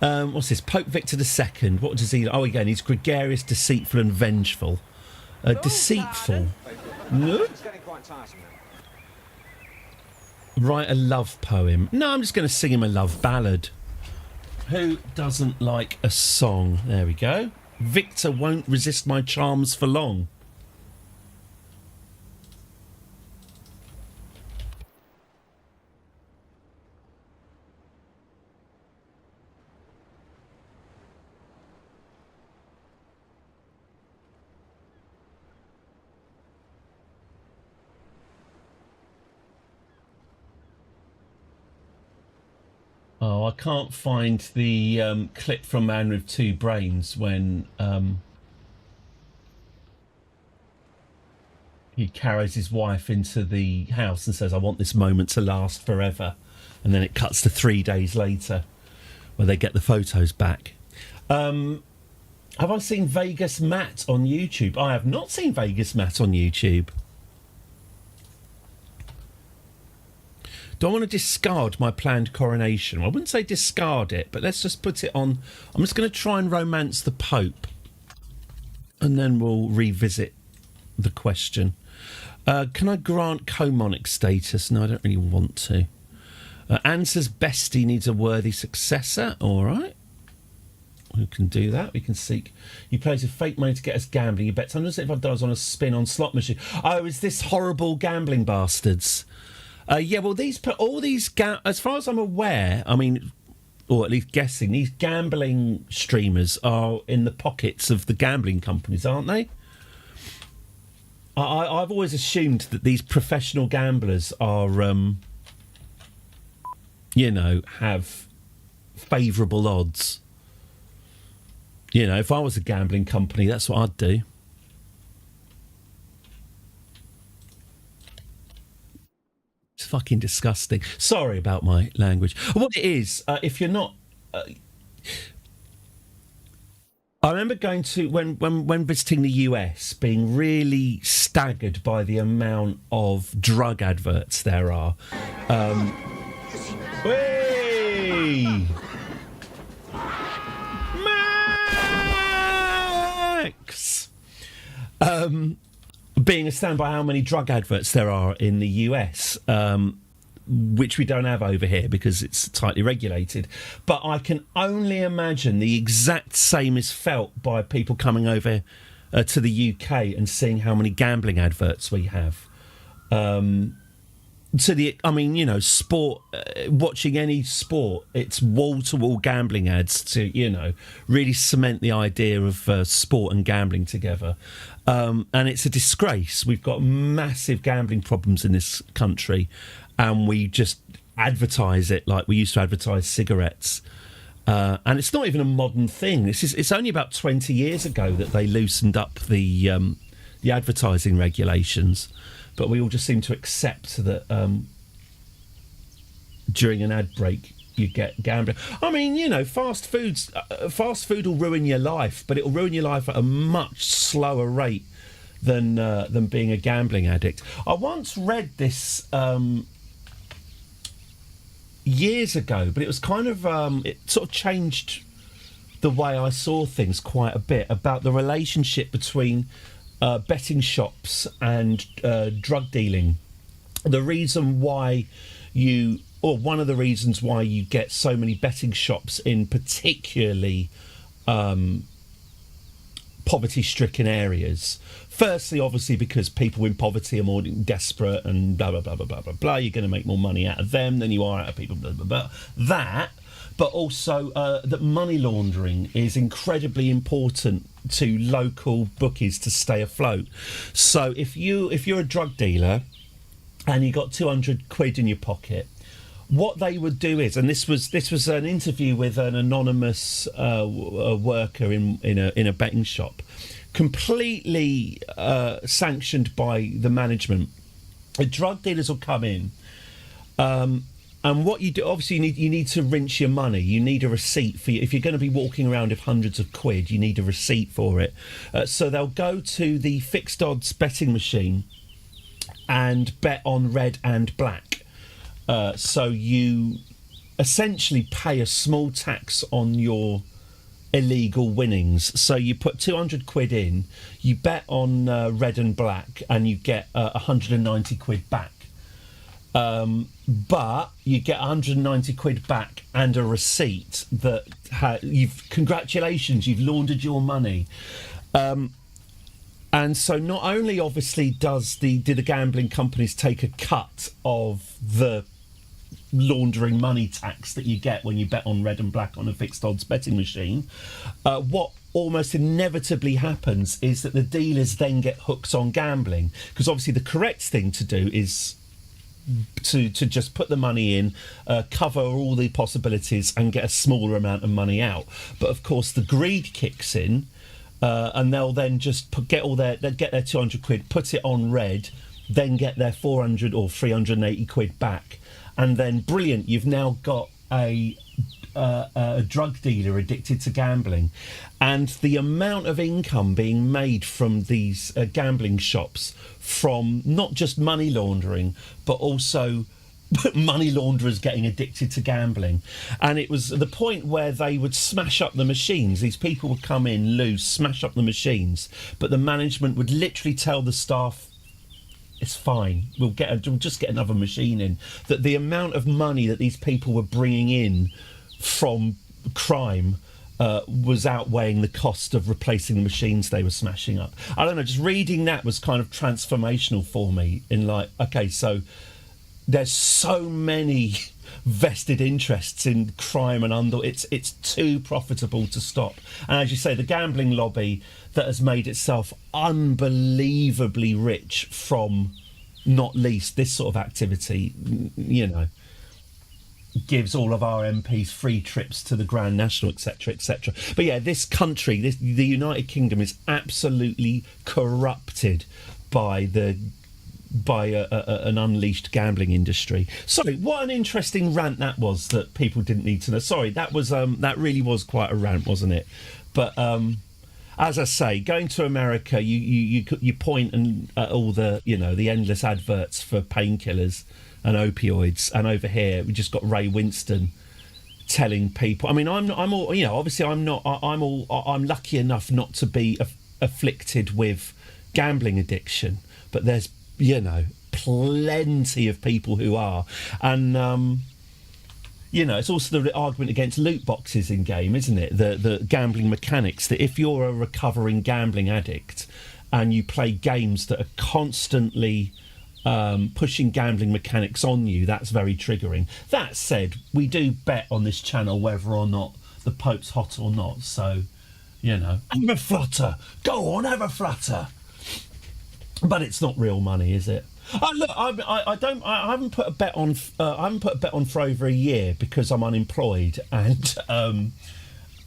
What's this? Pope Victor II. What does he? Oh, again, he's gregarious, deceitful, and vengeful. Deceitful. No. Write a love poem. No, I'm just going to sing him a love ballad. Who doesn't like a song? There we go. Victor won't resist my charms for long. Oh, I can't find the clip from Man with Two Brains when he carries his wife into the house and says, I want this moment to last forever. And then it cuts to 3 days later where they get the photos back. Have I seen Vegas Matt on YouTube? I have not seen Vegas Matt on YouTube. Do I want to discard my planned coronation? Well, I wouldn't say discard it, but let's just put it on. I'm just going to try and romance the Pope, and then we'll revisit the question. Can I grant co-monarch status? No, I don't really want to. Anne says Bestie needs a worthy successor. All right. We can do that. We can seek. You plays with fake money to get us gambling. You bet $175 on a spin on slot machine. Oh, is this horrible gambling bastards? Yeah, well, as far as I'm aware, I mean, or at least guessing, these gambling streamers are in the pockets of the gambling companies, aren't they? I've always assumed that these professional gamblers are, have favourable odds. You know, if I was a gambling company, that's what I'd do. It's fucking disgusting. Sorry about my language. What it is, if you're not... I remember going to, when visiting the US, being really staggered by the amount of drug adverts there are. Hey! Max! Being astounded by how many drug adverts there are in the US, which we don't have over here because it's tightly regulated. But I can only imagine the exact same is felt by people coming over to the UK and seeing how many gambling adverts we have. Sport, watching any sport, it's wall-to-wall gambling ads to, really cement the idea of sport and gambling together. And it's a disgrace. We've got massive gambling problems in this country, and we just advertise it like we used to advertise cigarettes. And it's not even a modern thing. It's only about 20 years ago that they loosened up the advertising regulations. But we all just seem to accept that during an ad break you get gambling. I mean, fast food will ruin your life, but it'll ruin your life at a much slower rate than being a gambling addict. I once read this. years ago, but it was kind of it sort of changed the way I saw things quite a bit about the relationship between betting shops and drug dealing. The reason why one of the reasons why you get so many betting shops in particularly poverty-stricken areas. Firstly, obviously, because people in poverty are more desperate and blah, blah, blah, blah, blah, blah, blah. You're going to make more money out of them than you are out of people, blah, blah, blah. That, but also that money laundering is incredibly important to local bookies to stay afloat. So if you're a drug dealer and you got 200 quid in your pocket, what they would do is, and this was an interview with an anonymous worker in a betting shop, completely sanctioned by the management. The drug dealers will come in, and what you do, obviously, you need to rinse your money. You need a receipt for if you're going to be walking around with hundreds of quid. You need a receipt for it. So they'll go to the fixed odds betting machine and bet on red and black. So you essentially pay a small tax on your illegal winnings. So you put 200 quid in, you bet on red and black, and you get 190 quid back. But you get 190 quid back and a receipt that congratulations, you've laundered your money. And so not only obviously do the gambling companies take a cut of the laundering money tax that you get when you bet on red and black on a fixed odds betting machine, what almost inevitably happens is that the dealers then get hooked on gambling, because obviously the correct thing to do is to just put the money in, cover all the possibilities and get a smaller amount of money out. But of course the greed kicks in, and they'll then just get their 200 quid, put it on red, then get their 400 or 380 quid back. And then, brilliant, you've now got a drug dealer addicted to gambling. And the amount of income being made from these gambling shops, from not just money laundering, but also money launderers getting addicted to gambling. And it was the point where they would smash up the machines. These people would come in, lose, smash up the machines. But the management would literally tell the staff, it's fine, we'll just get another machine in. That the amount of money that these people were bringing in from crime was outweighing the cost of replacing the machines they were smashing up. I don't know, just reading that was kind of transformational for me, in like, okay, so there's so many vested interests in crime and it's too profitable to stop. And as you say, the gambling lobby that has made itself unbelievably rich from not least this sort of activity, you know, gives all of our MPs free trips to the Grand National, etc., etc. But yeah, this country, the United Kingdom, is absolutely corrupted by an unleashed gambling industry. Sorry, what an interesting rant that was that people didn't need to know. Sorry, that really was quite a rant, wasn't it? But as I say, going to America, you point at all the the endless adverts for painkillers and opioids, and over here we just got Ray Winston telling people. I mean, I'm lucky enough not to be afflicted with gambling addiction, but there's plenty of people who are, and it's also the argument against loot boxes in game, isn't it? The gambling mechanics, that if you're a recovering gambling addict and you play games that are constantly pushing gambling mechanics on you, that's very triggering. That said, we do bet on this channel whether or not the Pope's hot or not, so have a flutter, go on, have a flutter. But it's not real money, is it? Look, I haven't put a bet on. I haven't put a bet on for over a year because I'm unemployed, and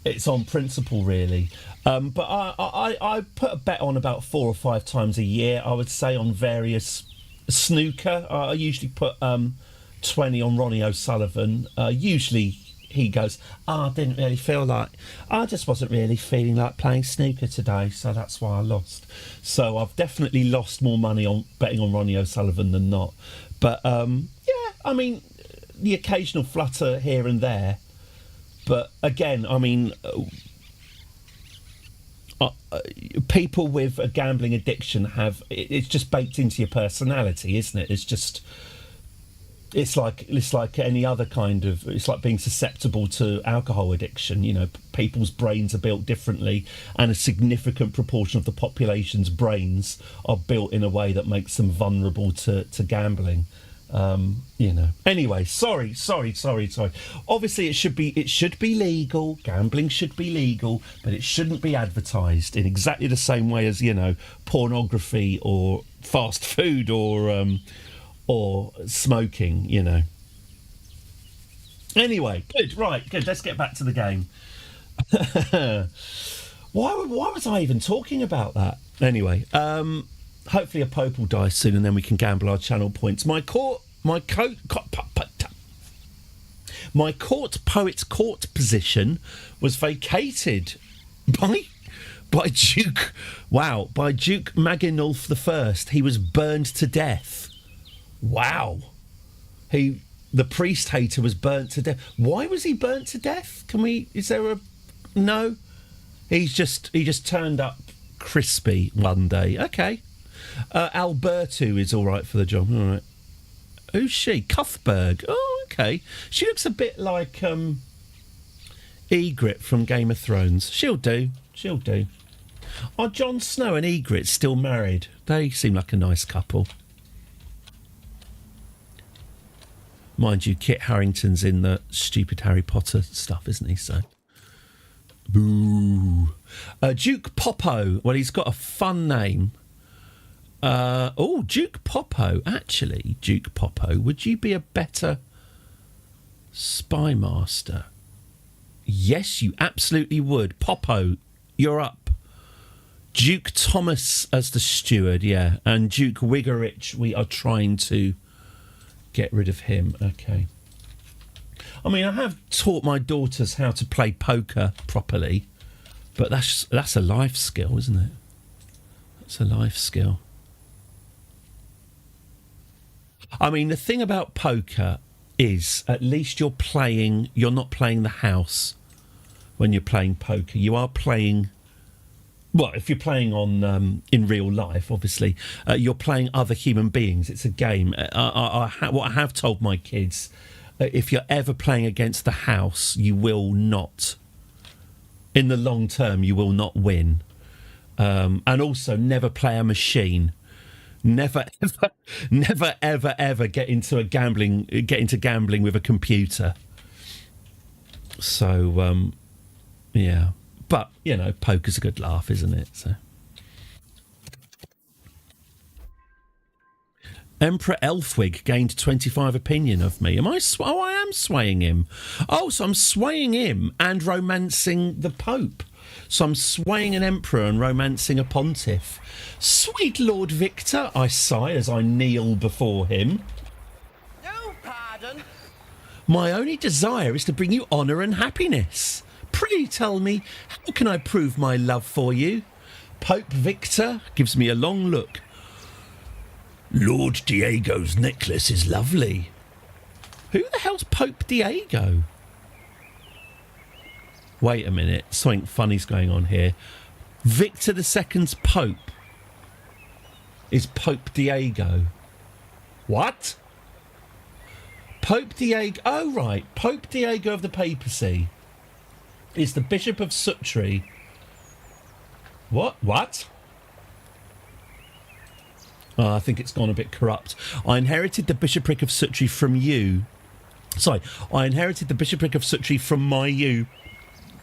it's on principle, really. But I put a bet on about 4 or 5 times a year, I would say, on various snooker. I usually put 20 on Ronnie O'Sullivan. Usually he goes, I just wasn't really feeling like playing snooker today, so that's why I lost. So I've definitely lost more money on betting on Ronnie O'Sullivan than not. But I mean, the occasional flutter here and there, but again, I mean, people with a gambling addiction it's just baked into your personality, isn't it? It's like any other kind of, it's like being susceptible to alcohol addiction. You know, people's brains are built differently, and a significant proportion of the population's brains are built in a way that makes them vulnerable to gambling. You know. Anyway, sorry. Obviously, it should be legal. Gambling should be legal, but it shouldn't be advertised in exactly the same way as, you know, pornography or fast food or smoking, you know. Anyway, good. Let's get back to the game. Why was I even talking about that? Anyway, hopefully a Pope will die soon, and then we can gamble our channel points. My court poet's court position was vacated by Duke. Wow, by Duke Maginulf I. He was burned to death. Wow. The priest hater was burnt to death. Why was he burnt to death? No? He just turned up crispy one day. Okay. Albertu is all right for the job. All right. Who's she? Cuthberg. Oh, okay. She looks a bit like Ygritte from Game of Thrones. She'll do. Are Jon Snow and Ygritte still married? They seem like a nice couple. Mind you, Kit Harington's in the stupid Harry Potter stuff, isn't he? So, boo. Duke Poppo. Well, he's got a fun name. Duke Poppo. Actually, Duke Poppo, would you be a better spy master? Yes, you absolutely would. Poppo, you're up. Duke Thomas as the steward, yeah. And Duke Wiggerich, we are trying to get rid of him. Okay. I mean, I have taught my daughters how to play poker properly, but that's a life skill, isn't it? That's a life skill. I mean, the thing about poker is at least you're not playing the house when you're playing poker. You are playing, well, if you're playing on in real life, obviously, you're playing other human beings. It's a game. What I have told my kids, if you're ever playing against the house, you will not, in the long term, you will not win. And also, never play a machine. Never, ever get into gambling with a computer. So, yeah. But, you know, poker's a good laugh, isn't it? So, Emperor Elfwig gained 25 opinion of me. I am swaying him. Oh, so I'm swaying him and romancing the Pope. So I'm swaying an emperor and romancing a pontiff. Sweet Lord Victor, I sigh as I kneel before him. No pardon. My only desire is to bring you honour and happiness. Pray tell me, how can I prove my love for you? Pope Victor gives me a long look. Lord Diego's necklace is lovely. Who the hell's Pope Diego? Wait a minute, something funny's going on here. Victor II's Pope is Pope Diego. What? Pope Diego, oh right, Pope Diego of the papacy is the Bishop of Sutri. What? Oh, I think it's gone a bit corrupt. I inherited the bishopric of Sutri from you. Sorry, I inherited the bishopric of Sutri from my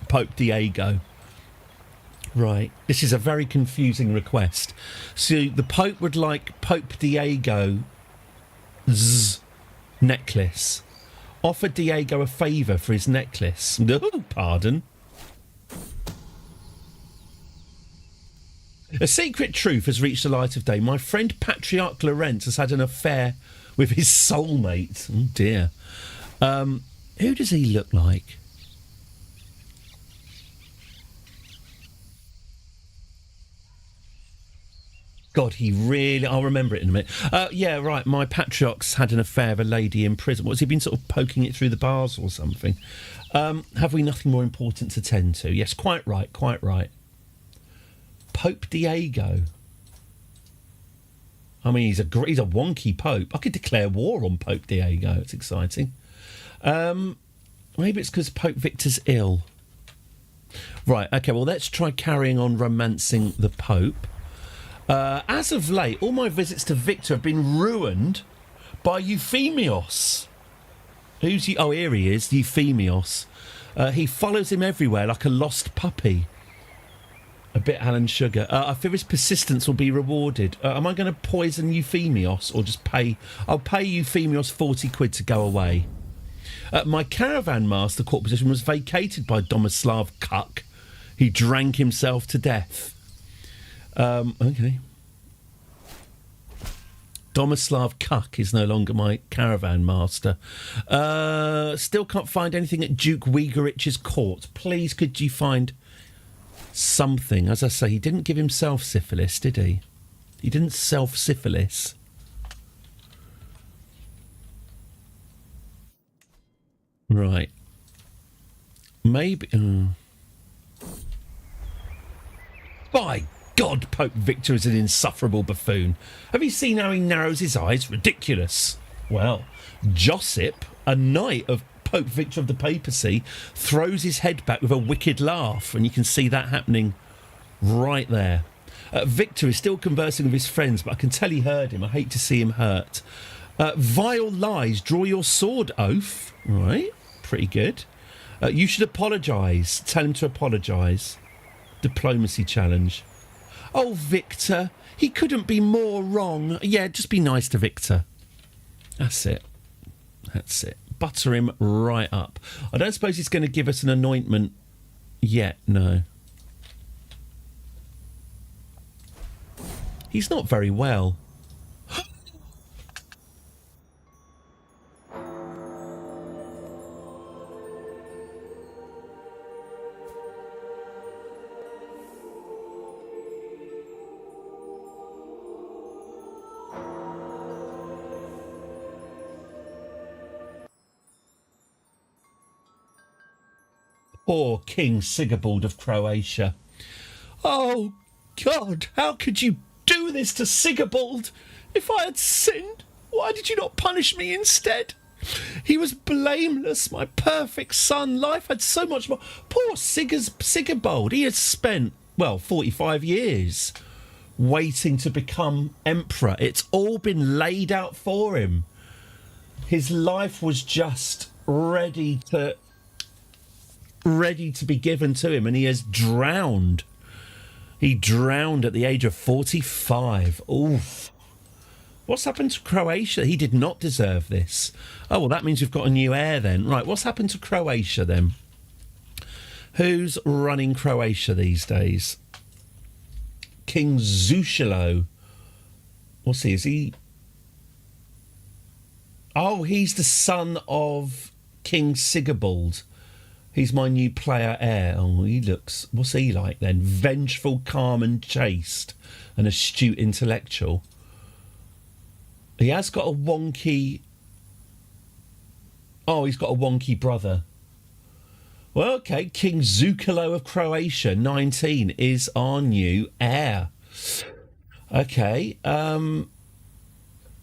Pope Diego. Right, this is a very confusing request. So the Pope would like Pope Diego's necklace. Offer Diego a favour for his necklace. Oh, pardon. A secret truth has reached the light of day. My friend Patriarch Laurent has had an affair with his soulmate. Oh, dear. Who does he look like? God, he really... I'll remember it in a minute. Yeah, right, my patriarch's had an affair with a lady in prison. What's he been sort of poking it through the bars or something? Have we nothing more important to tend to? Yes, quite right, quite right. Pope Diego. I mean, he's a wonky pope. I could declare war on Pope Diego. It's exciting. Maybe it's because Pope Victor's ill. Right, OK, well, let's try carrying on romancing the Pope. As of late, all my visits to Victor have been ruined by Euphemios. Who's he? Oh, here he is, Euphemios. He follows him everywhere like a lost puppy. A bit Alan Sugar. I fear his persistence will be rewarded. Am I going to poison Euphemios or just pay... I'll pay Euphemios 40 quid to go away. My caravan master court position was vacated by Domislav Cuck. He drank himself to death. OK. Domislav Cuck is no longer my caravan master. Still can't find anything at Duke Uyghurich's court. Please, could you find something? As I say, he didn't give himself syphilis, did he? He didn't self-syphilis. Right. Maybe... By God, Pope Victor is an insufferable buffoon. Have you seen how he narrows his eyes? Ridiculous. Well, Josip, a knight of Pope Victor of the papacy, throws his head back with a wicked laugh, and you can see that happening right there. Victor is still conversing with his friends, but I can tell he heard him. I hate to see him hurt. Vile lies, draw your sword, oaf. Right, pretty good. You should apologise. Tell him to apologise. Diplomacy challenge. Oh, Victor, he couldn't be more wrong. Yeah, just be nice to Victor. That's it. That's it. Butter him right up. I don't suppose he's going to give us an anointment yet, no. He's not very well. Poor King Sigibald of Croatia. Oh, God, how could you do this to Sigibald? If I had sinned, why did you not punish me instead? He was blameless, my perfect son. Life had so much more. Poor Sigibald, he has spent, 45 years waiting to become emperor. It's all been laid out for him. His life was just ready to be given to him, and he has drowned. He drowned at the age of 45. Oof. What's happened to Croatia? He did not deserve this. Oh, well, that means we've got a new heir then. Right, what's happened to Croatia then? Who's running Croatia these days? King Zushilo. What's he? Is he... Oh, he's the son of King Sigibald. He's my new player heir. Oh, he looks... What's he like, then? Vengeful, calm and chaste. An astute intellectual. He has got a wonky... Oh, he's got a wonky brother. Well, OK, King Zukalo of Croatia, 19, is our new heir. OK,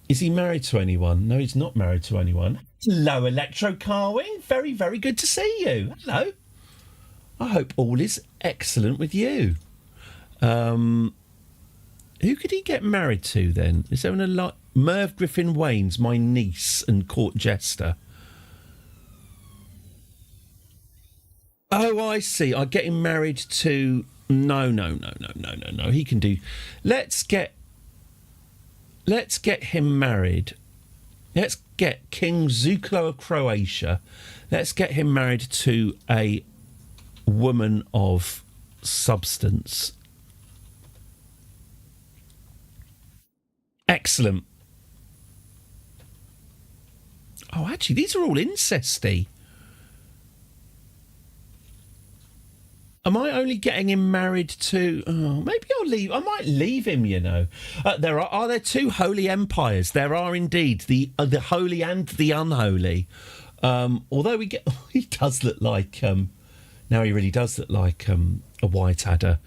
is he married to anyone? No, he's not married to anyone. Hello, Electro Carwing. Very, very good to see you. Hello. I hope all is excellent with you. Who could he get married to then? Is there Merv Griffin Wayne's my niece and court jester. Oh, I see. I get him married to... No. He can do... Let's get him married. Let's get King Zuklo of Croatia. Let's get him married to a woman of substance. Excellent. Oh, actually, these are all incesty. Am I only getting him married to? Oh, maybe I'll leave. I might leave him. You know, are there two holy empires? There are indeed the holy and the unholy. Although he does look like now he really does look like a white adder.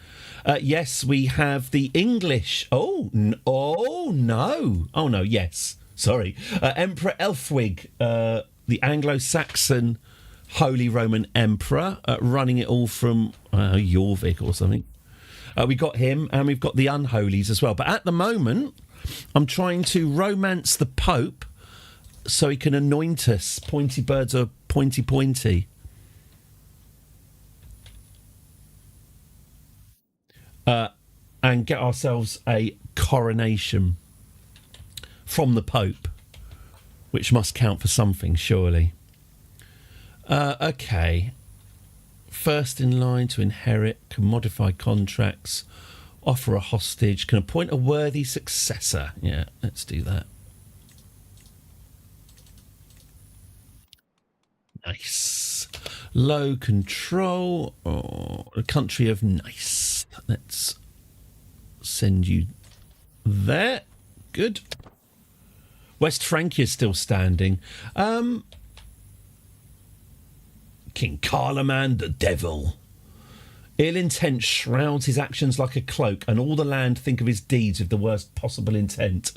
Yes, we have the English. Oh no. Yes, sorry, Emperor Elfwig, the Anglo-Saxon Holy Roman Emperor, running it all from Jorvik or something. We got him, and we've got the unholies as well. But at the moment, I'm trying to romance the Pope so he can anoint us. Pointy birds are pointy. And get ourselves a coronation from the Pope, which must count for something, surely. Okay. First in line to inherit, can modify contracts, offer a hostage, can appoint a worthy successor. Yeah, let's do that. Nice. Low control. Oh, a country of nice. Let's send you there. Good. West Francia is still standing. King Carloman, the devil. Ill intent shrouds his actions like a cloak, and all the land think of his deeds with the worst possible intent.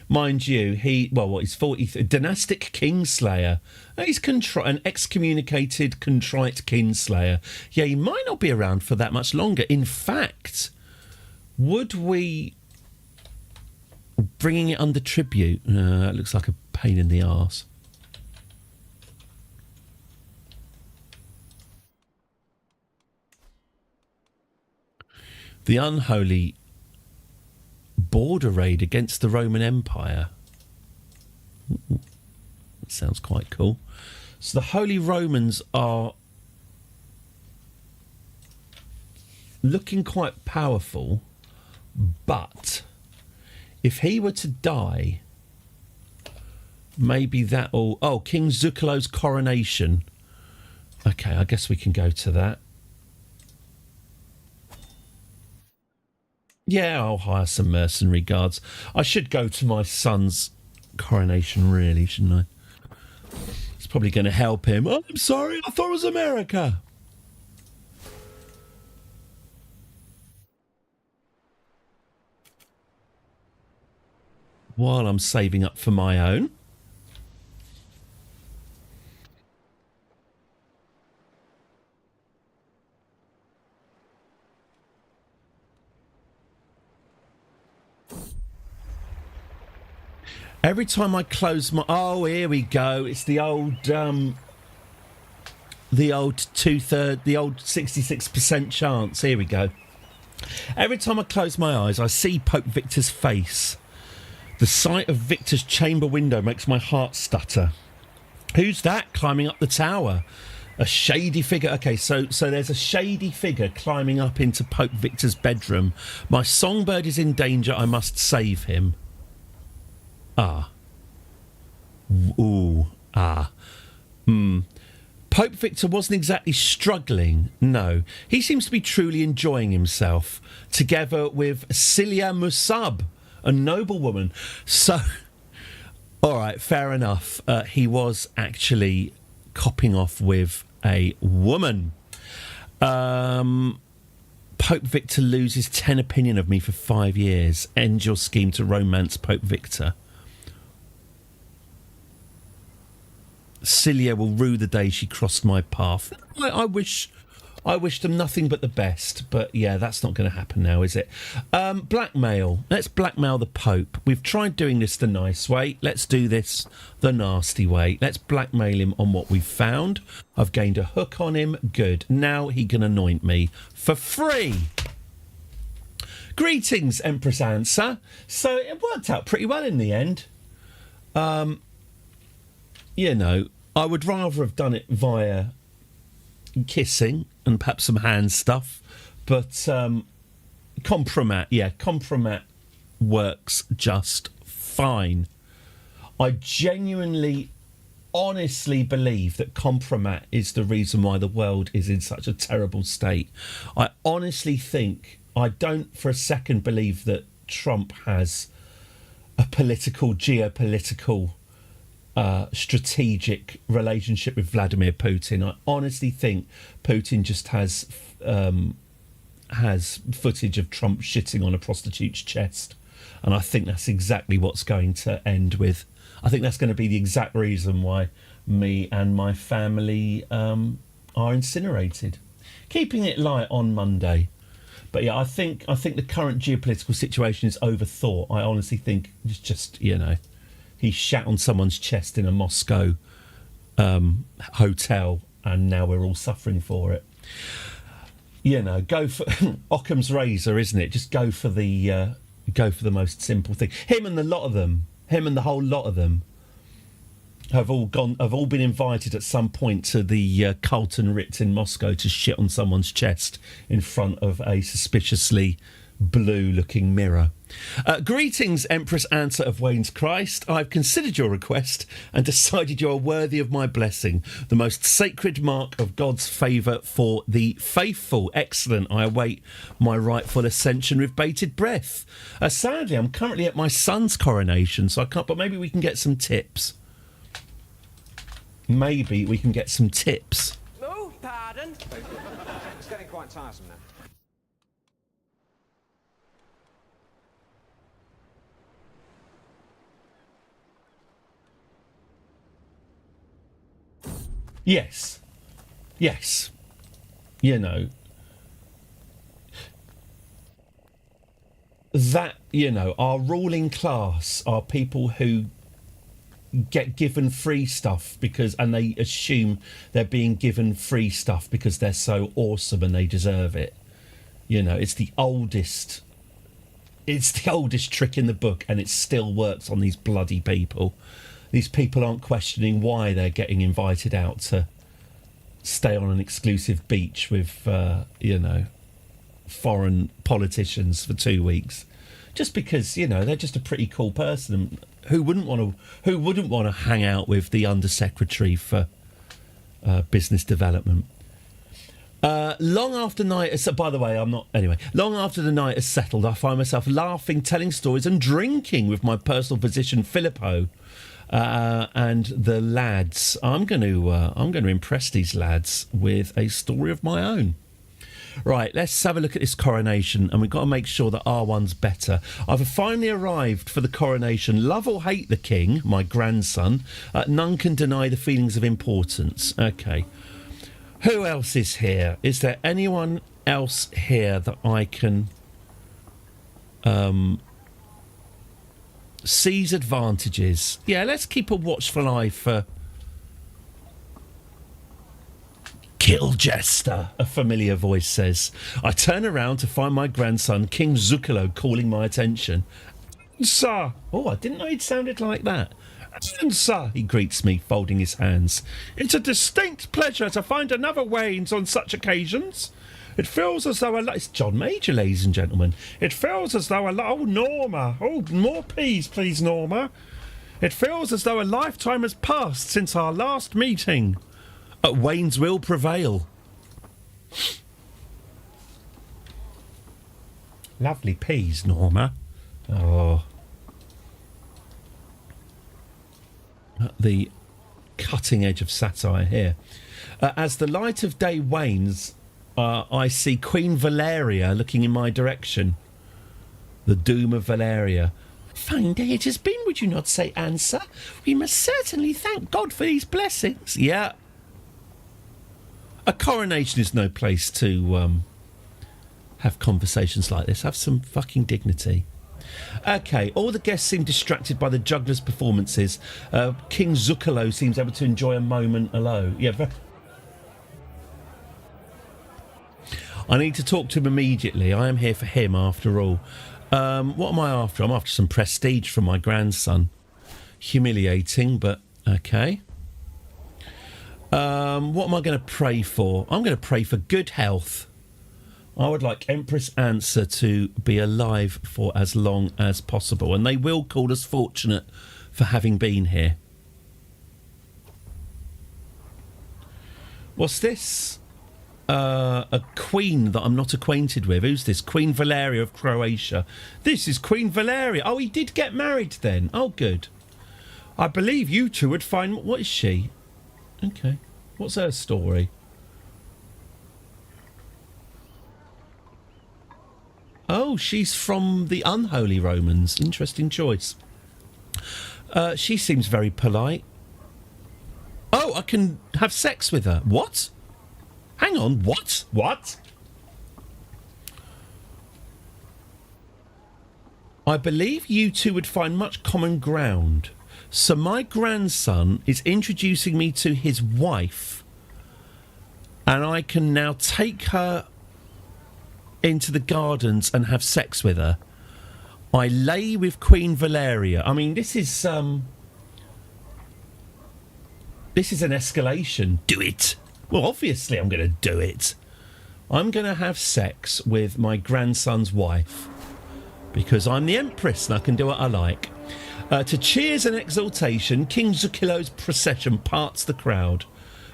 Mind you, he's 40, dynastic kingslayer. He's an excommunicated, contrite kingslayer. Yeah, he might not be around for that much longer. In fact, would we... Bringing it under tribute. That looks like a pain in the arse. The unholy border raid against the Roman Empire. Ooh, that sounds quite cool. So the Holy Romans are looking quite powerful, but if he were to die, maybe that'll... Oh, King Zucolo's coronation. Okay, I guess we can go to that. Yeah, I'll hire some mercenary guards. I should go to my son's coronation, really, shouldn't I? It's probably going to help him. Oh, I'm sorry, I thought it was America. While I'm saving up for my own. Every time I close my... Oh, here we go. It's the old 66% chance. Here we go. Every time I close my eyes, I see Pope Victor's face. The sight of Victor's chamber window makes my heart stutter. Who's that climbing up the tower? A shady figure. Okay, so there's a shady figure climbing up into Pope Victor's bedroom. My songbird is in danger. I must save him. Ah. Ooh. Ah. Pope Victor wasn't exactly struggling, no. He seems to be truly enjoying himself, together with Cilia Musab, a noblewoman. So, all right, fair enough. He was actually copping off with a woman. Pope Victor loses 10 opinion of me for 5 years. End your scheme to romance Pope Victor. Cilia will rue the day she crossed my path. I wish them nothing but the best, but yeah, that's not going to happen now, is it? Blackmail. Let's blackmail the Pope. We've tried doing this the nice way. Let's do this the nasty way. Let's blackmail him on what we've found. I've gained a hook on him. Good. Now he can anoint me for free. Greetings, Empress Ansa. So it worked out pretty well in the end. You know, I would rather have done it via kissing and perhaps some hand stuff, but compromat works just fine. I genuinely honestly believe that compromat is the reason why the world is in such a terrible state. I honestly think, I don't for a second believe that Trump has a geopolitical, strategic relationship with Vladimir Putin. I honestly think Putin just has footage of Trump shitting on a prostitute's chest. And I think that's exactly what's going to end with. I think that's going to be the exact reason why me and my family are incinerated. Keeping it light on Monday. But yeah, I think the current geopolitical situation is overthought. I honestly think it's just, he shat on someone's chest in a Moscow hotel, and now we're all suffering for it. Go for Occam's razor, isn't it? Just go for the most simple thing. Him and the whole lot of them have all been invited at some point to the Carlton Ritz in Moscow to shit on someone's chest in front of a suspiciously blue-looking mirror. Greetings, Empress Answer of Wayne's Christ. I've considered your request and decided you are worthy of my blessing, the most sacred mark of God's favour for the faithful. Excellent. I await my rightful ascension with bated breath. Sadly, I'm currently at my son's coronation, so I can't, but maybe we can get some tips. Oh, pardon. It's getting quite tiresome now. Yes. That, our ruling class are people who get given free stuff and they assume they're being given free stuff because they're so awesome and they deserve it. It's the oldest trick in the book, and it still works on these bloody people. These people aren't questioning why they're getting invited out to stay on an exclusive beach with, foreign politicians for 2 weeks, just because they're just a pretty cool person. Who wouldn't want to hang out with the Undersecretary for Business Development? Long after the night has settled, I find myself laughing, telling stories, and drinking with my personal physician Filippo and the lads. I'm going to impress these lads with a story of my own. Right, let's have a look at this coronation, and we've got to make sure that our one's better. I've finally arrived for the coronation. Love or hate the king, my grandson, none can deny the feelings of importance. Okay. Who else is here? Is there anyone else here that I can seize advantages? Yeah, let's keep a watchful eye for Kill Jester, a familiar voice says. I turn around to find my grandson, King Zucolo, calling my attention. Sir! Oh, I didn't know he'd sounded like that. Sir, he greets me, folding his hands. It's a distinct pleasure to find another Wayne's on such occasions. It feels as though it's John Major, ladies and gentlemen. It feels as though oh, Norma. Oh, more peas, please, Norma. It feels as though a lifetime has passed since our last meeting. Wayne's will prevail. Lovely peas, Norma. Oh. At the cutting edge of satire here. As the light of day wanes, I see Queen Valeria looking in my direction. The doom of Valeria. Fine day it has been, would you not say, Answer? We must certainly thank God for these blessings. Yeah. A coronation is no place to have conversations like this. Have some fucking dignity. Okay, all the guests seem distracted by the jugglers' performances. King Zucolo seems able to enjoy a moment alone. Yeah. I need to talk to him immediately. I am here for him, after all. What am I after? I'm after some prestige from my grandson. Humiliating, but okay. What am I going to pray for? I'm going to pray for good health. I would like Empress Answer to be alive for as long as possible, and they will call us fortunate for having been here. What's this? A queen that I'm not acquainted with. Who's this? Queen Valeria of Croatia. This is Queen Valeria. Oh, he did get married then. Oh, good. I believe you two would find... What is she? Okay. What's her story? Oh, she's from the unholy Romans. Interesting choice. She seems very polite. Oh, I can have sex with her. What? Hang on, what? What? I believe you two would find much common ground. So my grandson is introducing me to his wife, and I can now take her into the gardens and have sex with her. I lay with Queen Valeria. I mean, this is an escalation. Do it. Well, obviously I'm going to do it. I'm going to have sex with my grandson's wife because I'm the Empress and I can do what I like. To cheers and exultation, King Zucchilo's procession parts the crowd.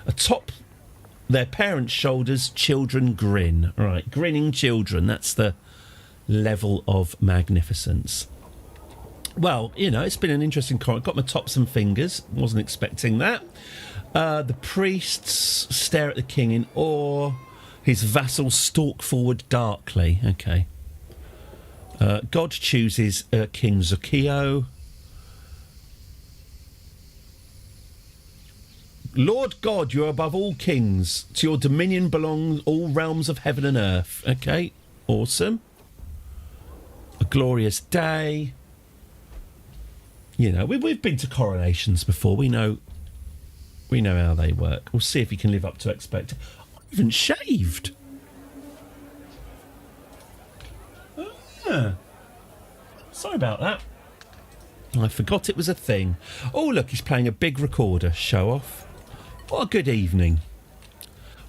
Atop their parents' shoulders, children grin. Right, grinning children, that's the level of magnificence. Well, you know, it's been an interesting corridor. Got my tops and fingers. Wasn't expecting that. The priests stare at the king in awe. His vassals stalk forward darkly. Okay. God chooses King Zucchio. Lord God, you are above all kings. To your dominion belong all realms of heaven and earth. Okay, awesome. A glorious day. You know, we've been to coronations before. We know how they work. We'll see if he can live up to expect. I haven't shaved. Sorry about that. I forgot it was a thing. Oh, look, he's playing a big recorder. Show off. What a good evening.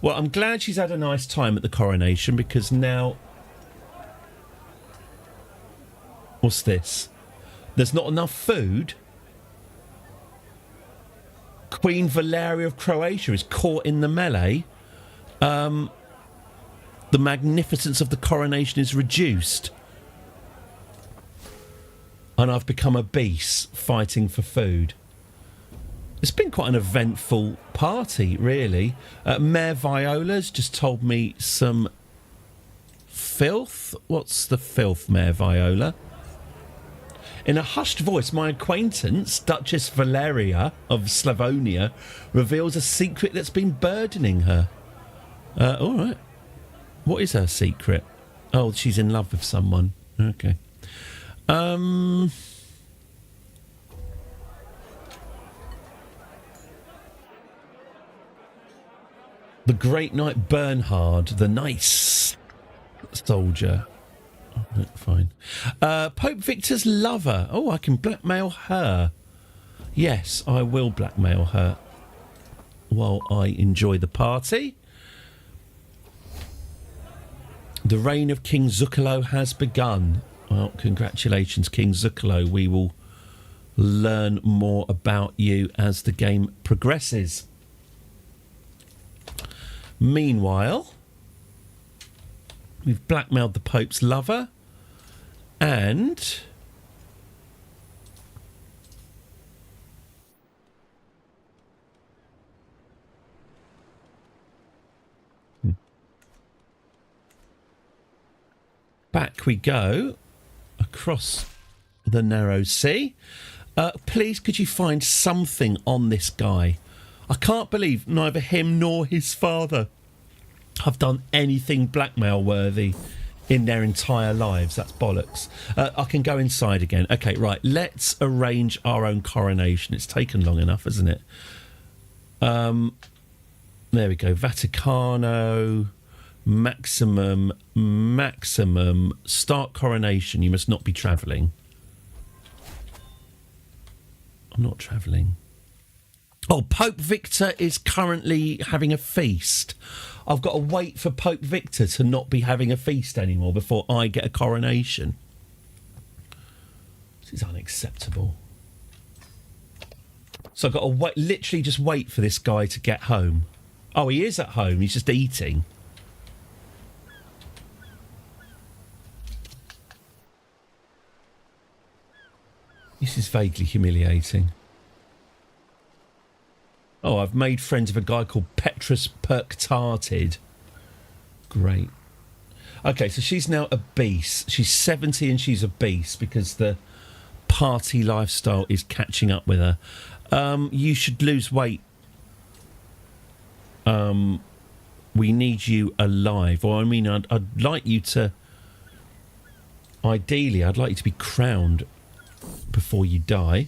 Well, I'm glad she's had a nice time at the coronation because now... What's this? There's not enough food? Queen Valeria of Croatia is caught in the melee. The magnificence of the coronation is reduced. And I've become a beast fighting for food. It's been quite an eventful party, really. Mayor Viola's just told me some filth. What's the filth, Mayor Viola? In a hushed voice, my acquaintance, Duchess Valeria of Slavonia, reveals a secret that's been burdening her. All right. What is her secret? Oh, she's in love with someone. Okay. The Great Knight Bernhard, the nice soldier. Oh, fine. Pope Victor's lover. Oh, I can blackmail her. Yes, I will blackmail her while I enjoy the party. The reign of King Zuccolo has begun. Well, congratulations, King Zuccolo. We will learn more about you as the game progresses. Meanwhile, we've blackmailed the Pope's lover and back we go across the narrow sea. Please, could you find something on this guy? I can't believe neither him nor his father have done anything blackmail worthy in their entire lives. That's bollocks. I can go inside again. Okay, right. Let's arrange our own coronation. It's taken long enough, hasn't it? There we go. Vaticano. Maximum. Start coronation. You must not be travelling. I'm not travelling. Oh, Pope Victor is currently having a feast. I've got to wait for Pope Victor to not be having a feast anymore before I get a coronation. This is unacceptable. So I've got to wait, literally just wait for this guy to get home. Oh, he is at home. He's just eating. This is vaguely humiliating. Oh, I've made friends with a guy called Petrus Perktarted. Great. Okay, so she's now obese. She's 70 and she's obese because the party lifestyle is catching up with her. You should lose weight. We need you alive. Or, I mean, I'd like you to... Ideally, I'd like you to be crowned before you die.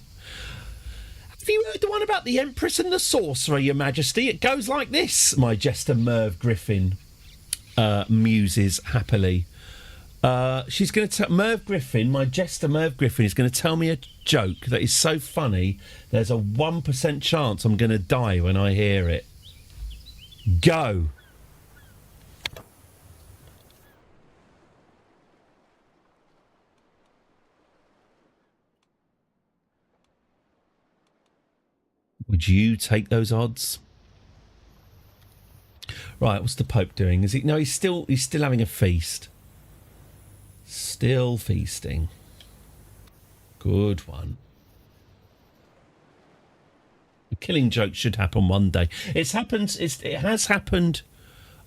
Have you heard the one about the Empress and the Sorcerer, Your Majesty? It goes like this, my jester Merv Griffin muses happily. She's going to Merv Griffin, my jester Merv Griffin, is going to tell me a joke that is so funny there's a 1% chance I'm going to die when I hear it. Go. Would you take those odds? Right, what's the Pope doing? Is he? No, he's still having a feast. Still feasting. Good one. The Killing Joke should happen one day. It has happened.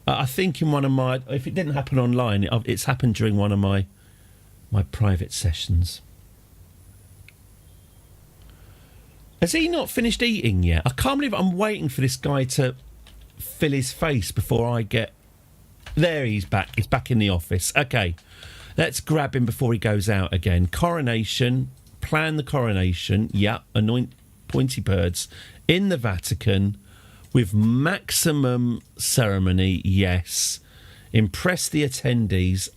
I think in one of my. If it didn't happen online, it's happened during one of my private sessions. Has he not finished eating yet? I can't believe I'm waiting for this guy to fill his face before I get... There, he's back. He's back in the office. Okay, let's grab him before he goes out again. Coronation. Plan the coronation. Yep, anoint pointy birds in the Vatican with maximum ceremony. Yes. Impress the attendees.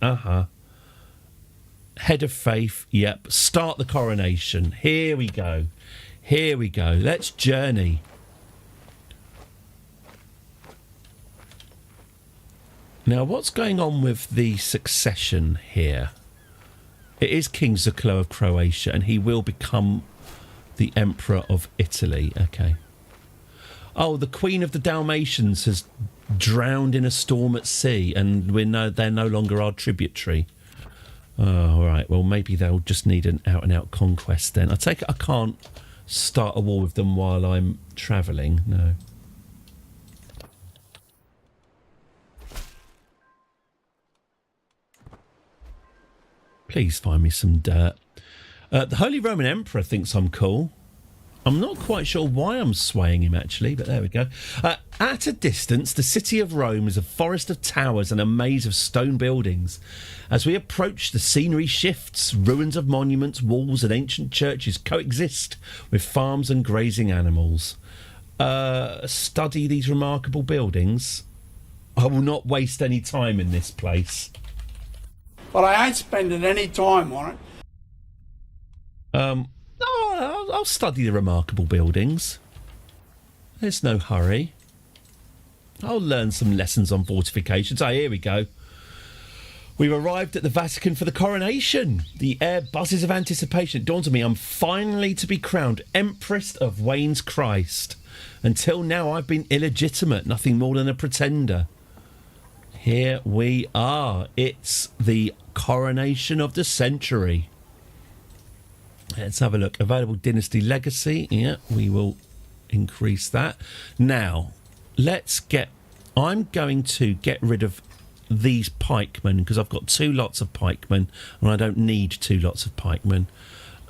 Head of faith. Yep. Start the coronation. Here we go. Here we go. Let's journey. Now, what's going on with the succession here? It is King Zuklo of Croatia, and he will become the Emperor of Italy. Okay. Oh, the Queen of the Dalmatians has drowned in a storm at sea, and they're no longer our tributary. Oh, all right. Well, maybe they'll just need an out-and-out conquest then. I take it I can't start a war with them while I'm travelling. No. Please find me some dirt. The Holy Roman Emperor thinks I'm cool. I'm not quite sure why I'm swaying him, actually, but there we go. At a distance, the city of Rome is a forest of towers and a maze of stone buildings. As we approach, the scenery shifts. Ruins of monuments, walls and ancient churches coexist with farms and grazing animals. Study these remarkable buildings. I will not waste any time in this place. But I ain't spending any time on it. No, I'll study the remarkable buildings. There's no hurry. I'll learn some lessons on fortifications. Here we go. We've arrived at the Vatican for the coronation. The air buzzes of anticipation. It dawns on me I'm finally to be crowned Empress of Wayne's Christ. Until now, I've been illegitimate, nothing more than a pretender. Here we are. It's the coronation of the century. Let's have a look. Available dynasty legacy. Yeah, we will increase that. Now, I'm going to get rid of these pikemen because I've got 2 lots of pikemen and I don't need 2 lots of pikemen.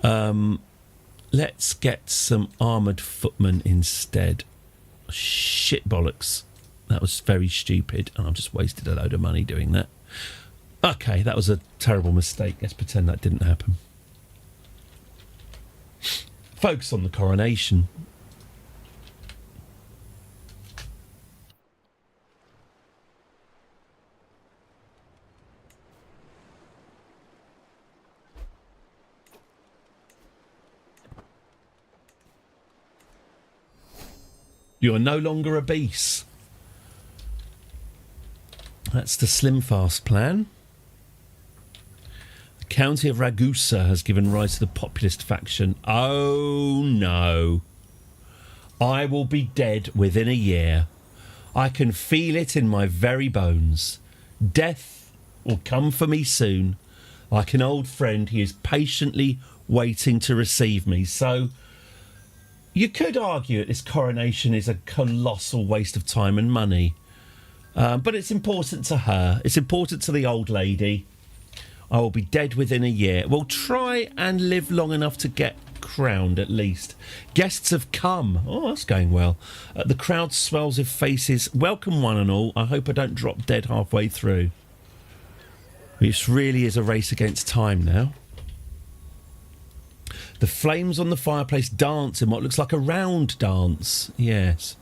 Let's get some armoured footmen instead. Shit bollocks. That was very stupid and I've just wasted a load of money doing that. Okay, that was a terrible mistake. Let's pretend that didn't happen. Focus on the coronation. You are no longer obese. That's the Slim Fast plan. The County of Ragusa has given rise to the populist faction. Oh no. I will be dead within a year. I can feel it in my very bones. Death will come for me soon. Like an old friend, he is patiently waiting to receive me. So you could argue that this coronation is a colossal waste of time and money. But it's important to her. It's important to the old lady. I will be dead within a year. We'll try and live long enough to get crowned, at least. Guests have come. Oh, that's going well. The crowd swells with faces. Welcome, one and all. I hope I don't drop dead halfway through. This really is a race against time now. The flames on the fireplace dance in what looks like a round dance. Yes.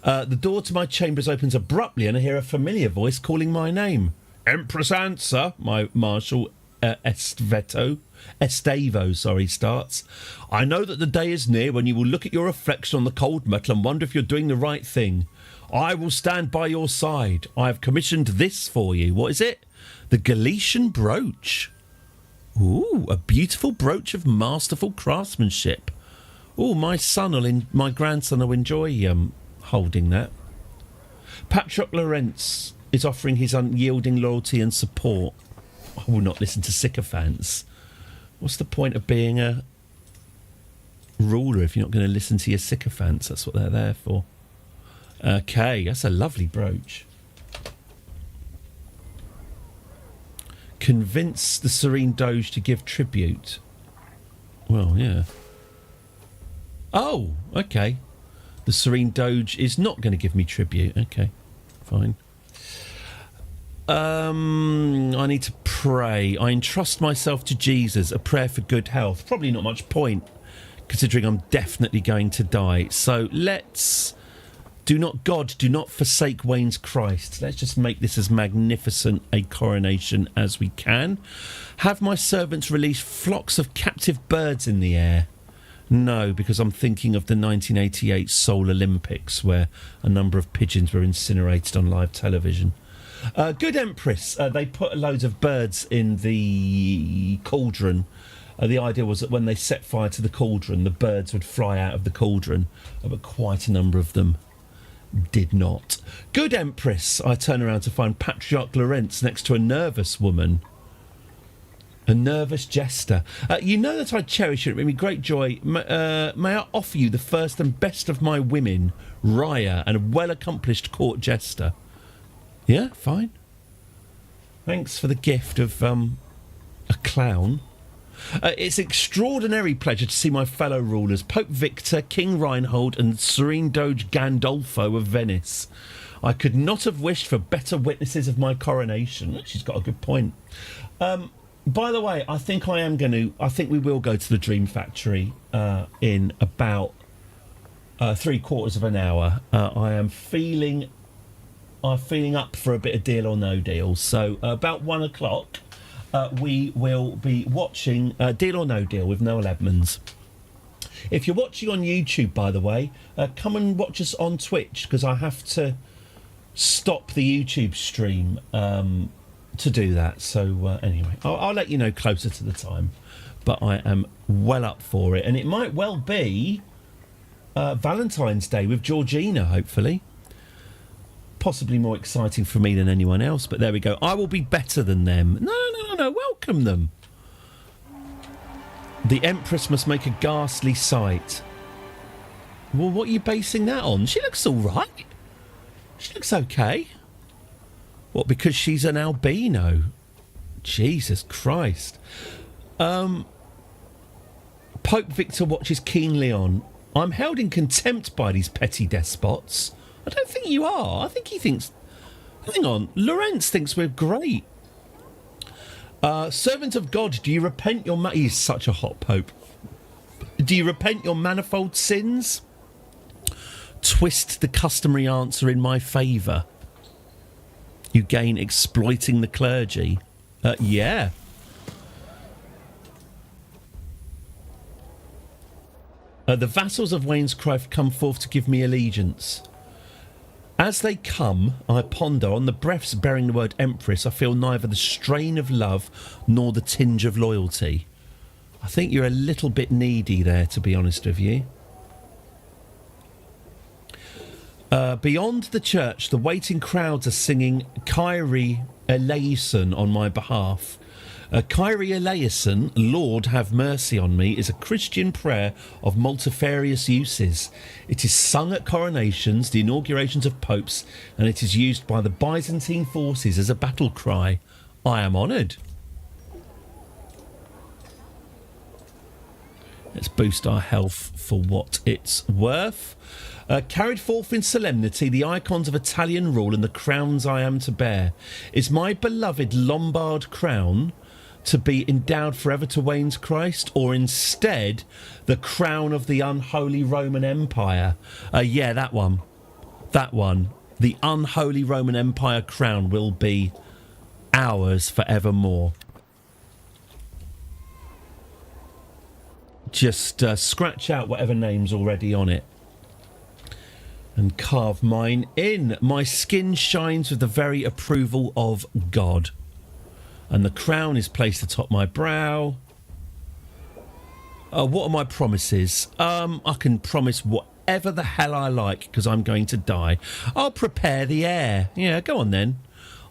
The door to my chambers opens abruptly and I hear a familiar voice calling my name. Empress Answer, my Marshal Estavo, starts. I know that the day is near when you will look at your reflection on the cold metal and wonder if you're doing the right thing. I will stand by your side. I have commissioned this for you. What is it? The Galician brooch. Ooh, a beautiful brooch of masterful craftsmanship. Oh, my grandson will enjoy holding that. Patrick Lawrence is offering his unyielding loyalty and support. I will not listen to sycophants. What's the point of being a ruler if you're not going to listen to your sycophants? That's what they're there for. Okay, that's a lovely brooch. Convince the Serene Doge to give tribute. Well, yeah. Oh, okay. The Serene Doge is not going to give me tribute. Okay, fine. I need to pray. I entrust myself to Jesus, a prayer for good health. Probably not much point, considering I'm definitely going to die. So let's... do not forsake Wayne's Christ. Let's just make this as magnificent a coronation as we can. Have my servants release flocks of captive birds in the air. No, because I'm thinking of the 1988 Seoul Olympics, where a number of pigeons were incinerated on live television. Good Empress. They put loads of birds in the cauldron. The idea was that when they set fire to the cauldron, the birds would fly out of the cauldron, but quite a number of them did not. Good Empress. I turn around to find Patriarch Lawrence next to a nervous woman. A nervous jester. You know that I cherish it. It brings me great joy. May I offer you the first and best of my women, Raya, and a well-accomplished court jester. Yeah, fine. Thanks for the gift of a clown. It's an extraordinary pleasure to see my fellow rulers, Pope Victor, King Reinhold, and Serene Doge Gandolfo of Venice. I could not have wished for better witnesses of my coronation. She's got a good point. By the way, I think we will go to the Dream Factory in about 3/4 of an hour. I'm feeling up for a bit of Deal or No Deal. So about 1 o'clock, we will be watching Deal or No Deal with Noel Edmonds. If you're watching on YouTube, by the way, come and watch us on Twitch, because I have to stop the YouTube stream to do that. So anyway, I'll let you know closer to the time, but I am well up for it, and it might well be Valentine's Day with Georgina, hopefully. Possibly more exciting for me than anyone else, but there we go. I will be better than them. No, welcome them. The Empress must make a ghastly sight. Well, what are you basing that on? She looks all right. She looks okay. What, because she's an albino? Jesus Christ. Pope Victor watches keenly on. I'm held in contempt by these petty despots. I don't think you are. I think he thinks... Hang on. Lawrence thinks we're great. Servant of God, do you repent your... He's such a hot pope. Do you repent your manifold sins? Twist the customary answer in my favour. You gain exploiting the clergy. Yeah. The vassals of Wainscroft come forth to give me allegiance. As they come, I ponder on the breaths bearing the word Empress. I feel neither the strain of love nor the tinge of loyalty. I think you're a little bit needy there, to be honest with you. Beyond the church, the waiting crowds are singing Kyrie eleison on my behalf. Kyrie eleison, Lord have mercy on me, is a Christian prayer of multifarious uses. It is sung at coronations, the inaugurations of popes, and it is used by the Byzantine forces as a battle cry. I am honoured. Let's boost our health for what it's worth. Carried forth in solemnity, the icons of Italian rule and the crowns I am to bear. Is my beloved Lombard crown to be endowed forever to Wayne's Christ, or instead the crown of the unholy Roman Empire? Yeah, that one. That one. The unholy Roman Empire crown will be ours forevermore. Just scratch out whatever name's already on it and carve mine in. My skin shines with the very approval of God, and the crown is placed atop my brow. What are my promises? I can promise whatever the hell I like, because I'm going to die. I'll prepare the air. Yeah, go on then.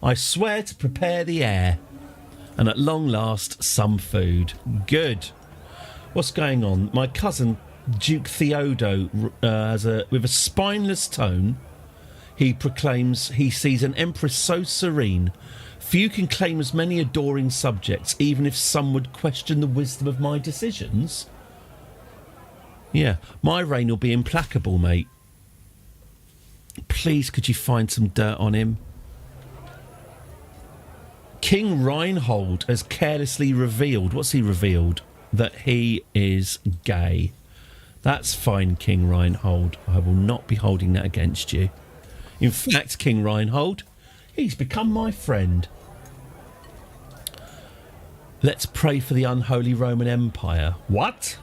I swear to prepare the air, and at long last, some food. Good. What's going on? My cousin Duke Theodo, with a spineless tone, he proclaims he sees an empress so serene, few can claim as many adoring subjects, even if some would question the wisdom of my decisions. Yeah, my reign will be implacable, mate. Please, could you find some dirt on him? King Reinhold has carelessly revealed... What's he revealed? That he is gay. That's fine, King Reinhold. I will not be holding that against you. In fact, King Reinhold, he's become my friend. Let's pray for the unholy Roman Empire. What?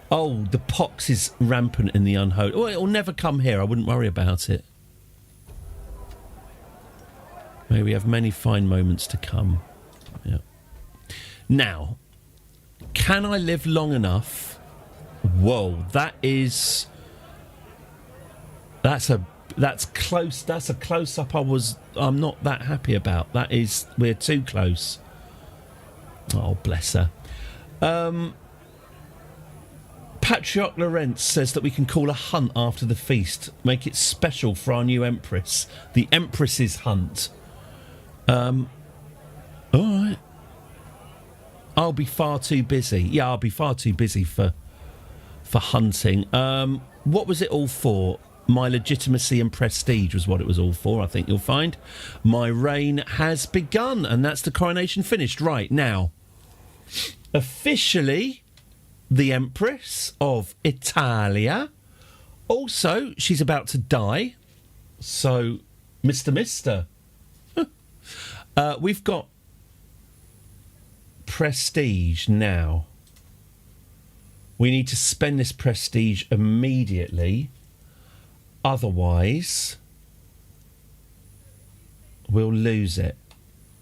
Oh, the pox is rampant in the unholy... Oh, it'll never come here. I wouldn't worry about it. May we have many fine moments to come. Yeah. Now, can I live long enough... Whoa, that's close. That's a close up I'm not that happy about. We're too close. Oh, bless her. Patriarch Lorenz says that we can call a hunt after the feast, make it special for our new empress, the Empress's Hunt. All right. I'll be far too busy. Yeah, I'll be far too busy for hunting. What was it all for? My legitimacy and prestige was what it was all for, I think you'll find. My reign has begun, and that's the coronation finished. Right, now, officially, the Empress of Italia. Also, she's about to die. So, Mr. We've got prestige now. We need to spend this prestige immediately. Otherwise, we'll lose it.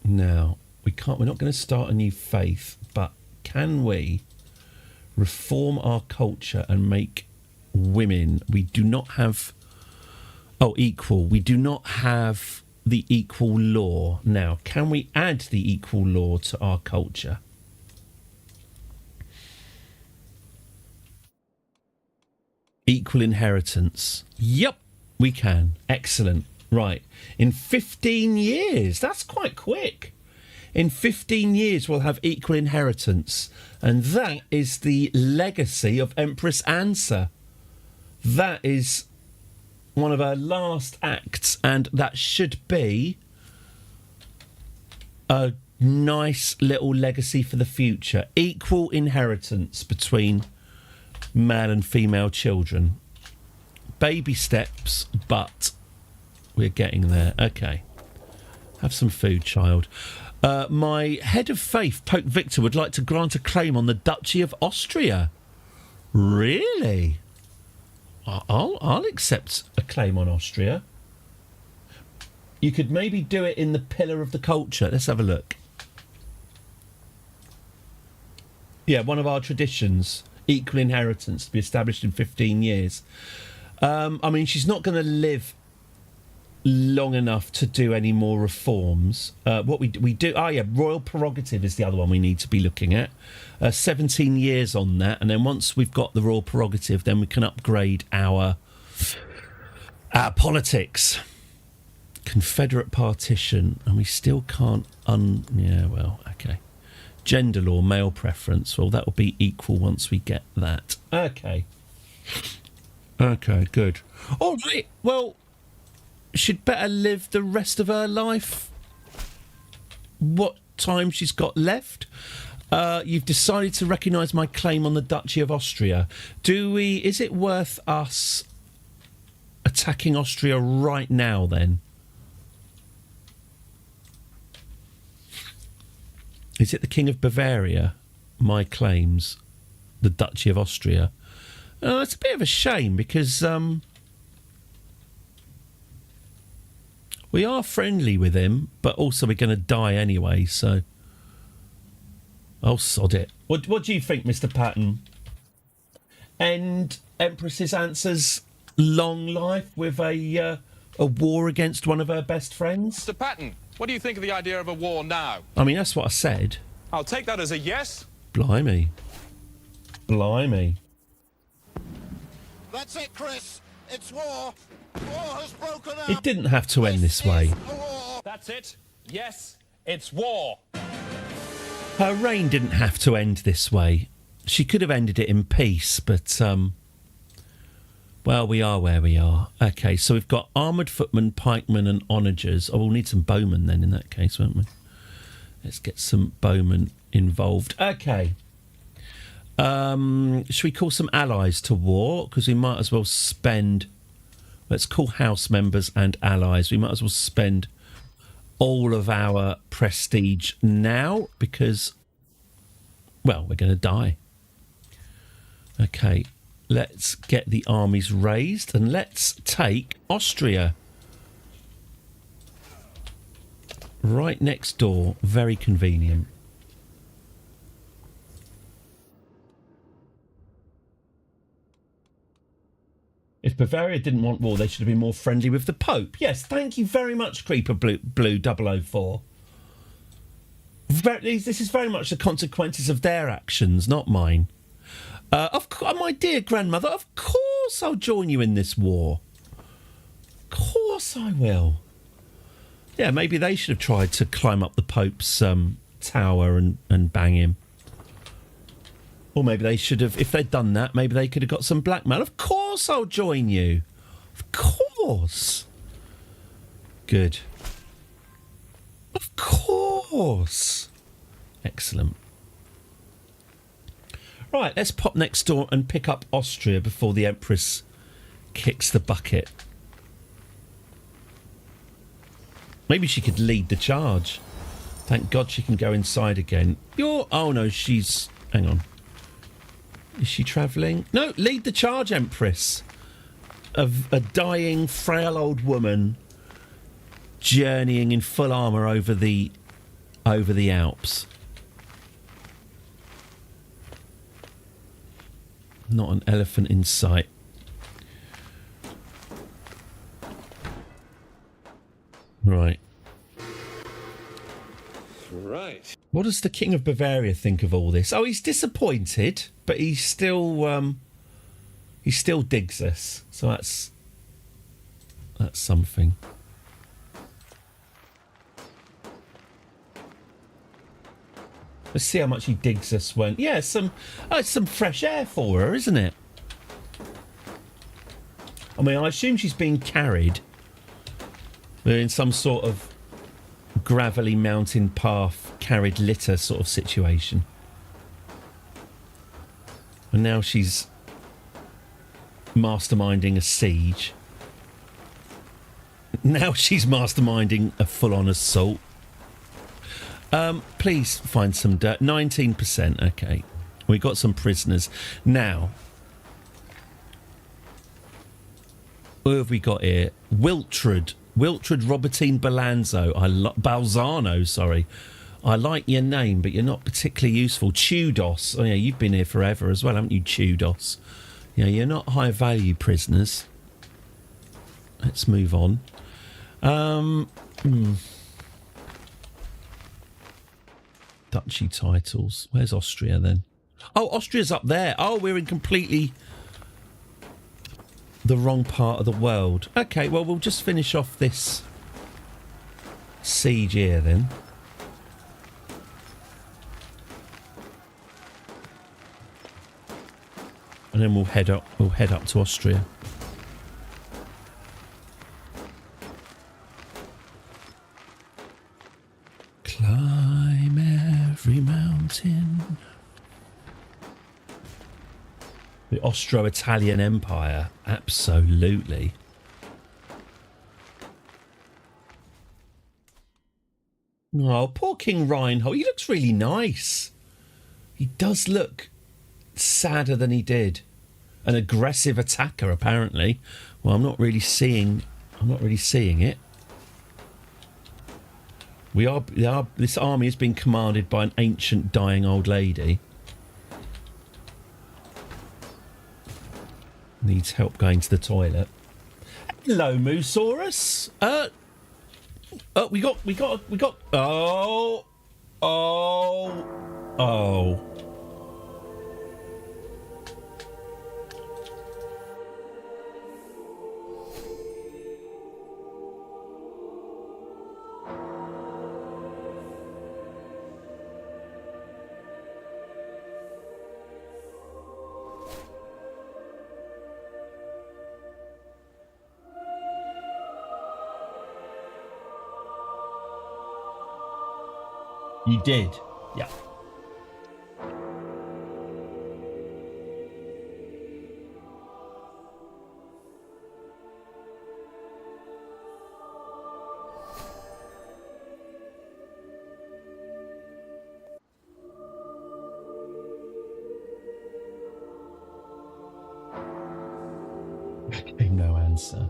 Now, we're not going to start a new faith, but can we reform our culture and make women... We do not have... Oh, equal. We do not have the equal law. Now, can we add the equal law to our culture? Equal inheritance. Yep, we can. Excellent. Right. In 15 years, that's quite quick. In 15 years, we'll have equal inheritance. And that is the legacy of Empress Ansa. That is one of her last acts, and that should be a nice little legacy for the future. Equal inheritance between male and female children. Baby steps, but we're getting there. Okay. Have some food, child. My head of faith, Pope Victor, would like to grant a claim on the Duchy of Austria. Really? I'll accept a claim on Austria. You could maybe do it in the Pillar of the Culture. Let's have a look. Yeah, one of our traditions, equal inheritance, to be established in 15 years. I mean, she's not going to live long enough to do any more reforms. What we do... Oh, yeah, royal prerogative is the other one we need to be looking at. 17 years on that, and then once we've got the royal prerogative, then we can upgrade our politics. Confederate partition, and we still can't yeah, well, okay. Gender law, male preference, well, that will be equal once we get that. Okay, good. All right, well, she'd better live the rest of her life what time she's got left. You've decided to recognise my claim on the Duchy of Austria. Is it worth us attacking Austria right now, then? Is it the King of Bavaria, my claims, the Duchy of Austria? It's a bit of a shame, because we are friendly with him, but also we're going to die anyway, so... Oh, sod it. What do you think, Mr. Patton? End Empress's answer's long life with a war against one of her best friends? Mr. Patton, what do you think of the idea of a war now? I mean, that's what I said. I'll take that as a yes. Blimey. That's it, Chris. It's war. War has broken out. It didn't have to end this way. That's it. Yes, it's war. Her reign didn't have to end this way. She could have ended it in peace, but, well, we are where we are. Okay, so we've got armoured footmen, pikemen and onagers. Oh, we'll need some bowmen then in that case, won't we? Let's get some bowmen involved. Okay. Should we call some allies to war? Because we might as well spend... Let's call house members and allies. We might as well spend all of our prestige now because, well, we're going to die. Okay, let's get the armies raised and let's take Austria. Right next door, very convenient. If Bavaria didn't want war, they should have been more friendly with the Pope. Yes, thank you very much, Creeper Blue 004. This is very much the consequences of their actions, not mine. My dear grandmother, of course I'll join you in this war. Of course I will. Yeah, maybe they should have tried to climb up the Pope's tower and bang him. Or maybe they should have, if they'd done that, maybe they could have got some blackmail. Of course I'll join you. Of course. Good. Of course. Excellent. Right, let's pop next door and pick up Austria before the Empress kicks the bucket. Maybe she could lead the charge. Thank God she can go inside again. Oh no, she's... Hang on. Is she travelling? No, lead the charge, Empress. Of a dying, frail old woman journeying in full armour over the Alps. Not an elephant in sight. Right. Right. What does the King of Bavaria think of all this? Oh, he's disappointed, but he still digs us. So that's something. Let's see how much he digs us when... Yeah, it's some fresh air for her, isn't it? I mean, I assume she's being carried. We're in some sort of gravelly mountain path, carried litter sort of situation. And now she's masterminding a siege. Now she's masterminding a full-on assault. Please find some dirt. 19%, okay. We got some prisoners. Now, who have we got here? Wiltred Robertine Balzano, sorry. I like your name, but you're not particularly useful. Chudos. Oh, yeah, you've been here forever as well, haven't you, Chudos? Yeah, you're not high-value prisoners. Let's move on. Duchy titles. Where's Austria then? Oh, Austria's up there. Oh, we're in completely the wrong part of the world. Okay, well, we'll just finish off this siege here then. And then we'll head up to Austria. Climb every mountain. The Austro-Italian Empire, absolutely. Oh, poor King Reinhold. He looks really nice. He does look sadder than he did. An aggressive attacker, apparently. Well, I'm not really seeing it. This army is being commanded by an ancient dying old lady. Needs help going to the toilet. Hello, Moosaurus. We got. Oh. You did? Yeah. No answer.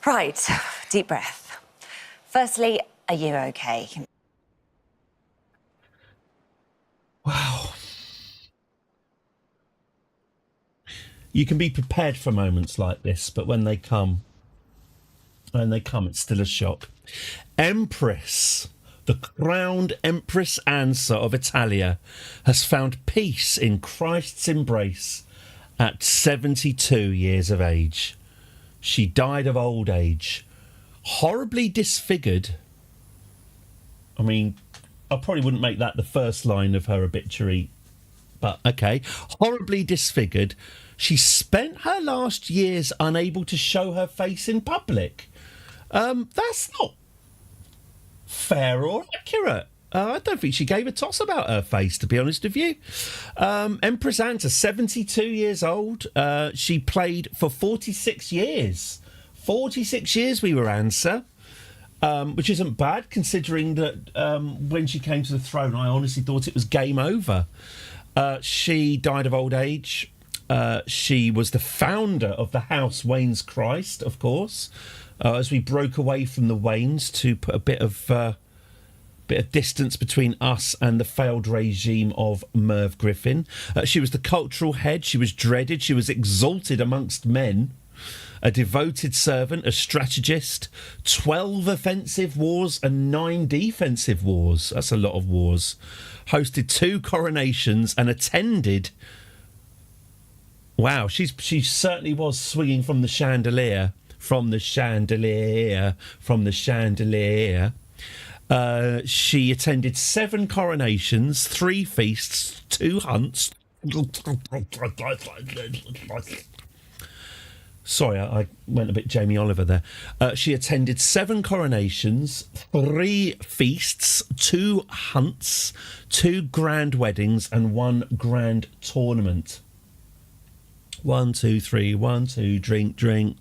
Right, deep breath. Firstly, are you okay? Wow. You can be prepared for moments like this, but when they come, it's still a shock. Empress, the crowned Empress Ansa of Italia, has found peace in Christ's embrace at 72 years of age. She died of old age, horribly disfigured. I mean, I probably wouldn't make that the first line of her obituary, but okay. Horribly disfigured. She spent her last years unable to show her face in public. That's not fair or accurate. I don't think she gave a toss about her face, to be honest with you. Empress Ansa, 72 years old. She played for 46 years. 46 years we were Ansa, which isn't bad, considering that when she came to the throne, I honestly thought it was game over. She died of old age. She was the founder of the House Wayne's Christ, of course, as we broke away from the Waynes to put a bit of distance between us and the failed regime of Merv Griffin. She was the cultural head. She was dreaded. She was exalted amongst men. A devoted servant, a strategist, 12 offensive wars and 9 defensive wars. That's a lot of wars. Hosted 2 coronations and attended... Wow, she certainly was swinging from the chandelier. She attended 7 coronations, 3 feasts, 2 hunts. Sorry, I went a bit Jamie Oliver there. She attended 7 coronations, 3 feasts, 2 hunts, 2 grand weddings, and 1 grand tournament. 1, 2, 3, 1, 2, drink, drink.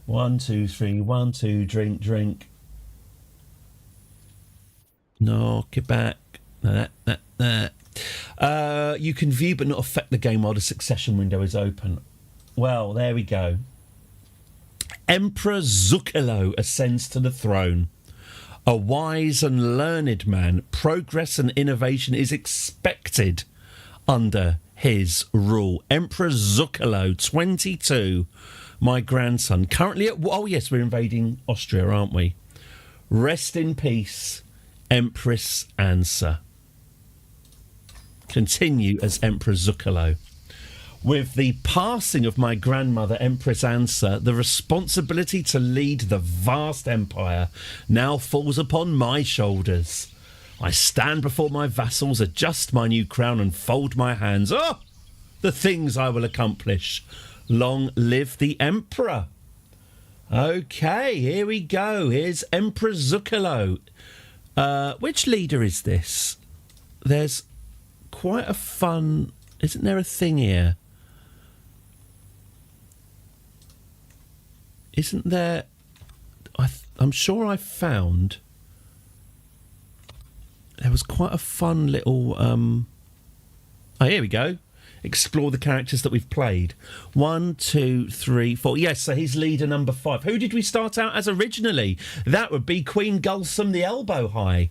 1, 2, 3, 1, 2, drink, drink. Knock it back. You can view but not affect the game while the succession window is open. Well, there we go. Emperor Zuccolo ascends to the throne. A wise and learned man, progress and innovation is expected under his rule. Emperor Zuccolo, 22, my grandson, currently at... Oh, yes, we're invading Austria, aren't we? Rest in peace, Empress Ansa. Continue as Emperor Zuccolo. With the passing of my grandmother, Empress Ansa, the responsibility to lead the vast empire now falls upon my shoulders. I stand before my vassals, adjust my new crown and fold my hands. Oh, the things I will accomplish. Long live the Emperor. OK, here we go. Here's Emperor Zuccolo. Which leader is this? There's quite a fun... Isn't there a thing here? Isn't there... I'm sure I found... There was quite a fun little... Oh, here we go. Explore the characters that we've played. 1, 2, 3, 4. Yes, so he's leader number 5. Who did we start out as originally? That would be Queen Gulsum the Elbow High,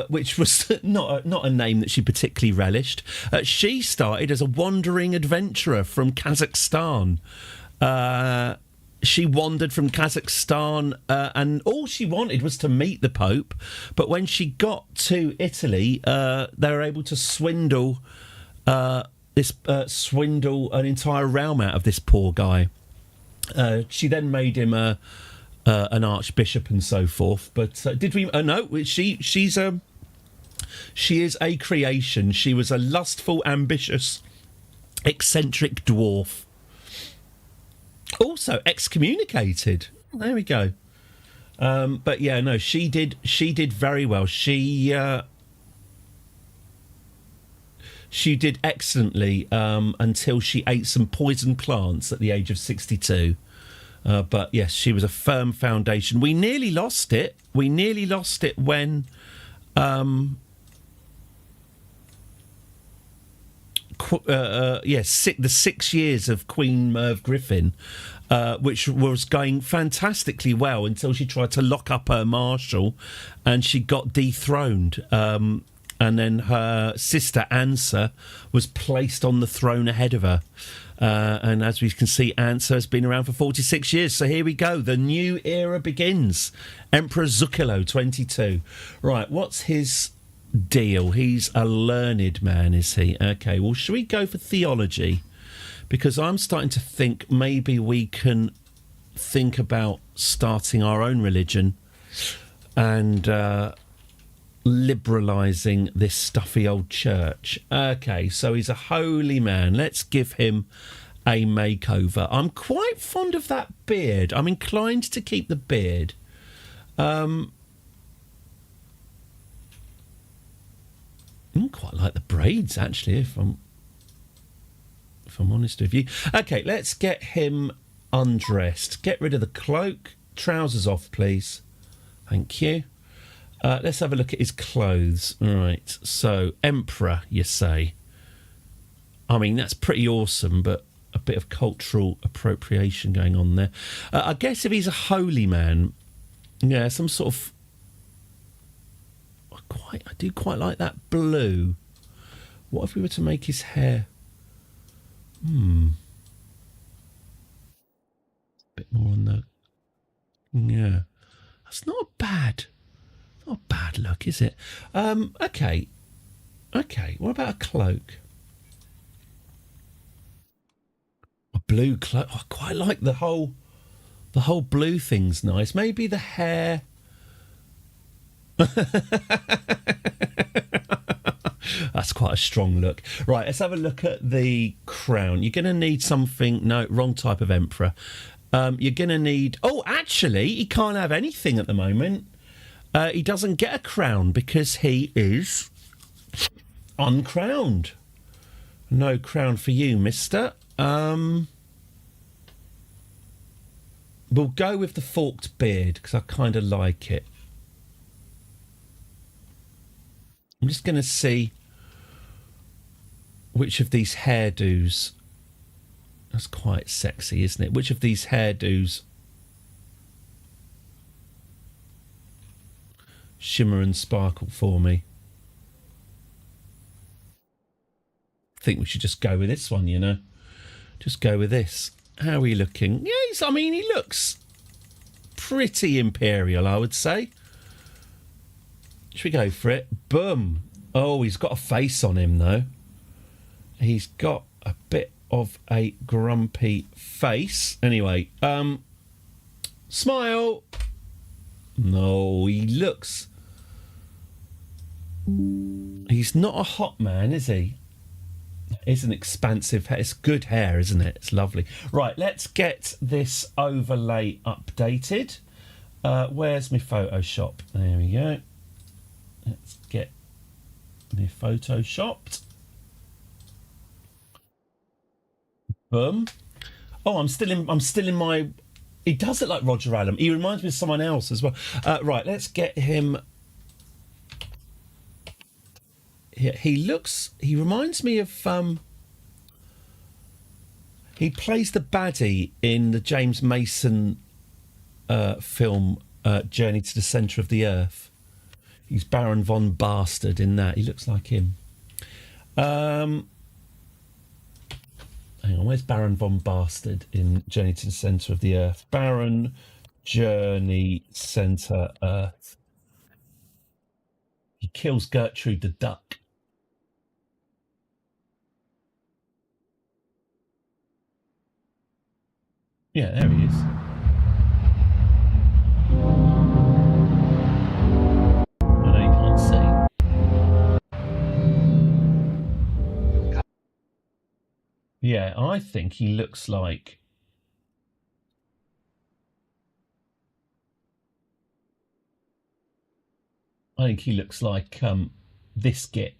which was not a name that she particularly relished. She started as a wandering adventurer from Kazakhstan. She wandered from Kazakhstan and all she wanted was to meet the Pope. But when she got to Italy, they were able to swindle an entire realm out of this poor guy. She then made him an archbishop and so forth. But did we? No, she is a creation. She was a lustful, ambitious, eccentric dwarf. Also excommunicated. There we go. But yeah, no, she did very well. She did excellently until she ate some poison plants at the age of 62. But yes, she was a firm foundation. We nearly lost it. When the 6 years of Queen Merv Griffin, which was going fantastically well until she tried to lock up her marshal and she got dethroned. And then her sister Ansa was placed on the throne ahead of her. And as we can see, Ansa has been around for 46 years. So here we go. The new era begins. Emperor Zuccolo, 22. Right, what's his deal? He's a learned man, is he? Okay, well, should we go for theology? Because I'm starting to think maybe we can think about starting our own religion and liberalising this stuffy old church. Okay, so he's a holy man. Let's give him a makeover. I'm quite fond of that beard. I'm inclined to keep the beard. I quite like the braids, actually, if I'm honest with you. Okay, let's get him undressed. Get rid of the cloak. Trousers off, please. Thank you. Let's have a look at his clothes. All right, so Emperor, you say? I mean, that's pretty awesome, but a bit of cultural appropriation going on there. I guess if he's a holy man, yeah, some sort of... I do quite like that blue. What if we were to make his hair? A bit more on the... Yeah. That's not bad. Not a bad look, is it? Okay. Okay, what about a cloak? A blue cloak. Oh, I quite like the whole blue thing's nice. Maybe the hair... That's quite a strong look. Right, let's have a look at the crown. You're going to need something... No, wrong type of emperor. You're going to need... Oh, actually, he can't have anything at the moment. He doesn't get a crown because he is uncrowned. No crown for you, mister. We'll go with the forked beard because I kind of like it. I'm just going to see which of these hairdos That's quite sexy, isn't it? Which of these hairdos shimmer and sparkle for me? I think we should just go with this one, you know. Just go with this. How are we looking? Yeah, he looks pretty imperial, I would say. Should we go for it? Boom. Oh, he's got a face on him, though. He's got a bit of a grumpy face. Anyway, smile. No, he looks... He's not a hot man, is he? It's an expansive hair. It's good hair, isn't it? It's lovely. Right, let's get this overlay updated. Where's my Photoshop? There we go. Let's get me photoshopped. Boom. Oh, I'm still in my... He does look like Roger Allam. He reminds me of someone else as well. Right, let's get him... He reminds me of... He plays the baddie in the James Mason film Journey to the Centre of the Earth. He's Baron von Bastard in that. He looks like him. Hang on, where's Baron von Bastard in Journey to the Centre of the Earth? Baron Journey Centre Earth. He kills Gertrude the duck. Yeah, there he is. I know you can't see. Yeah, I think he looks like... I think he looks like this git.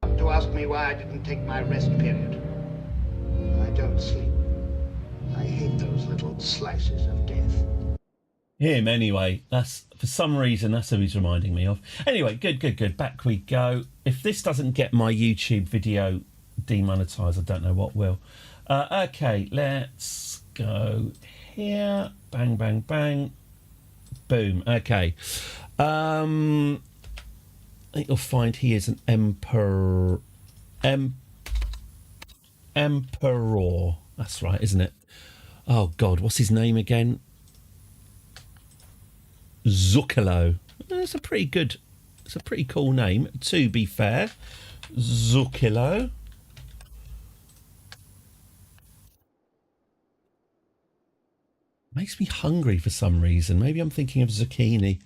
To ask me why I didn't take my rest period. I don't sleep. I hate those little slices of death. Him, anyway. That's, for some reason, that's who he's reminding me of. Anyway, good. Back we go. If this doesn't get my YouTube video demonetised, I don't know what will. Okay, let's go here. Bang, bang, bang. Boom. Okay. I think you'll find he is an emperor. Emperor. That's right, isn't it? Oh God, what's his name again? Zuccolo. It's a pretty good. It's a pretty cool name, to be fair. Zuccolo. Makes me hungry for some reason. Maybe I'm thinking of zucchini.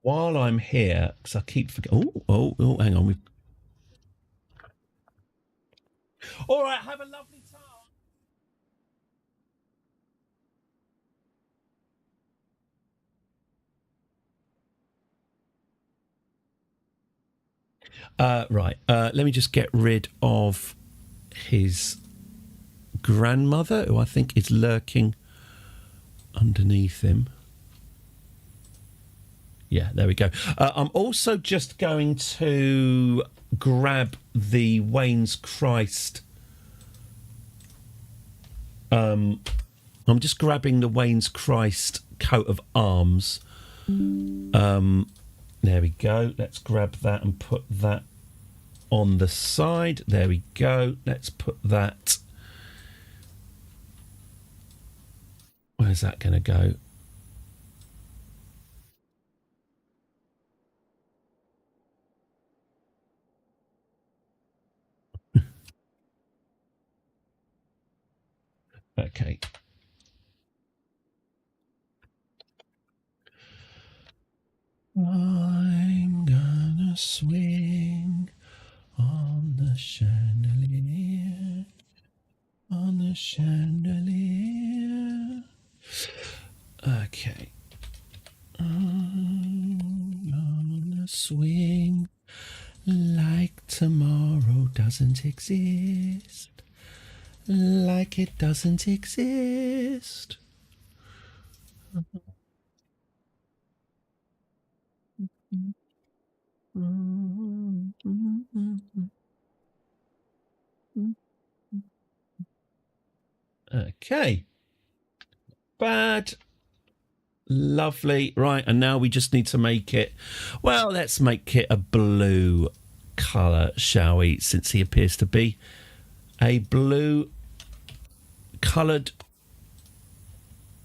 While I'm here, because I keep forgetting. Oh, hang on. All right, have a lovely time. Right, let me just get rid of his grandmother, who I think is lurking underneath him. Yeah, there we go. I'm also just going to grab the Wayne's Christ. I'm just grabbing the Wayne's Christ coat of arms. There we go. Let's grab that and put that on the side. There we go. Let's put that... Where's that going to go? Okay. I'm gonna swing on the chandelier, on the chandelier. Okay. I'm gonna swing like tomorrow doesn't exist. like it doesn't exist. Okay. Bad. Lovely. Right, and now we just need to make it... Well, let's make it a blue colour, shall we? Since he appears to be a blue-coloured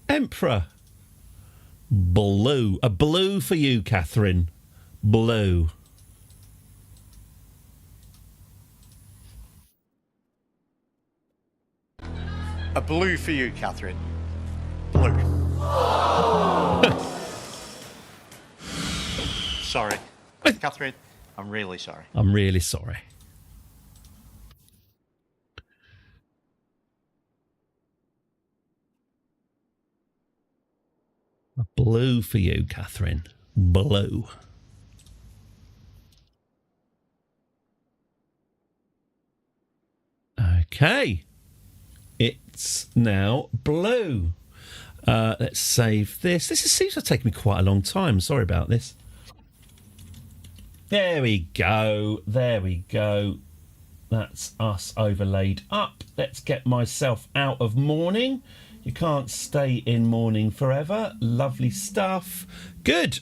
emperor. Blue. A blue for you, Catherine. Blue. A blue for you, Catherine. Blue. Sorry. Catherine, I'm really sorry. I'm really sorry. A blue for you, Catherine. Blue. Okay. It's now blue. Let's save this. This seems to take me quite a long time. Sorry about this. There we go. There we go. That's us overlaid up. Let's get myself out of mourning. You can't stay in mourning forever. Lovely stuff. Good.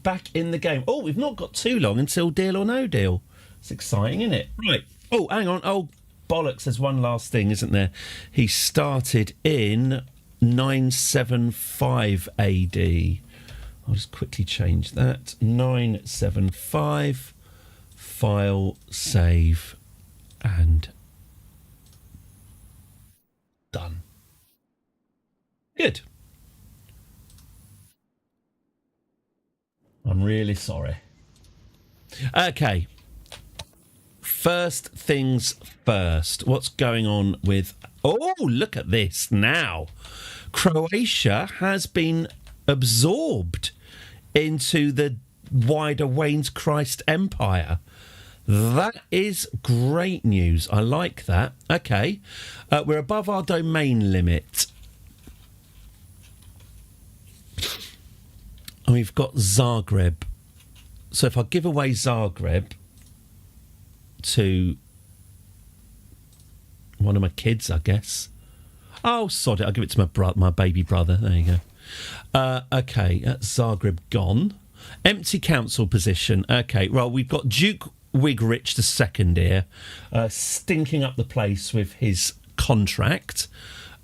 Back in the game. Oh, we've not got too long until Deal or No Deal. It's exciting, isn't it? Right. Oh, hang on. Oh, bollocks. There's one last thing, isn't there? He started in 975 AD. I'll just quickly change that. 975. File, save, and done. Good. I'm really sorry. Okay. First things first. What's going on with... Oh, look at this now. Croatia has been absorbed into the wider Wayne's Christ Empire. That is great news. I like that. Okay. We're above our domain limit. And we've got Zagreb. So if I give away Zagreb to one of my kids, I guess. Oh, sod it. I'll give it to my baby brother. There you go. Okay, that's Zagreb gone. Empty council position. Okay, well, we've got Duke Wigrich II here, stinking up the place with his contract.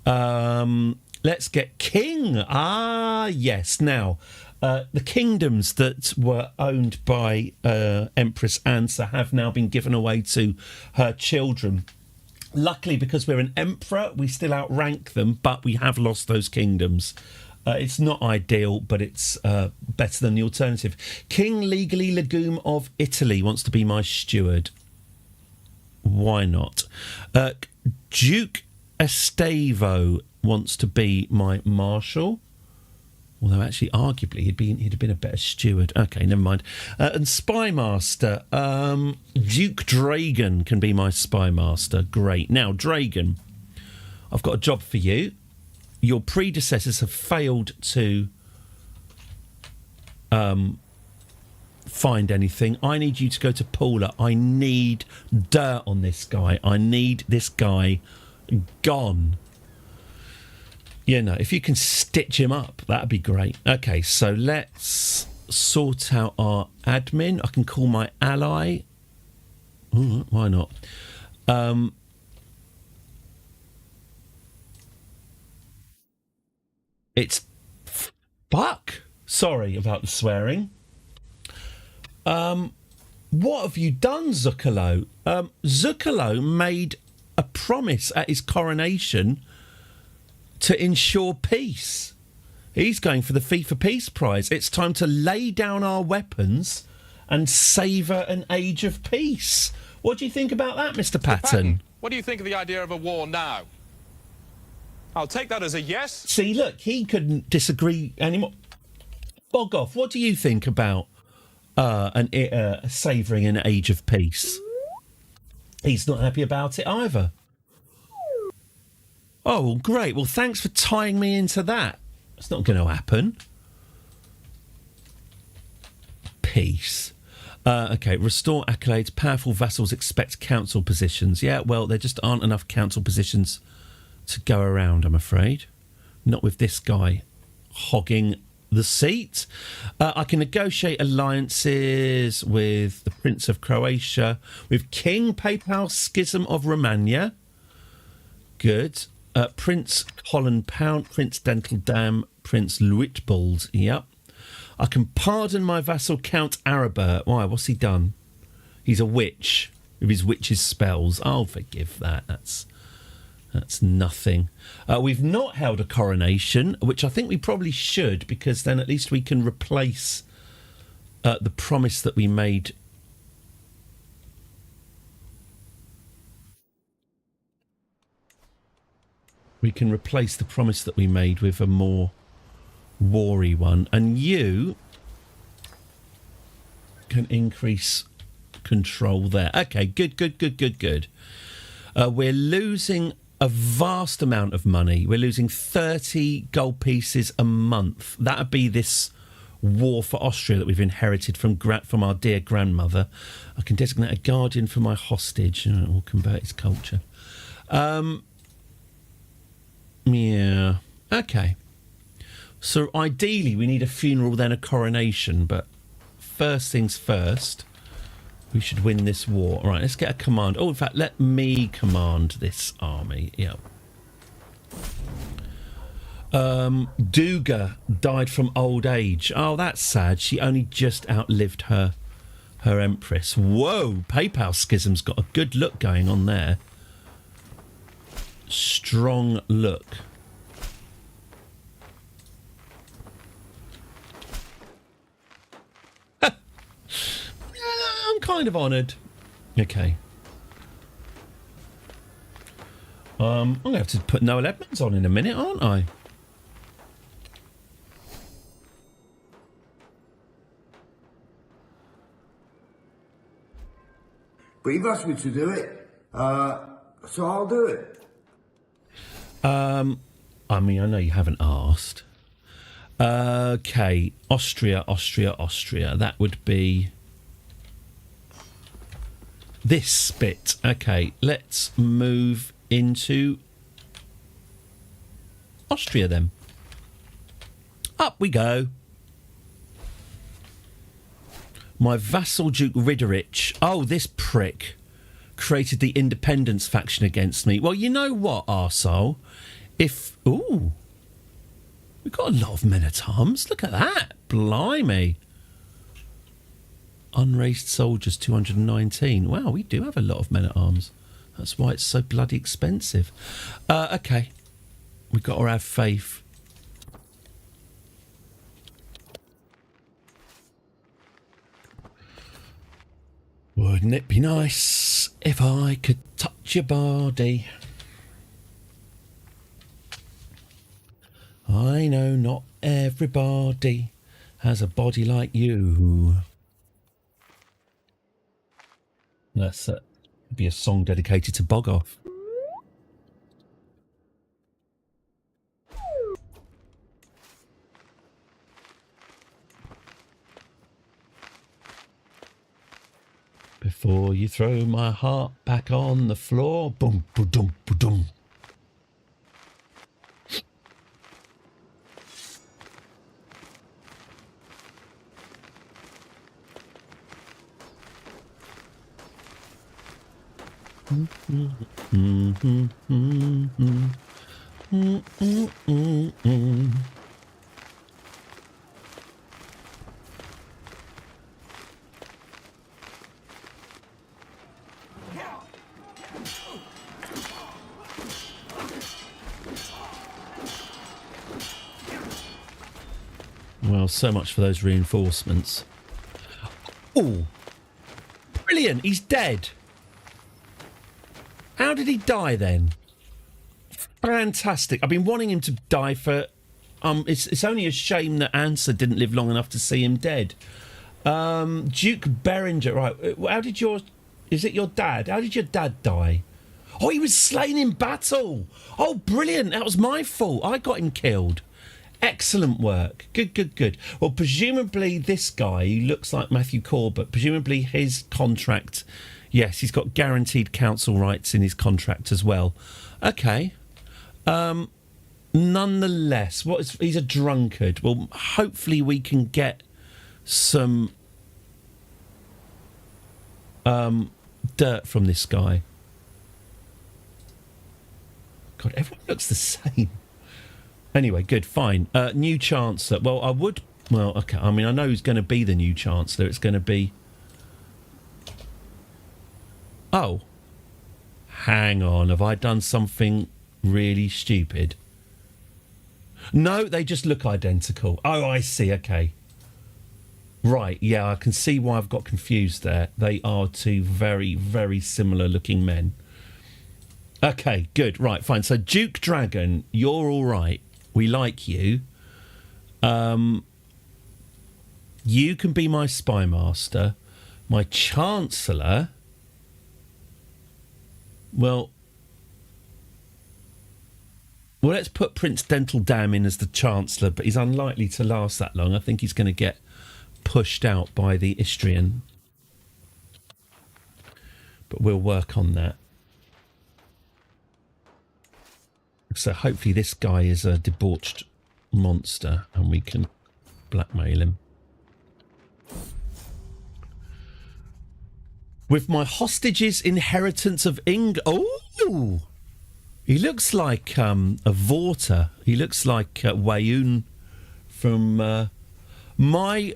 Let's get King. Ah, yes. Now, the kingdoms that were owned by Empress Ansa have now been given away to her children. Luckily, because we're an emperor, we still outrank them, but we have lost those kingdoms. It's not ideal, but it's better than the alternative. King Legally Legume of Italy wants to be my steward. Why not? Duke Estavo wants to be my marshal. Although, actually, arguably, he'd have been a better steward. Okay, never mind. And spy master. Duke Dragon can be my spy master. Great. Now, Dragon, I've got a job for you. Your predecessors have failed to find anything. I need you to go to Paula. I need dirt on this guy. I need this guy gone. You know, if you can stitch him up, that'd be great. Okay, so let's sort out our admin. I can call my ally. Ooh, why not? It's fuck. Sorry about the swearing. What have you done, Zuccalo? Zuccalo made a promise at his coronation to ensure peace. He's going for the FIFA Peace Prize. It's time to lay down our weapons and savour an age of peace. What do you think about that, Mr. Patton? What do you think of the idea of a war now? I'll take that as a yes. See, look, he couldn't disagree anymore. Bog off. What do you think about savouring an age of peace? He's not happy about it either. Oh, great. Well, thanks for tying me into that. It's not going to happen. Peace. Okay, restore accolades. Powerful vassals expect council positions. Yeah, well, there just aren't enough council positions to go around, I'm afraid. Not with this guy hogging the seat. I can negotiate alliances with the Prince of Croatia, with King Papal Schism of Romania. Good. Prince Colin Pound, Prince Dental Dam, Prince Luitbold. Yep. I can pardon my vassal Count Arabert. Why? What's he done? He's a witch with his witch's spells. I'll forgive that. That's nothing. We've not held a coronation, which I think we probably should, because then at least we can replace the promise that we made. We can replace the promise that we made with a more war-y one. And you can increase control there. Okay, good. We're losing a vast amount of money. We're losing 30 gold pieces a month. That would be this war for Austria that we've inherited from our dear grandmother. I can designate a guardian for my hostage and it will convert his culture. Yeah. Okay. So ideally we need a funeral, then a coronation, but first things first, we should win this war. All right, let's get a command. Oh, in fact, let me command this army. Yeah. Duga died from old age. Oh, that's sad. She only just outlived her empress. Whoa, Papal Schism's got a good look going on there. Strong look. I'm kind of honoured. Okay. I'm going to have to put Noel Edmonds on in a minute, aren't I? But you've asked me to do it, so I'll do it. I mean, I know you haven't asked. Okay, Austria. That would be this bit. Okay, let's move into Austria then. Up we go. My vassal Duke Ridderich. Oh, this prick created the independence faction against me. Well, you know what, arsehole? Ooh. We've got a lot of men-at-arms. Look at that. Blimey. Unraised soldiers, 219. Wow, we do have a lot of men-at-arms. That's why it's so bloody expensive. Okay. We've got to have faith. Wouldn't it be nice if I could touch your body? I know not everybody has a body like you. That's be a song dedicated to Bog-Off. Before you throw my heart back on the floor, boom, ba-dum, ba-dum. Well, so much for those reinforcements. Oh, brilliant! He's dead. How did he die then? Fantastic. I've been wanting him to die for... It's only a shame that Ansa didn't live long enough to see him dead. Duke Berenger, right. How did your... Is it your dad? How did your dad die? Oh, he was slain in battle. Oh, brilliant. That was my fault. I got him killed. Excellent work. Good, good, good. Well, presumably this guy, he looks like Matthew Corbett, presumably his contract, yes, he's got guaranteed council rights in his contract as well. Okay. Nonetheless, he's a drunkard. Well, hopefully we can get some dirt from this guy. God, everyone looks the same. Anyway, good, fine. New Chancellor. Well, okay, I mean, I know who's going to be the new Chancellor. It's going to be... Oh. Hang on, have I done something really stupid? No, they just look identical. Oh, I see, okay. Right, yeah, I can see why I've got confused there. They are two very, very similar looking men. Okay, good, right, fine. So, Duke Dragon, you're all right. We like you. You can be my spy master. My Chancellor... Well, let's put Prince Dental Dam in as the Chancellor, but he's unlikely to last that long. I think he's going to get pushed out by the Istrian. But we'll work on that. So hopefully this guy is a debauched monster and we can blackmail him. With my hostage's inheritance of Oh! He looks like a Vorta. He looks like Wayoon from my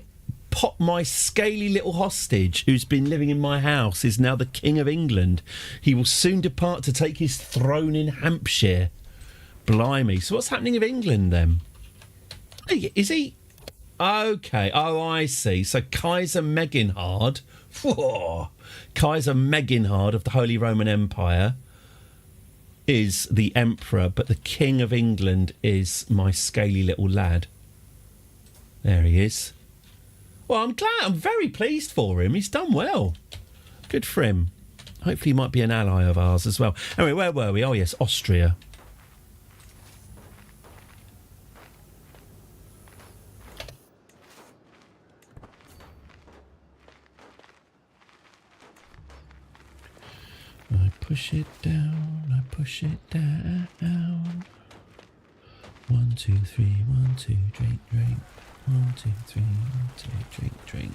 scaly little hostage who's been living in my house is now the King of England. He will soon depart to take his throne in Hampshire. Blimey. So what's happening with England then? Hey, is he... Okay. Oh, I see. So Kaiser Meginhard... Whoa. Kaiser Meginhard of the Holy Roman Empire is the emperor, but the King of England is my scaly little lad. There he is. Well, I'm very pleased for him. He's done well. Good for him. Hopefully he might be an ally of ours as well. Anyway, where were we? Oh, yes, Austria. I push it down, I push it down. 1, 2, 3, 1, 2, drink, drink. 1, 2, 3, 1, 2, drink, drink.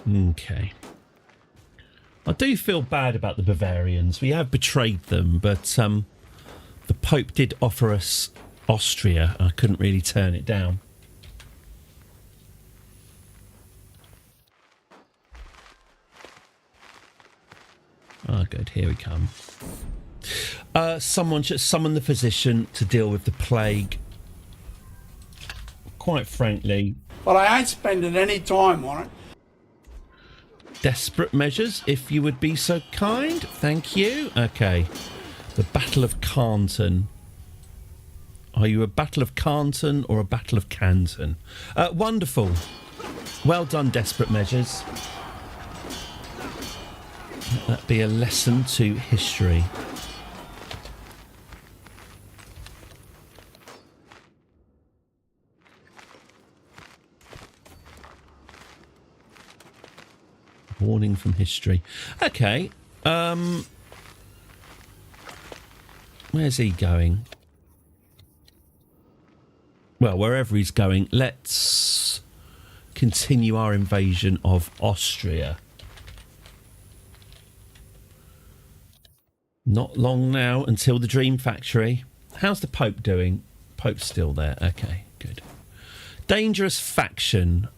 Okay. I do feel bad about the Bavarians. We have betrayed them, but the Pope did offer us Austria. I couldn't really turn it down. Oh, good. Here we come. Someone should summon the physician to deal with the plague. Quite frankly. But I ain't spending any time on it. Desperate measures, if you would be so kind. Thank you. Okay. The Battle of Carnton. Are you a Battle of Carnton or a Battle of Canton? Wonderful. Well done, Desperate Measures. Let that be a lesson to history. Warning from history. Okay. Where's he going? Well, wherever he's going, let's continue our invasion of Austria. Not long now until the Dream Factory. How's the Pope doing? Pope's still there. Okay, good. Dangerous faction.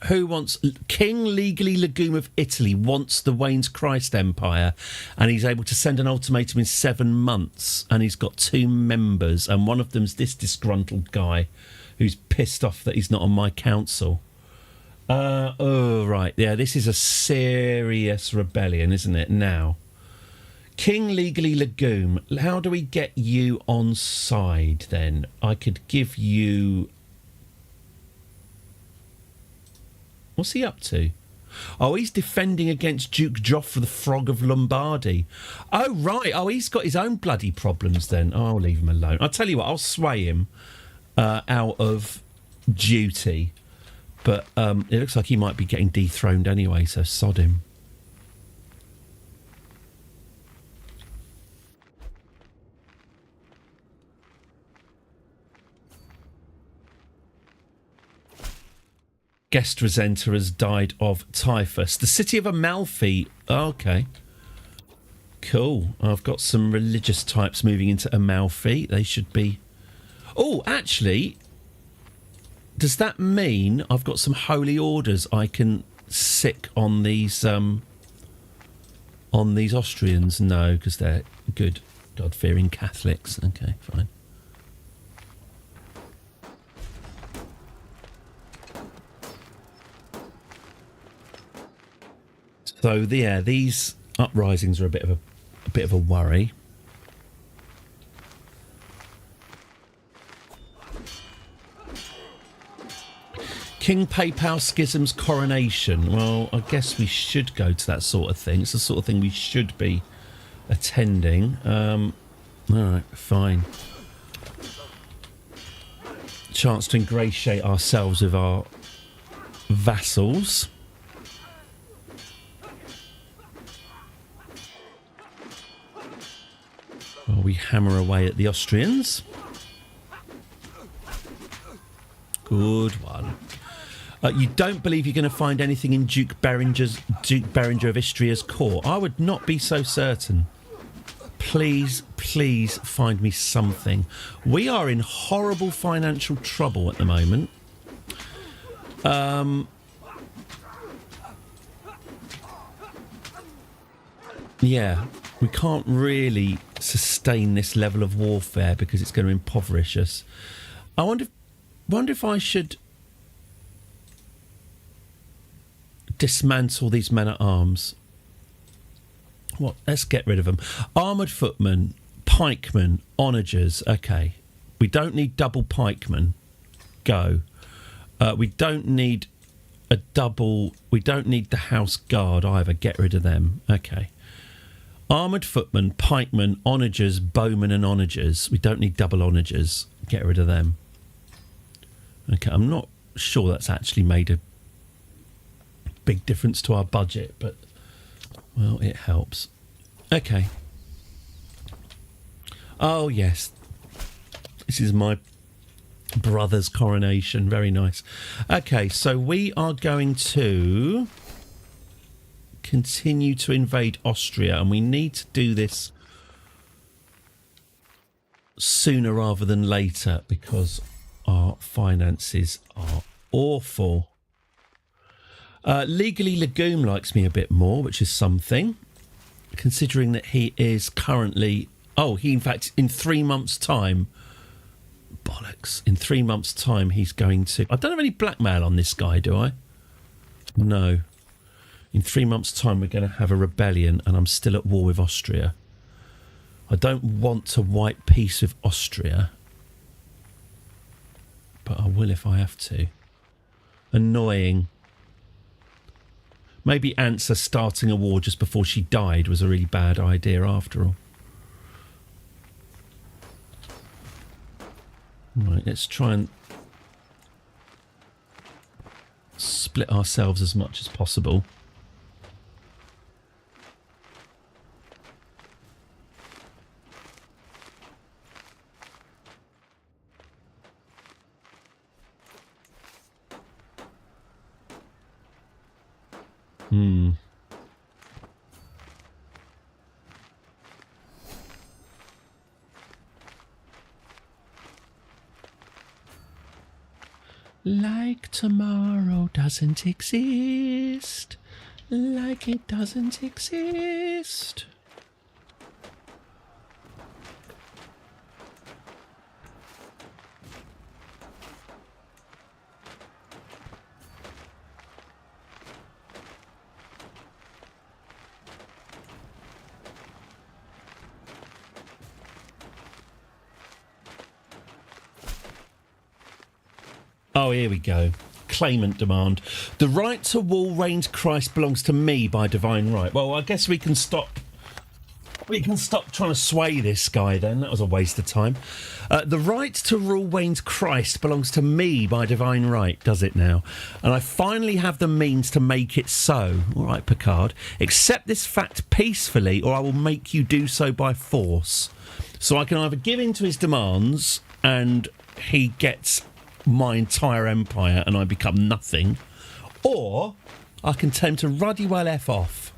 Who wants... King Legally Legume of Italy wants the Wayne's Christ Empire, and he's able to send an ultimatum in 7 months, and he's got 2 members, and one of them's this disgruntled guy who's pissed off that he's not on my council. Oh, right. Yeah, this is a serious rebellion, isn't it? Now, King Legally Legume, how do we get you on side then? I could give you... What's he up to? Oh, he's defending against Duke Joffrey the Frog of Lombardy. Oh, right. Oh, he's got his own bloody problems then. Oh, I'll leave him alone. I'll tell you what, I'll sway him out of duty. But it looks like he might be getting dethroned anyway, so sod him. Guest Resenter has died of typhus. The city of Amalfi. Oh, okay. Cool. I've got some religious types moving into Amalfi. They should be... Oh, actually, does that mean I've got some holy orders I can sick on these Austrians? No, because they're good, God-fearing Catholics. Okay, fine. So yeah, these uprisings are a bit of a worry. King PayPal Schism's coronation. Well, I guess we should go to that sort of thing. It's the sort of thing we should be attending. All right, fine. Chance to ingratiate ourselves with our vassals. While we hammer away at the Austrians. Good one. You don't believe you're going to find anything in Duke Berenger of Istria's court? I would not be so certain. Please, please find me something. We are in horrible financial trouble at the moment. Yeah, we can't really sustain this level of warfare because it's going to impoverish us. I wonder if I should dismantle these men-at-arms. What? Let's get rid of them. Armoured footmen, pikemen, onagers. Okay. We don't need double pikemen. Go. We don't need a double... We don't need the house guard either. Get rid of them. Okay. Armoured footmen, pikemen, onagers, bowmen and onagers. We don't need double onagers. Get rid of them. Okay, I'm not sure that's actually made a big difference to our budget, but, well, it helps. Okay. Oh, yes. This is my brother's coronation. Very nice. Okay, so we are going to continue to invade Austria, and we need to do this sooner rather than later because our finances are awful. Legally Legume likes me a bit more, which is something, considering that he is currently... Oh, he, in fact, in 3 months' time... Bollocks. In 3 months' time, he's going to... I don't have any blackmail on this guy, do I? No. In 3 months' time, we're going to have a rebellion, and I'm still at war with Austria. I don't want to wipe peace with Austria, but I will if I have to. Annoying. Maybe Ansa starting a war just before she died was a really bad idea after all. Right, let's try and split ourselves as much as possible. Like tomorrow doesn't exist. Like it doesn't exist. Oh, here we go. Claimant demand. The right to rule reigns Christ belongs to me by divine right. Well, I guess we can stop trying to sway this guy then. That was a waste of time. The right to rule Wayne's Christ belongs to me by divine right, does it now? And I finally have the means to make it so. All right, Picard. Accept this fact peacefully or I will make you do so by force. So I can either give in to his demands and he gets my entire empire and I become nothing, or I can tell him to ruddy well F off.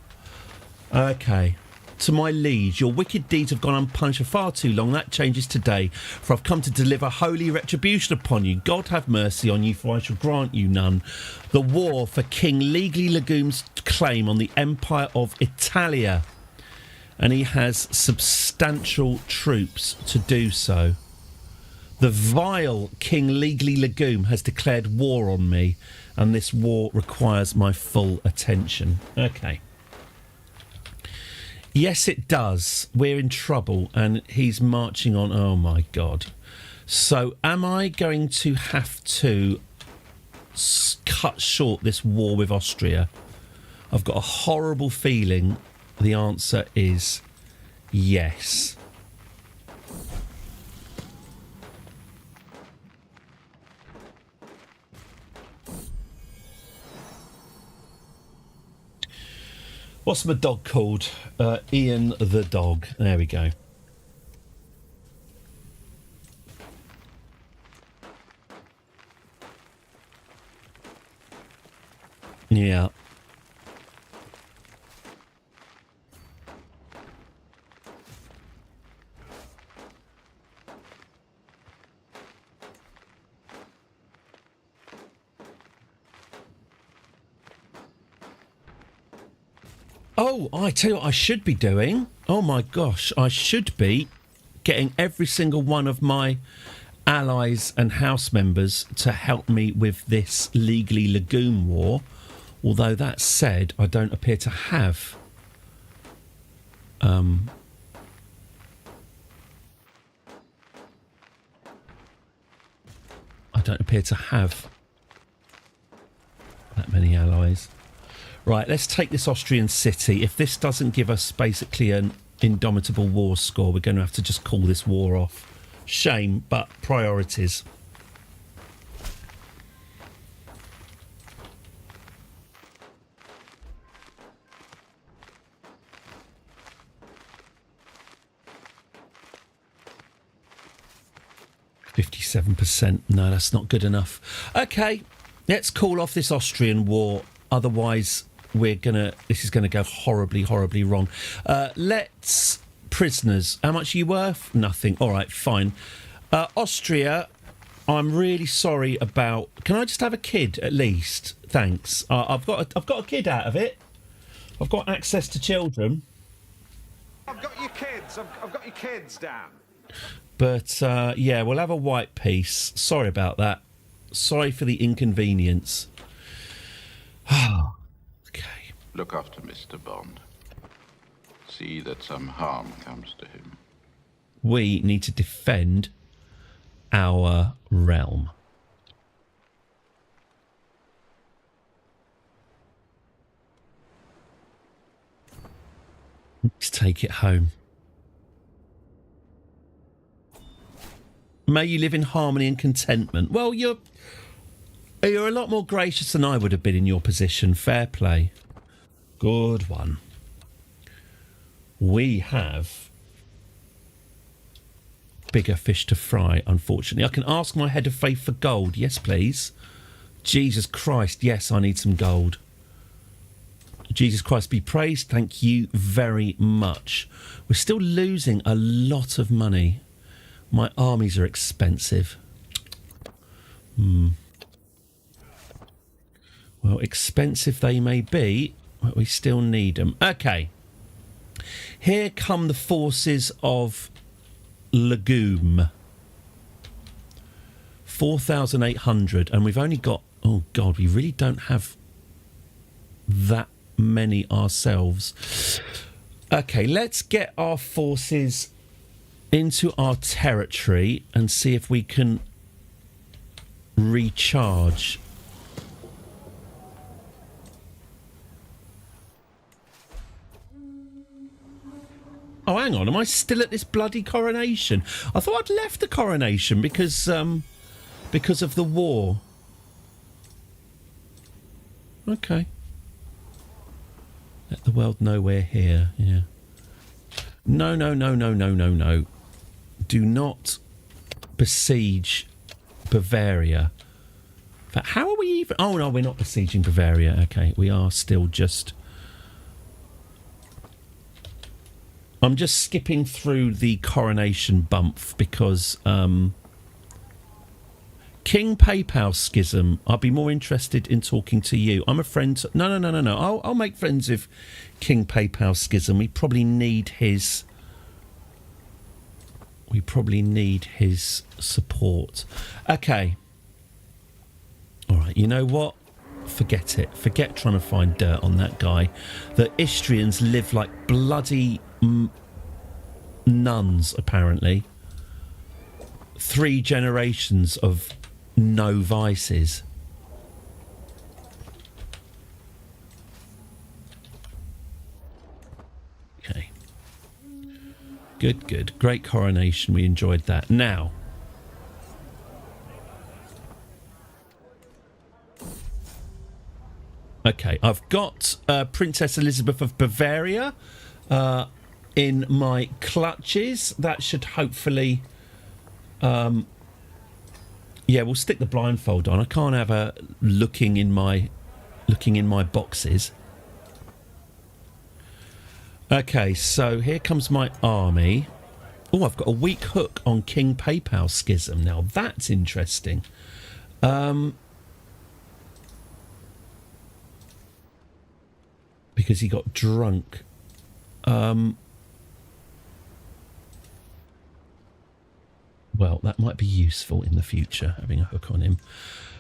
Okay. To my liege, your wicked deeds have gone unpunished for far too long. That changes today, for I've come to deliver holy retribution upon you. God have mercy on you, for I shall grant you none. The war for King Legally Legume's claim on the Empire of Italia. And he has substantial troops to do so. The vile King Legally Legume has declared war on me, and this war requires my full attention. Okay. Yes, it does. We're in trouble, and he's marching on. Oh, my God. So am I going to have to cut short this war with Austria? I've got a horrible feeling the answer is yes. What's my dog called? Ian the dog. There we go. Yeah. Oh, I tell you what I should be doing. Oh, my gosh. I should be getting every single one of my allies and house members to help me with this Legally Legume war. Although that said, I don't appear to have... I don't appear to have that many allies. Right, let's take this Austrian city. If this doesn't give us basically an indomitable war score, we're going to have to just call this war off. Shame, but priorities. %. No, that's not good enough. Okay, let's call off this Austrian war. Otherwise, this is gonna go horribly, horribly wrong. Let's prisoners. How much are you worth? Nothing. All right, fine. Austria. I'm really sorry about. Can I just have a kid at least? Thanks. I've got a kid out of it. I've got access to children. I've got your kids. I've got your kids, Dan. But yeah, we'll have a white piece. Sorry about that. Sorry for the inconvenience. Okay. Look after Mr. Bond. See that some harm comes to him. We need to defend our realm. Let's take it home. May you live in harmony and contentment. Well, you're a lot more gracious than I would have been in your position. Fair play. Good one. We have bigger fish to fry, unfortunately. I can ask my head of faith for gold. Yes, please. Jesus Christ, yes, I need some gold. Jesus Christ be praised. Thank you very much. We're still losing a lot of money. My armies are expensive. Well, expensive they may be, but we still need them. Okay. Here come the forces of Legume. 4,800, and we've only got... Oh, God, we really don't have that many ourselves. Okay, let's get our forces into our territory and see if we can recharge. Oh, hang on. Am I still at this bloody coronation? I thought I'd left the coronation because of the war. Okay. Let the world know we're here. Yeah. No. Do not besiege Bavaria. But how are we even... Oh, no, we're not besieging Bavaria. Okay, we are still just... I'm just skipping through the coronation bump because King PayPal schism. I'd be more interested in talking to you. I'm a friend. No. I'll make friends with King PayPal schism. We probably need his support. Okay. All right. You know what? Forget it. Forget trying to find dirt on that guy. The Istrians live like bloody nuns, apparently. 3 generations of no vices. Okay. Good. Great coronation. We enjoyed that. Now... Okay, I've got Princess Elizabeth of Bavaria in my clutches. That should hopefully... yeah, we'll stick the blindfold on. I can't have her looking in my boxes. Okay, so here comes my army. Oh, I've got a weak hook on King PayPal schism. Now that's interesting. Because he got drunk. Well, that might be useful in the future, having a hook on him.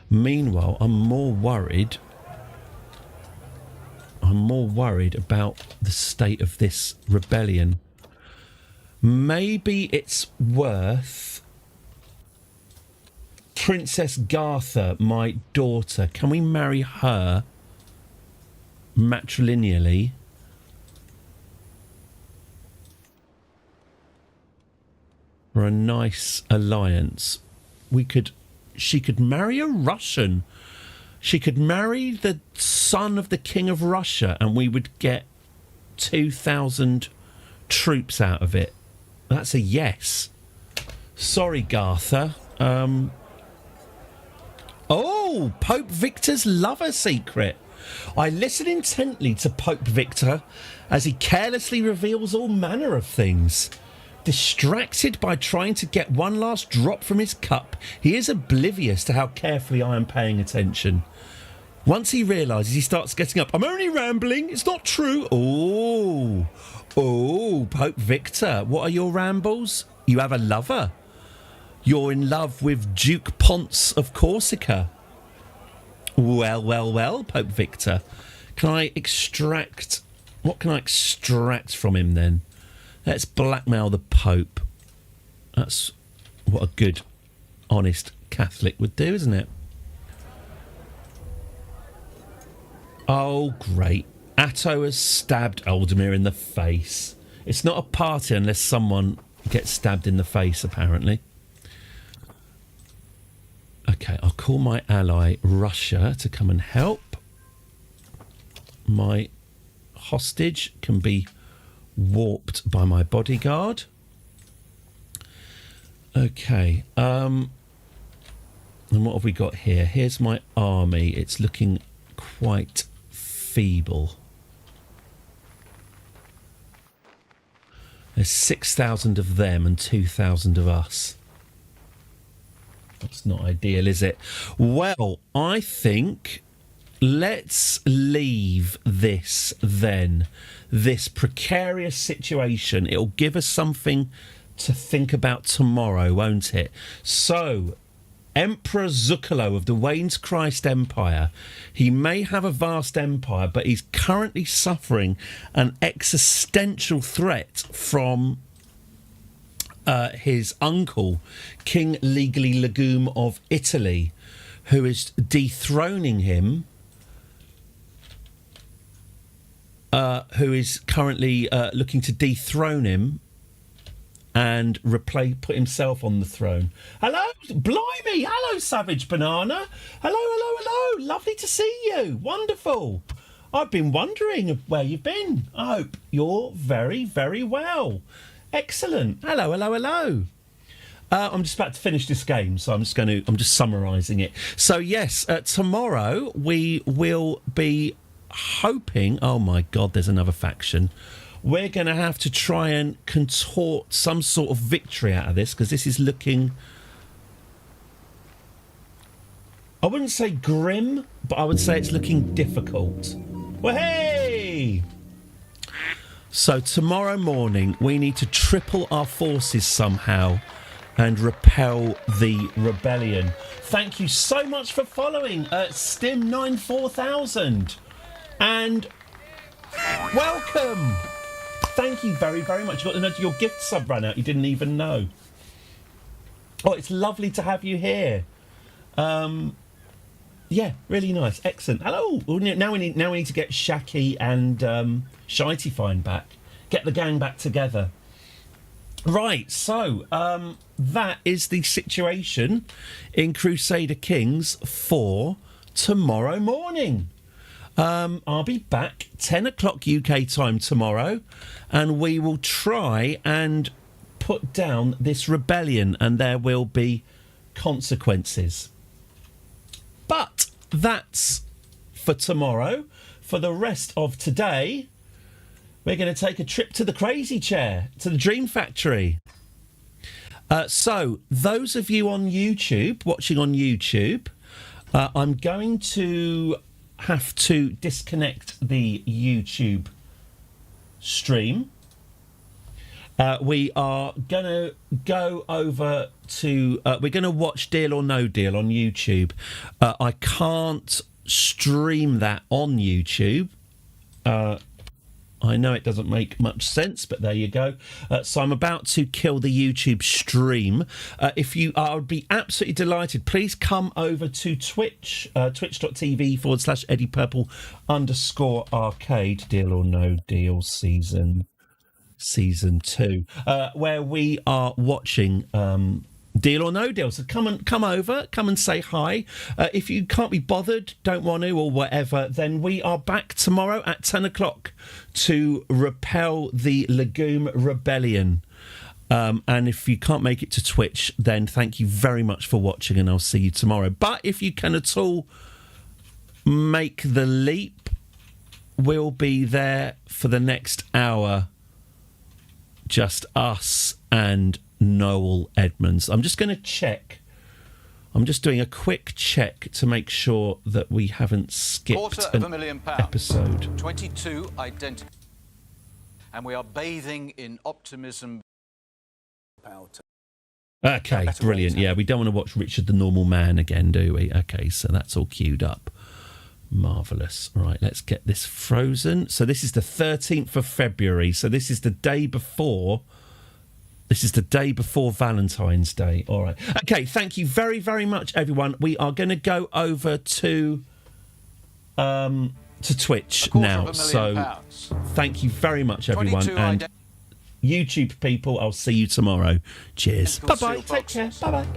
Meanwhile, I'm more worried about the state of this rebellion. Maybe it's worth... Princess Gartha, my daughter, can we marry her matrilineally? For a nice alliance. She could marry a Russian. She could marry the son of the King of Russia and we would get 2,000 troops out of it. That's a yes. Sorry, Gartha. Oh, Pope Victor's lover secret. I listen intently to Pope Victor as he carelessly reveals all manner of things. Distracted by trying to get one last drop from his cup, he is oblivious to how carefully I am paying attention. Once he realises, he starts getting up. I'm only rambling. It's not true. Oh, Pope Victor, what are your rambles? You have a lover. You're in love with Duke Ponce of Corsica. Well, Pope Victor. Can I extract... What can I extract from him, then? Let's blackmail the Pope. That's what a good, honest Catholic would do, isn't it? Oh, great. Atto has stabbed Aldemir in the face. It's not a party unless someone gets stabbed in the face, apparently. Okay, I'll call my ally Russia to come and help. My hostage can be warped by my bodyguard. Okay, and what have we got here? Here's my army. It's looking quite feeble. There's 6,000 of them and 2,000 of us. That's not ideal, is it? Well, I think let's leave this then. This precarious situation. It'll give us something to think about tomorrow, won't it? So, Emperor Zuccolo of the Wayne's Christ Empire. He may have a vast empire, but he's currently suffering an existential threat from his uncle, King Legally Legume of Italy, who is dethroning him, who is currently looking to dethrone him and put himself on the throne. Hello, blimey, hello, Savage Banana. Hello. Lovely to see you. Wonderful. I've been wondering where you've been. I hope you're very, very well. Excellent. Hello. I'm just about to finish this game, so I'm just summarising it. So yes, tomorrow we will be hoping. Oh my God, there's another faction. We're going to have to try and contort some sort of victory out of this, because this is looking, I wouldn't say grim, but I would say it's looking difficult. Well, hey! So tomorrow morning, we need to triple our forces somehow and repel the rebellion. Thank you so much for following Stim94000. And welcome! Thank you very, very much. You got to know your gift sub ran out. You didn't even know. Oh, it's lovely to have you here. Yeah, really nice. Excellent. Hello. Now we need to get Shaki and Shitey Fine back. Get the gang back together. Right. So that is the situation in Crusader Kings for tomorrow morning. I'll be back 10 o'clock UK time tomorrow, and we will try and put down this rebellion, and there will be consequences. But that's for tomorrow. For the rest of today, we're going to take a trip to the Crazy Chair, to the Dream Factory. So, those of you on YouTube, watching on YouTube, I'm going to have to disconnect the YouTube stream. We are going to go over to... we're going to watch Deal or No Deal on YouTube. I can't stream that on YouTube. I know it doesn't make much sense, but there you go. So I'm about to kill the YouTube stream. I would be absolutely delighted. Please come over to Twitch, twitch.tv/EddiePurple_arcade, Deal or No Deal season 2, where we are watching Deal or No Deal. So come over, come and say hi. If you can't be bothered, don't want to, or whatever, then we are back tomorrow at 10 o'clock to repel the Legume Rebellion. And if you can't make it to Twitch, then thank you very much for watching, and I'll see you tomorrow. But if you can at all make the leap, we'll be there for the next hour. Just us and Noel Edmonds. I'm just going to check. I'm just doing a quick check to make sure that we haven't skipped an episode. 22 identical. And we are bathing in optimism. Okay, brilliant. Yeah, we don't want to watch Richard the Normal Man again, do we? Okay, so that's all queued up. Marvellous. Right, let's get this frozen. So this is the 13th of February. So this is the day before... This is the day before Valentine's Day. All right. Okay, thank you very, very much, everyone. We are going to go over to Twitch now. So thank you very much, everyone. And YouTube people, I'll see you tomorrow. Cheers. Bye-bye. Take care. Bye-bye. Bye.